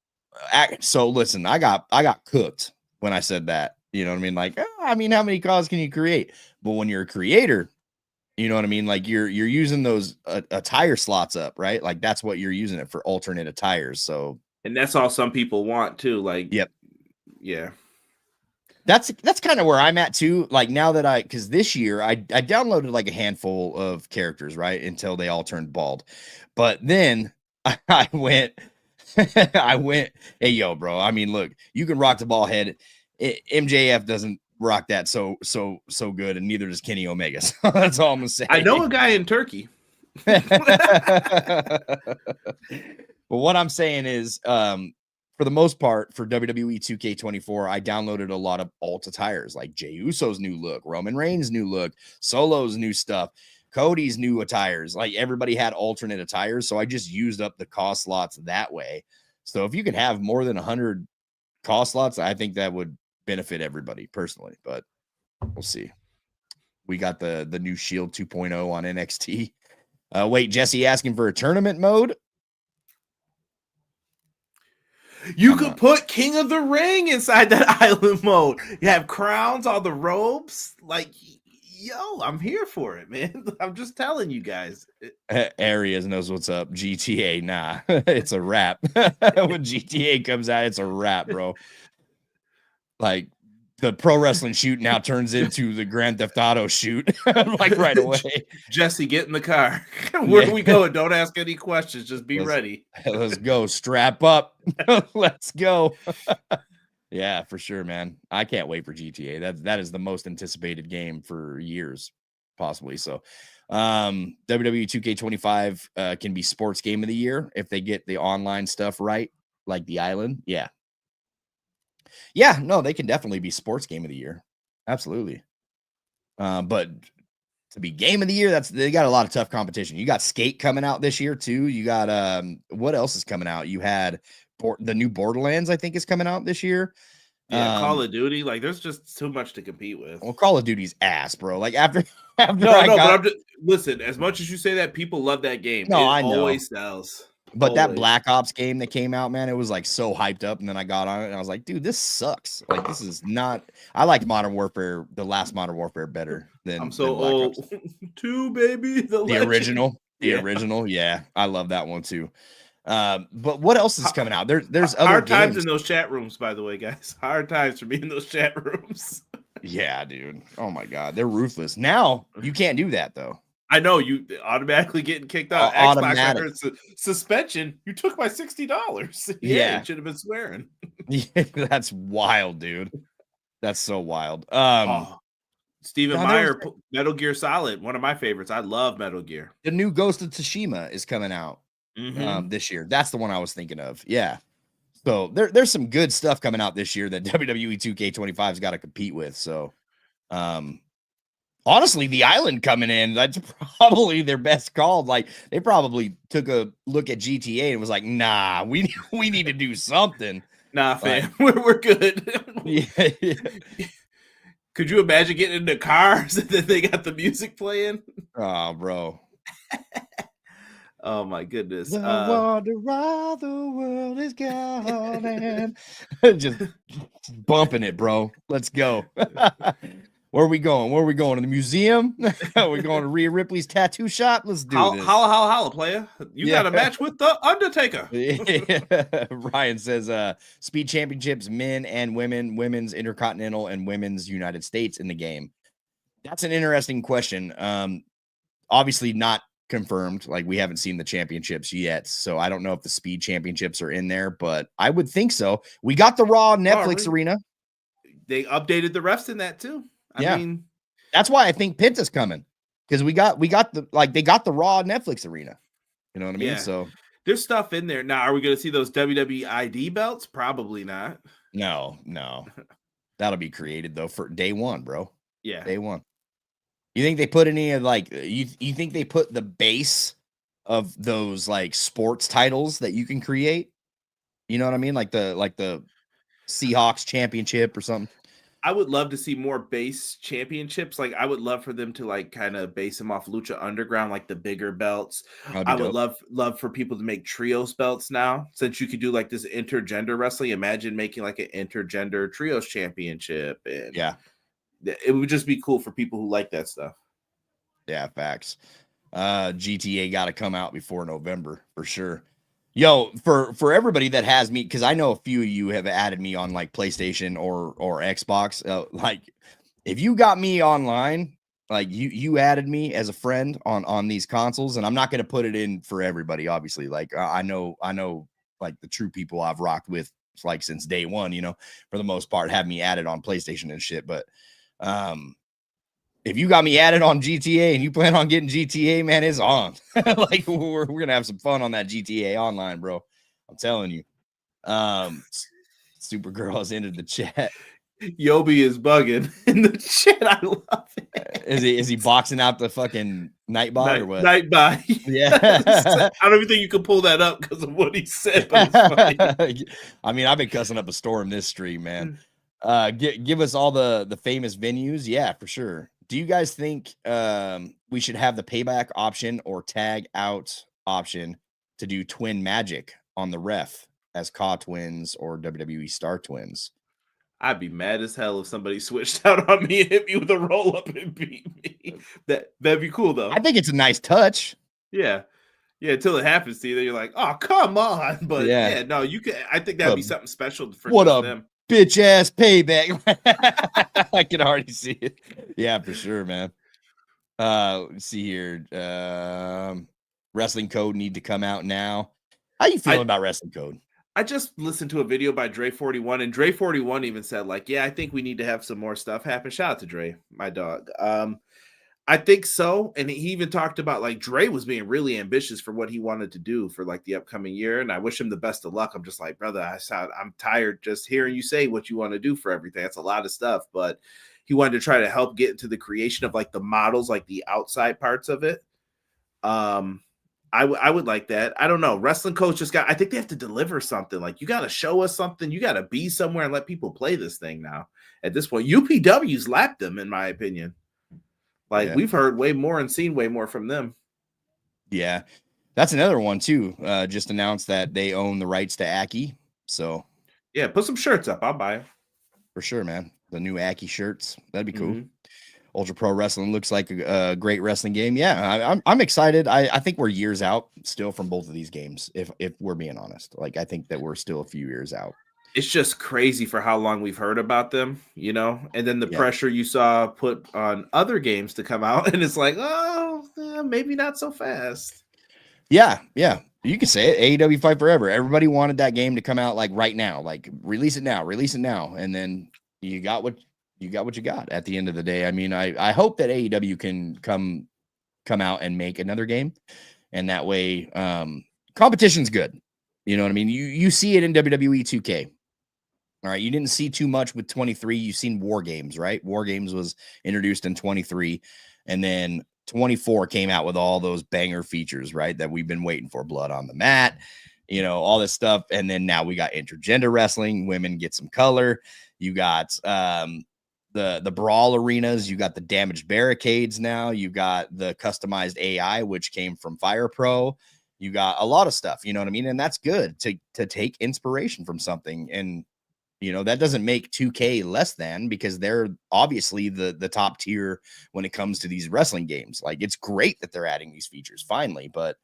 listen, I got cooked when I said that. You know what I mean? Like, I mean, how many causes can you create? But when you're a creator, you know what I mean? Like you're using those attire slots up, right? Like that's what you're using it for, alternate attires. So, and that's all some people want too. Like, yep, yeah. That's kind of where I'm at too. Like now that because this year I downloaded like a handful of characters, right? Until they all turned bald. But then I went, hey, yo, bro. I mean, look, you can rock the ball head. MJF doesn't rock that so good, and neither does Kenny Omega. So that's all I'm gonna say. I know a guy in Turkey. But what I'm saying is, for the most part, for WWE 2K24, I downloaded a lot of alt attires, like Jey Uso's new look, Roman Reigns' new look, Solo's new stuff, Cody's new attires. Like everybody had alternate attires, so I just used up the cost slots that way. So if you could have more than 100 cost slots, I think that would benefit everybody personally. But we'll see. We got the new Shield 2.0 on NXT. Wait, Jesse asking for a tournament mode. You could put King of the Ring inside that island mode. You have crowns, all the robes. Like, yo, I'm here for it, man. I'm just telling you guys. Arias knows what's up. GTA, nah, it's a wrap. When GTA comes out, it's a wrap, bro. Like the pro wrestling shoot now turns into the Grand Theft Auto shoot, like right away. Jesse, get in the car. Where do we go? Don't ask any questions. Just be ready. Let's go. Strap up. Let's go. Yeah, for sure, man. I can't wait for GTA. That is the most anticipated game for years, possibly. So, WWE 2K25 can be sports game of the year if they get the online stuff right, like the island. Yeah. Yeah, no, they can definitely be sports game of the year. Absolutely. But to be game of the year, they got a lot of tough competition. You got Skate coming out this year too. You got what else is coming out? You had the new Borderlands, I think, is coming out this year. Yeah, Call of Duty. Like, there's just too much to compete with. Well, Call of Duty's ass, bro. Like listen. As much as you say that, people love that game. No, I know. Always sells. But that Black Ops game that came out, man, it was like so hyped up, and then I got on it and I was like, dude, this sucks. Like, this is not. I like Modern Warfare, the last Modern Warfare, better than. I'm so old. 2, baby, the original, original. Yeah, I love that one too. But what else is coming out? There's other hard times games in those chat rooms, by the way, guys. Hard times for me in those chat rooms. Yeah, dude. Oh my god, they're ruthless. Now you can't do that though. I know, you automatically getting kicked out. Xbox, I heard suspension. You took my $60. Yeah, you should have been swearing. Yeah, that's wild, dude. That's so wild. Stephen Meyer, Metal Gear Solid, one of my favorites. I love Metal Gear. The new Ghost of Tsushima is coming out this year. That's the one I was thinking of. Yeah. So there's some good stuff coming out this year that WWE 2K25's got to compete with. So, honestly, the island coming in, that's probably their best call. Like, they probably took a look at GTA and was like, nah, we need to do something. Nah, fam, we're good. Yeah. Could you imagine getting into cars and then they got the music playing? Oh, bro. Oh, my goodness. The wonder why the world is gone and just bumping it, bro. Let's go. Where are we going? To the museum? We're going to Rhea Ripley's tattoo shop? Let's do this. Holla, player. You got a match with the Undertaker. Ryan says Speed Championships, men and women, women's Intercontinental and women's United States in the game. That's an interesting question. Obviously not confirmed. Like, we haven't seen the championships yet, so I don't know if the Speed Championships are in there, but I would think so. We got the Raw Netflix arena. They updated the refs in that too. I mean, that's why I think Penta's coming, because we got the, like, they got the Raw Netflix arena. You know what I mean? So there's stuff in there. Now, are we going to see those WWE ID belts? Probably not. No. That'll be created though for day one, bro. Yeah, day one. You think they put any of like you think they put the base of those like sports titles that you can create? You know what I mean? Like the Seahawks championship or something. I would love to see more base championships. Like I would love for them to like kind of base them off Lucha Underground, like the bigger belts. That'd be I would dope. love for people to make trios belts now, since you could do like this intergender wrestling. Imagine making like an intergender trios championship, and Yeah. it would just be cool for people who like that stuff. Yeah, facts. GTA got to come out before November for sure. Yo, for everybody that has me, because I know a few of you have added me on like PlayStation or Xbox. Like, if you got me online, like you added me as a friend on these consoles, and I'm not gonna put it in for everybody, obviously. Like, I know like the true people I've rocked with like since day one, you know, for the most part, have me added on PlayStation and shit. But if you got me added on GTA and you plan on getting GTA, man, it's on. Like we're gonna have some fun on that GTA online, bro. I'm telling you. Supergirl has entered the chat. Yobi is bugging in the chat. I love it. Is he boxing out the fucking Nightbot or what? Nightbot. Yeah. I don't even think you can pull that up because of what he said, but it's funny. I mean, I've been cussing up a storm this stream, man. Give us all the famous venues. Yeah, for sure. Do you guys think we should have the payback option or tag out option to do twin magic on the ref as Ka twins or WWE Star Twins? I'd be mad as hell if somebody switched out on me and hit me with a roll up and beat me. That'd be cool though. I think it's a nice touch. Yeah. Yeah, until it happens to you, then you're like, oh, come on. But yeah, no, you can. I think that'd be something special for what a them. Bitch ass payback. I can already see it. Yeah, for sure, man. Let's see here. Wrestling Code need to come out now. How you feeling about Wrestling Code? I just listened to a video by Dre 41, and Dre 41 even said, like, yeah, I think we need to have some more stuff happen. Shout out to Dre, my dog. I think so. And he even talked about like Dre was being really ambitious for what he wanted to do for like the upcoming year. And I wish him the best of luck. I'm just like, brother, I'm tired just hearing you say what you want to do for everything. That's a lot of stuff. But he wanted to try to help get into the creation of like the models, like the outside parts of it. I would like that. I don't know. Wrestling Coach I think they have to deliver something. Like you got to show us something. You got to be somewhere and let people play this thing now. At this point, UPW's lapped them, in my opinion. Like we've heard way more and seen way more from them. Yeah, that's another one too. Just announced that they own the rights to Aki. So yeah, put some shirts up. I'll buy it for sure, man. The new Aki shirts. That'd be cool. Ultra Pro Wrestling looks like a great wrestling game. Yeah, I'm excited. I think we're years out still from both of these games. If we're being honest, like I think that we're still a few years out. It's just crazy for how long we've heard about them, you know, and then the pressure you saw put on other games to come out, and it's like, oh, maybe not so fast. Yeah, you can say it. AEW Fight Forever. Everybody wanted that game to come out like right now, like release it now, and then you got what you got at the end of the day. I mean, I hope that AEW can come out and make another game, and that way, competition's good. You know what I mean? You see it in WWE 2K. All right, you didn't see too much with 23. You've seen War Games, right? War Games was introduced in 23, and then 24 came out with all those banger features, right? That we've been waiting for. Blood on the mat, you know, all this stuff. And then now we got intergender wrestling. Women get some color. You got the brawl arenas. You got the damaged barricades now. You got the customized AI, which came from Fire Pro. You got a lot of stuff, you know what I mean? And that's good to take inspiration from something. And you know, that doesn't make 2K less than, because they're obviously the top tier when it comes to these wrestling games. Like, it's great that they're adding these features finally, but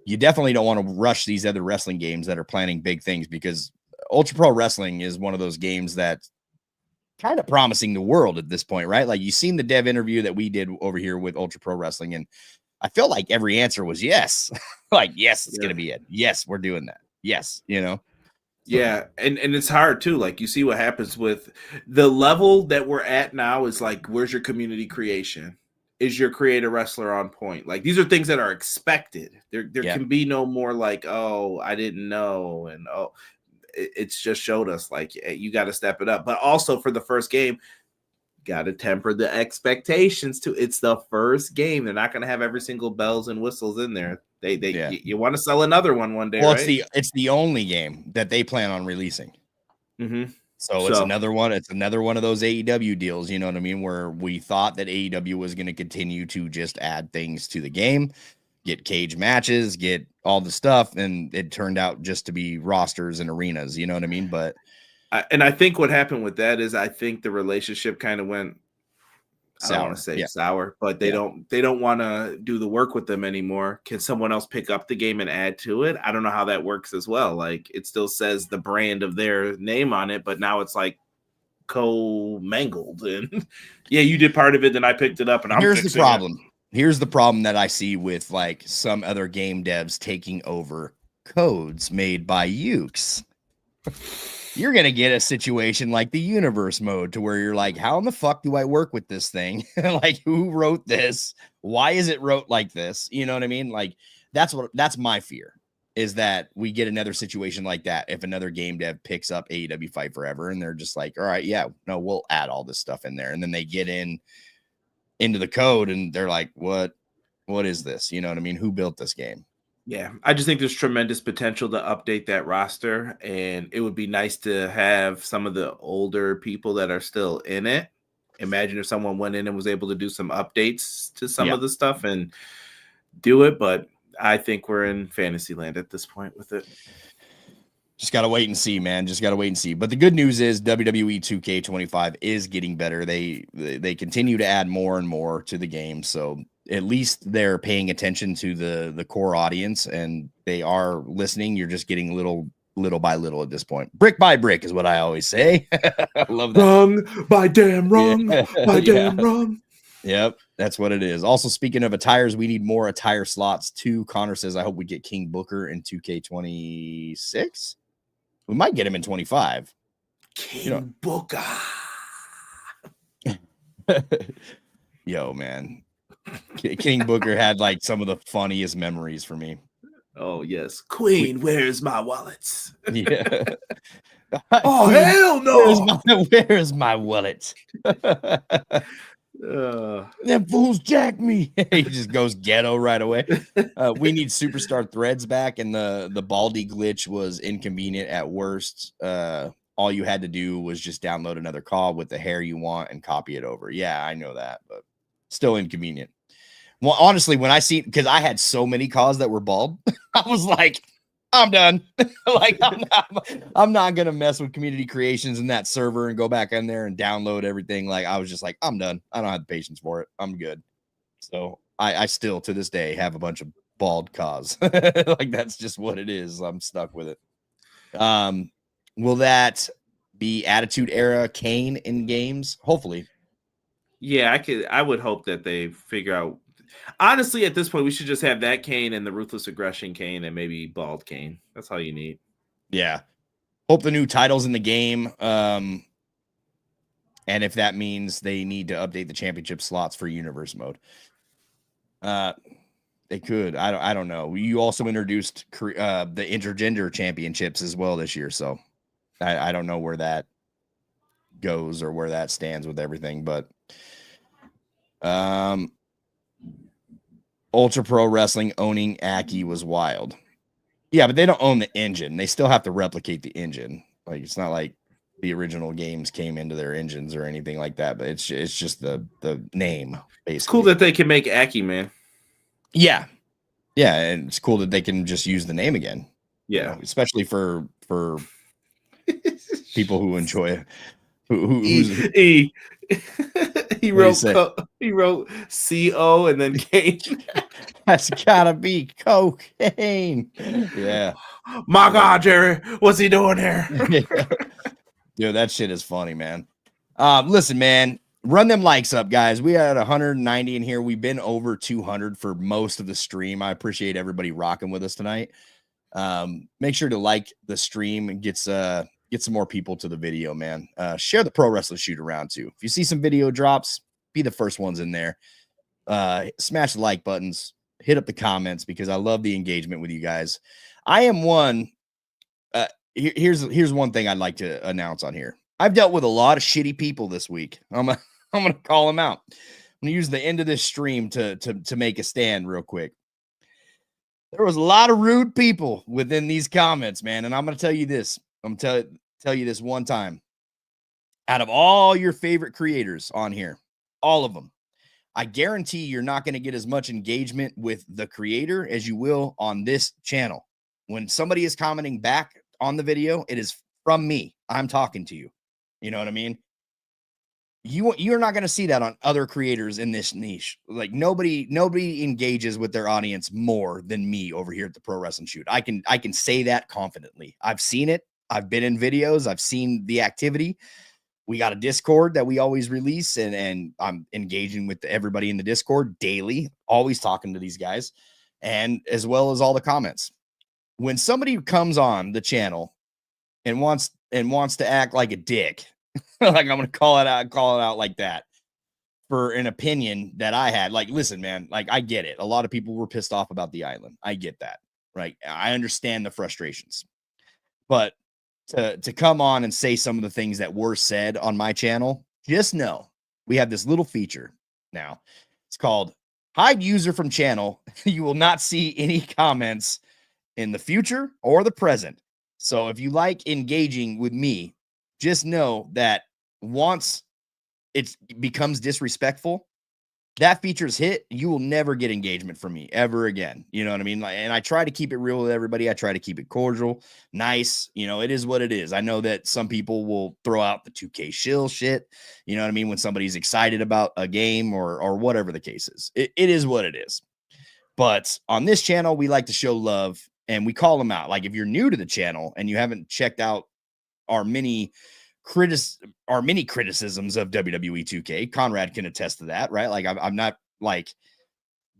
you definitely don't want to rush these other wrestling games that are planning big things, because Ultra Pro Wrestling is one of those games that's kind of promising the world at this point, right? Like, you've seen the dev interview that we did over here with Ultra Pro Wrestling, and I feel like every answer was yes. Like, yes, it's going to be it. Yes, we're doing that. Yes, you know? Yeah, and it's hard too. Like you see what happens with the level that we're at now is like, where's your community creation? Is your creator wrestler on point? Like these are things that are expected. There can be no more like, oh, I didn't know, and oh, it's just showed us like you got to step it up. But also for the first game, Got to temper the expectations too. It's the first game. They're not going to have every single bells and whistles in there. You want to sell another one day, well, right? It's the only game that they plan on releasing. Mm-hmm. So it's another one. It's another one of those AEW deals. You know what I mean? Where we thought that AEW was going to continue to just add things to the game, get cage matches, get all the stuff, and it turned out just to be rosters and arenas. You know what I mean? But I think what happened with that is I think the relationship kind of went. I don't want to say sour, but they don't want to do the work with them anymore. Can someone else pick up the game and add to it? I don't know how that works as well. Like it still says the brand of their name on it, but now it's like co-mangled. And yeah, you did part of it, then I picked it up, and here's the problem. Here's the problem that I see with like some other game devs taking over codes made by Ukes. You're going to get a situation like the universe mode to where you're like, how in the fuck do I work with this thing? Like, who wrote this? Why is it wrote like this? You know what I mean? Like, that's my fear, is that we get another situation like that if another game dev picks up AEW Fight Forever and they're just like, all right, yeah, no, we'll add all this stuff in there. And then they get into the code and they're like, what is this? You know what I mean? Who built this game? Yeah, I just think there's tremendous potential to update that roster, and it would be nice to have some of the older people that are still in it. Imagine if someone went in and was able to do some updates to some of the stuff and do it, but I think we're in fantasy land at this point with it. Just got to wait and see, man. Just got to wait and see. But the good news is WWE 2K25 is getting better. They continue to add more and more to the game, so at least they're paying attention to the core audience, and they are listening. You're just getting little by little at this point. Brick by brick is what I always say. I love that. Wrong by damn wrong by damn wrong. Yep, that's what it is. Also, speaking of attires, we need more attire slots too. Connor says, I hope we get King Booker in 2K26. We might get him in 25. King Booker. Yo, man. King Booker had like some of the funniest memories for me. Oh, yes. Queen, where's my wallets? Yeah. Oh, hell no. Where's my wallet? Them fools jacked me. He just goes ghetto right away. We need superstar threads back, and the Baldy glitch was inconvenient at worst. All you had to do was just download another call with the hair you want and copy it over. Yeah, I know that, but still inconvenient. Well, honestly, when I see, because I had so many calls that were bald, I was like, I'm done. Like, I'm not gonna mess with community creations in that server and go back in there and download everything. Like, I was just like, I'm done. I don't have the patience for it. I'm good. So I still to this day have a bunch of bald cause. Like, that's just what it is. I'm stuck with it. Will that be Attitude Era Kane in games? Hopefully. Yeah, I would hope that they figure out. Honestly, at this point, we should just have that Kane and the Ruthless Aggression Kane and maybe Bald Kane. That's all you need. Yeah. Hope the new titles in the game. And if that means they need to update the championship slots for universe mode. They could. I don't know. You also introduced the intergender championships as well this year. So I don't know where that goes or where that stands with everything, but Ultra Pro Wrestling owning Aki was wild. Yeah, but they don't own the engine. They still have to replicate the engine. Like, it's not like the original games came into their engines or anything like that, but it's just the name, basically. It's cool that they can make Aki, man. Yeah. Yeah, and it's cool that they can just use the name again. Yeah. You know, especially for people who enjoy it. He wrote CO and then Kane. That's gotta be cocaine. Yeah. My God, Jerry, what's he doing here? Dude, that shit is funny, man. Listen, man, run them likes up, guys. We had 190 in here. We've been over 200 for most of the stream. I appreciate everybody rocking with us tonight. Make sure to like the stream and get some more people to the video, man. Share the Pro Wrestler Shoot around too. If you see some video drops, be the first ones in there. Smash the like buttons, hit up the comments, because I love the engagement with you guys. I am one. Here's one thing I'd like to announce on here. I've dealt with a lot of shitty people this week. I'm I'm gonna call him out. I'm gonna use the end of this stream to make a stand real quick. There was a lot of rude people within these comments, man, and I'm gonna tell you this. I'm gonna tell you this one time. Out of all your favorite creators on here, all of them, I guarantee you're not going to get as much engagement with the creator as you will on this channel. When somebody is commenting back on the video, it is from me. I'm talking to you. You know what I mean? You're not going to see that on other creators in this niche. Like nobody engages with their audience more than me over here at the Pro Wrestling Shoot. I can say that confidently. I've seen it. I've been in videos. I've seen the activity. We got a Discord that we always release, and I'm engaging with everybody in the Discord daily, always talking to these guys, and as well as all the comments. When somebody comes on the channel and wants to act like a dick, like I'm gonna call it out like that for an opinion that I had. Like, listen, man, like I get it. A lot of people were pissed off about the island. I get that, right? I understand the frustrations, but to come on and say some of the things that were said on my channel, just know we have this little feature now. It's called hide user from channel. You will not see any comments in the future or the present. So if you like engaging with me, just know that once it becomes disrespectful, that feature's hit, you will never get engagement from me ever again. You know what I mean? Like, and I try to keep it real with everybody. I try to keep it cordial, nice. You know, it is what it is. I know that some people will throw out the 2K shill shit. You know what I mean? When somebody's excited about a game or whatever the case is, it is what it is. But on this channel, we like to show love and we call them out. Like if you're new to the channel and you haven't checked out our many criticisms of WWE 2K. Conrad can attest to that, right? Like I'm not like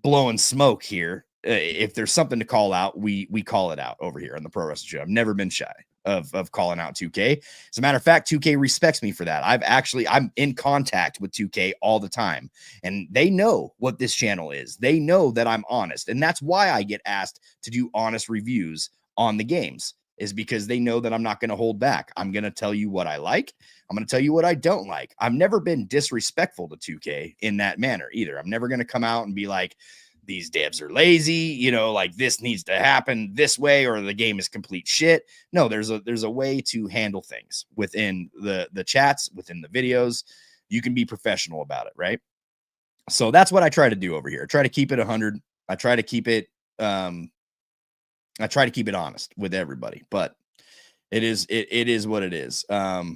blowing smoke here. If there's something to call out, we call it out over here on the Pro Wrestling Show. I've never been shy of calling out 2K. As a matter of fact, 2K respects me for that. I'm in contact with 2K all the time, and they know what this channel is. They know that I'm honest, and that's why I get asked to do honest reviews on the games. Is because they know that I'm not going to hold back. I'm going to tell you what I like. I'm going to tell you what I don't like. I've never been disrespectful to 2K in that manner either. I'm never going to come out and be like, these devs are lazy, you know, like this needs to happen this way or the game is complete shit. No, there's a way to handle things within the chats, within the videos. You can be professional about it, right? So that's what I try to do over here. I try to keep it 100. I try to keep it honest with everybody, but it is what it is. I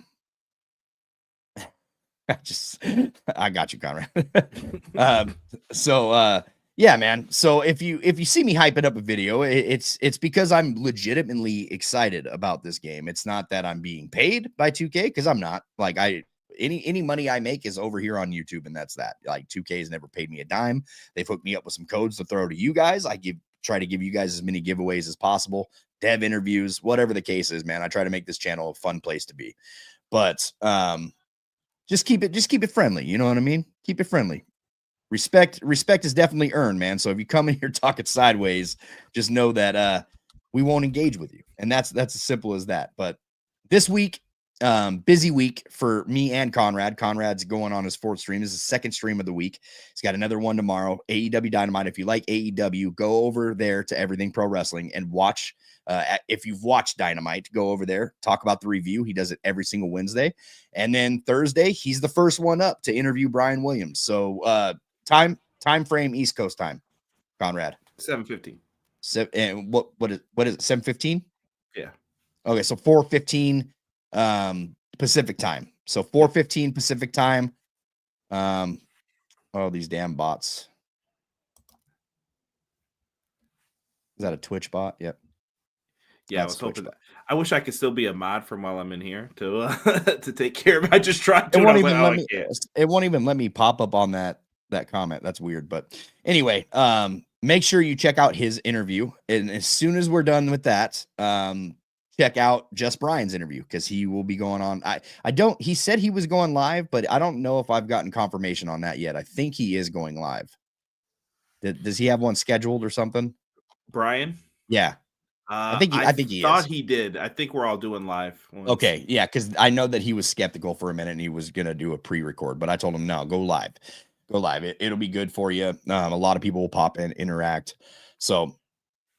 got you, Conrad. Yeah, man. So if you see me hyping up a video, it's because I'm legitimately excited about this game. It's not that I'm being paid by 2K, because I'm not. Like any money I make is over here on YouTube, and that's that. Like 2K has never paid me a dime. They've hooked me up with some codes to throw to you guys. I try to give you guys as many giveaways as possible, dev interviews, whatever the case is, man. I try to make this channel a fun place to be, but just keep it friendly. You know what I mean? Keep it friendly. Respect is definitely earned, man. So if you come in here talking sideways, just know that we won't engage with you, and that's as simple as that. But this week, busy week for me and Conrad. Conrad's going on his 4th stream. This is the 2nd stream of the week. He's got another one tomorrow. AEW Dynamite. If you like AEW, go over there to Everything Pro Wrestling and watch. If you've watched Dynamite, go over there, talk about the review. He does it every single Wednesday. And then Thursday, he's the first one up to interview Bryan Williams. So time frame, East Coast time, Conrad. 7:15. And what is it? 7:15? Yeah. Okay, so 4:15 Pacific time. So 4:15 Pacific time. Oh, these damn bots. Is that a Twitch bot? Yep. Yeah, I was hoping that. I wish I could still be a mod from while I'm in here to to take care of it. I just tried to. It won't even let me pop up on that comment. That's weird. But anyway, make sure you check out his interview. And as soon as we're done with that, check out Just Brian's interview, because he will be going on. He said he was going live, but I don't know if I've gotten confirmation on that yet. I think he is going live. Does he have one scheduled or something? Bryan? Yeah. I think he thought is. he did. I think we're all doing live. Once. Okay, yeah, because I know that he was skeptical for a minute and he was gonna do a pre-record, but I told him no, go live, go live. It'll be good for you. A lot of people will pop in, interact. So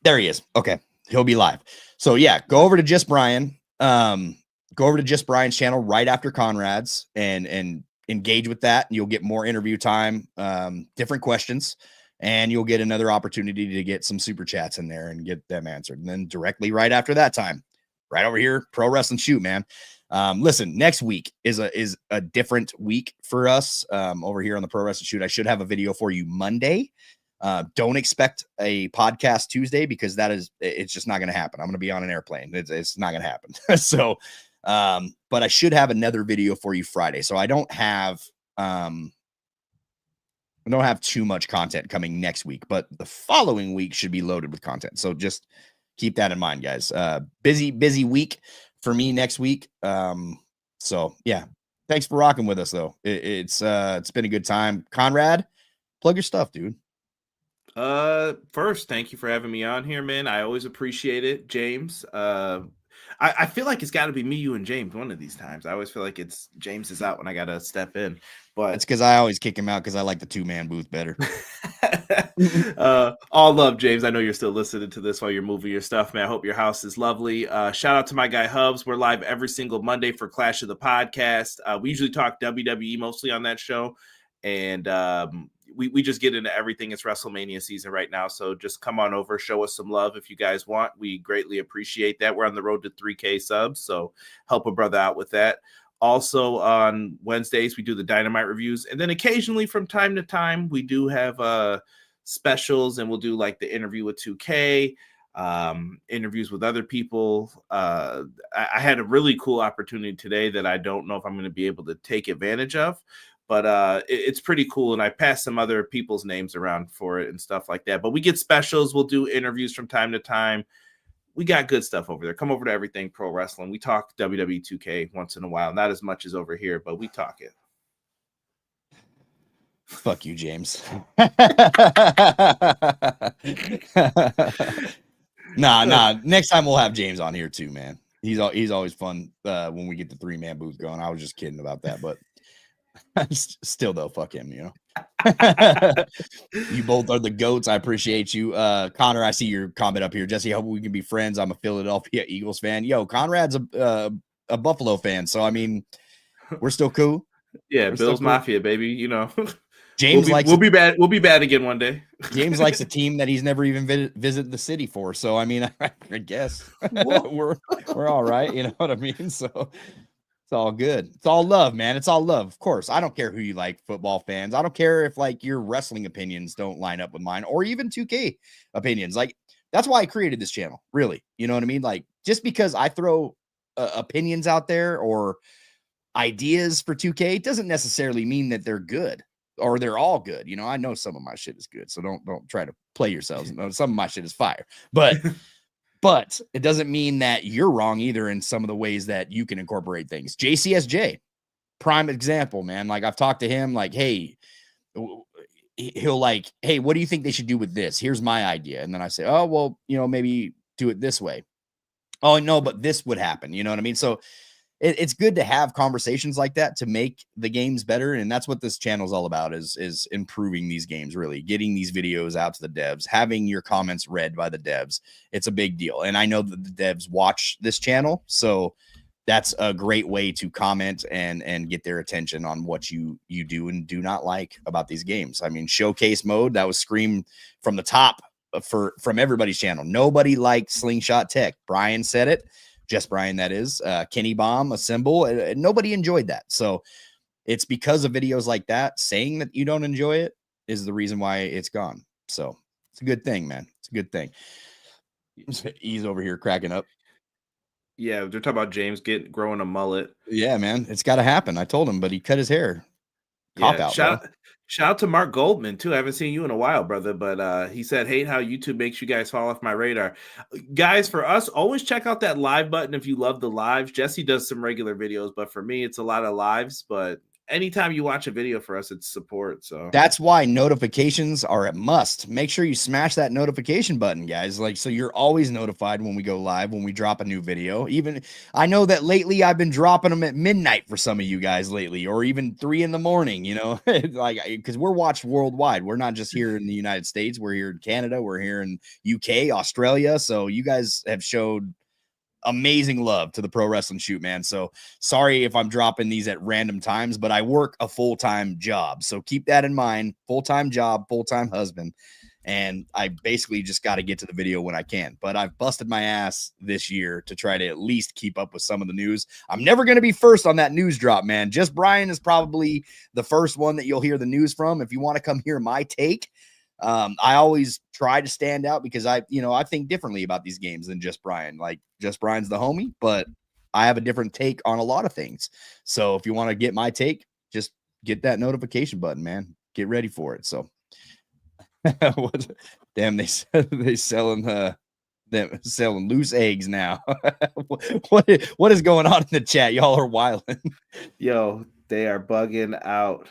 there he is. Okay, he'll be live. So yeah, go over to Just Bryan. Go over to Just Bryan's channel right after Conrad's and engage with that. And you'll get more interview time, different questions, and you'll get another opportunity to get some super chats in there and get them answered. And then directly right after that time, right over here, Pro Wrestling Shoot, man. Listen, next week is a different week for us over here on the Pro Wrestling Shoot. I should have a video for you Monday. Don't expect a podcast Tuesday because it's just not going to happen. I'm going to be on an airplane. It's not going to happen. So, but I should have another video for you Friday. So I don't have too much content coming next week, but the following week should be loaded with content. So just keep that in mind, guys. Busy week for me next week. So yeah, thanks for rocking with us though. It's been a good time. Conrad, plug your stuff, dude. First, thank you for having me on here, man. I always appreciate it, James. I feel like it's got to be me, you, and James one of these times. I always feel like it's James is out when I got to step in. But it's because I always kick him out because I like the 2-man booth better. All love, James. I know you're still listening to this while you're moving your stuff, man. I hope your house is lovely. Shout out to my guy Hubs. We're live every single Monday for Clash of the Podcast. We usually talk WWE mostly on that show. And we just get into everything. It's WrestleMania season right now. So just come on over, show us some love if you guys want. We greatly appreciate that. We're on the road to 3K subs. So help a brother out with that. Also on Wednesdays, we do the Dynamite reviews. And then occasionally from time to time, we do have specials and we'll do like the interview with 2K, interviews with other people. I had a really cool opportunity today that I don't know if I'm going to be able to take advantage of. But it's pretty cool. And I passed some other people's names around for it and stuff like that. But we get specials. We'll do interviews from time to time. We got good stuff over there. Come over to Everything Pro Wrestling. We talk WWE 2K once in a while. Not as much as over here, but we talk it. Fuck you, James. Nah. Next time we'll have James on here too, man. He's always fun when we get the 3-man booth going. I was just kidding about that, but still though, fuck him, you know. You both are the goats. I appreciate you. Connor, I see your comment up here. Jesse, hope we can be friends. I'm a Philadelphia Eagles fan. Yo, Conrad's a Buffalo fan, so I mean, we're still cool. Yeah, Bills Mafia, baby. You know, James we'll be bad. We'll be bad again one day. James likes a team that he's never even visited the city for. So I mean, I guess we're all right. You know what I mean? So. It's all good. It's all love, man. It's all love. Of course, I don't care who you like, football fans. I don't care if like your wrestling opinions don't line up with mine or even 2K opinions. Like that's why I created this channel, really. You know what I mean? Like just because I throw opinions out there or ideas for 2K doesn't necessarily mean that they're good or they're all good. You know, I know some of my shit is good, so don't try to play yourselves. Some of my shit is fire, but it doesn't mean that you're wrong either in some of the ways that you can incorporate things. JCSJ, prime example, man. Like I've talked to him like, hey, he'll like, hey, what do you think they should do with this? Here's my idea. And then I say, oh, well, you know, maybe do it this way. Oh, no, but this would happen. You know what I mean? So it's good to have conversations like that to make the games better. And that's what this channel is all about is improving these games, really getting these videos out to the devs, having your comments read by the devs. It's a big deal. And I know that the devs watch this channel. So that's a great way to comment and get their attention on what you do and do not like about these games. I mean, showcase mode, that was screamed from the top from everybody's channel. Nobody liked Slingshot Tech. Bryan said it. Just Bryan, that is. Kenny Bomb, Assemble. Nobody enjoyed that. So it's because of videos like that. Saying that you don't enjoy it is the reason why it's gone. So it's a good thing, man. It's a good thing. He's over here cracking up. Yeah, they're talking about James growing a mullet. Yeah, man. It's got to happen. I told him, but he cut his hair. Cop out, Shout out to Mark Goldman, too. I haven't seen you in a while, brother, but he said, hate how YouTube makes you guys fall off my radar. Guys, for us, always check out that live button if you love the lives. Jesse does some regular videos, but for me, it's a lot of lives. But anytime you watch a video for us, it's support. So that's why notifications are a must. Make sure you smash that notification button, guys. Like, so you're always notified when we go live, when we drop a new video. Even I know that lately I've been dropping them at midnight for some of you guys lately, or even 3 in the morning, you know, like, because we're watched worldwide. We're not just here in the United States. We're here in Canada. We're here in UK, Australia. So you guys have showed amazing love to the Pro Wrestling Shoot, man. So sorry if I'm dropping these at random times, but I work a full-time job. So keep that in mind. Full-time job, full-time husband. And I basically just got to get to the video when I can. But I've busted my ass this year to try to at least keep up with some of the news. I'm never going to be first on that news drop, man. Just Bryan is probably the first one that you'll hear the news from. If you want to come hear my take, I always try to stand out because I think differently about these games than Just Bryan. Like, Just Bryan's the homie, but I have a different take on a lot of things. So if you want to get my take, just get that notification button, man. Get ready for it. So damn, they selling them selling loose eggs now. What is going on in the chat? Y'all are wilding. Yo, they are bugging out.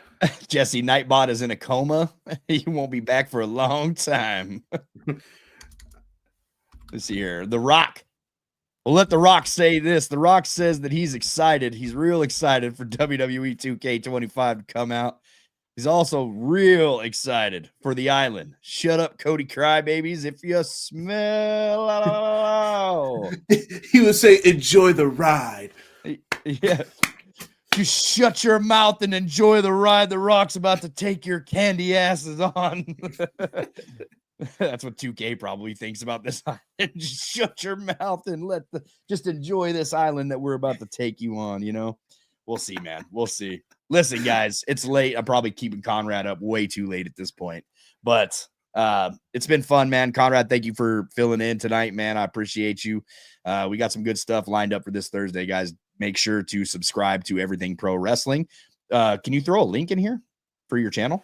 Jesse Nightbot is in a coma. He won't be back for a long time. Let's see here. The Rock. We'll let The Rock say this. The Rock says that he's excited. He's real excited for WWE 2K25 to come out. He's also real excited for the island. Shut up, Cody Crybabies. If you smell. He would say, enjoy the ride. Yeah. You shut your mouth and enjoy the ride. The Rock's about to take your candy asses on. That's what 2K probably thinks about this island. Just shut your mouth and just enjoy this island that we're about to take you on, you know? We'll see, man. We'll see. Listen, guys, it's late. I'm probably keeping Conrad up way too late at this point. But it's been fun, man. Conrad, thank you for filling in tonight, man. I appreciate you. We got some good stuff lined up for this Thursday, guys. Make sure to subscribe to Everything Pro Wrestling. Can you throw a link in here for your channel?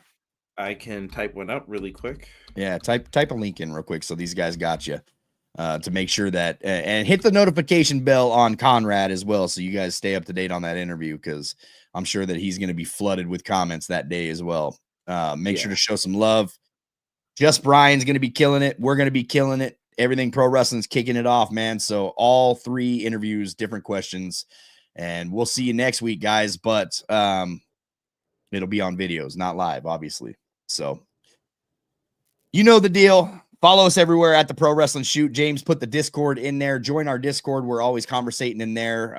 I can type one up really quick. Yeah, type a link in real quick so these guys got you to make sure that and hit the notification bell on Conrad as well so you guys stay up to date on that interview because I'm sure that he's going to be flooded with comments that day as well. Make sure to show some love. Just Bryan's going to be killing it. We're going to be killing it. Everything Pro Wrestling's kicking it off, man. So all 3 interviews, different questions, and we'll see you next week, guys. But it'll be on videos, not live, obviously. So you know the deal. Follow us everywhere at the Pro Wrestling Shoot. James put the Discord in there. Join our Discord. We're always conversating in there.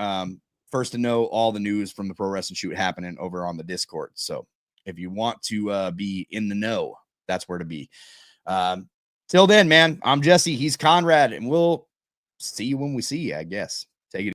First to know all the news from the Pro Wrestling Shoot happening over on the Discord. So if you want to be in the know, that's where to be. Till then, man, I'm Jesse. He's Conrad, and we'll see you when we see you, I guess. Take it.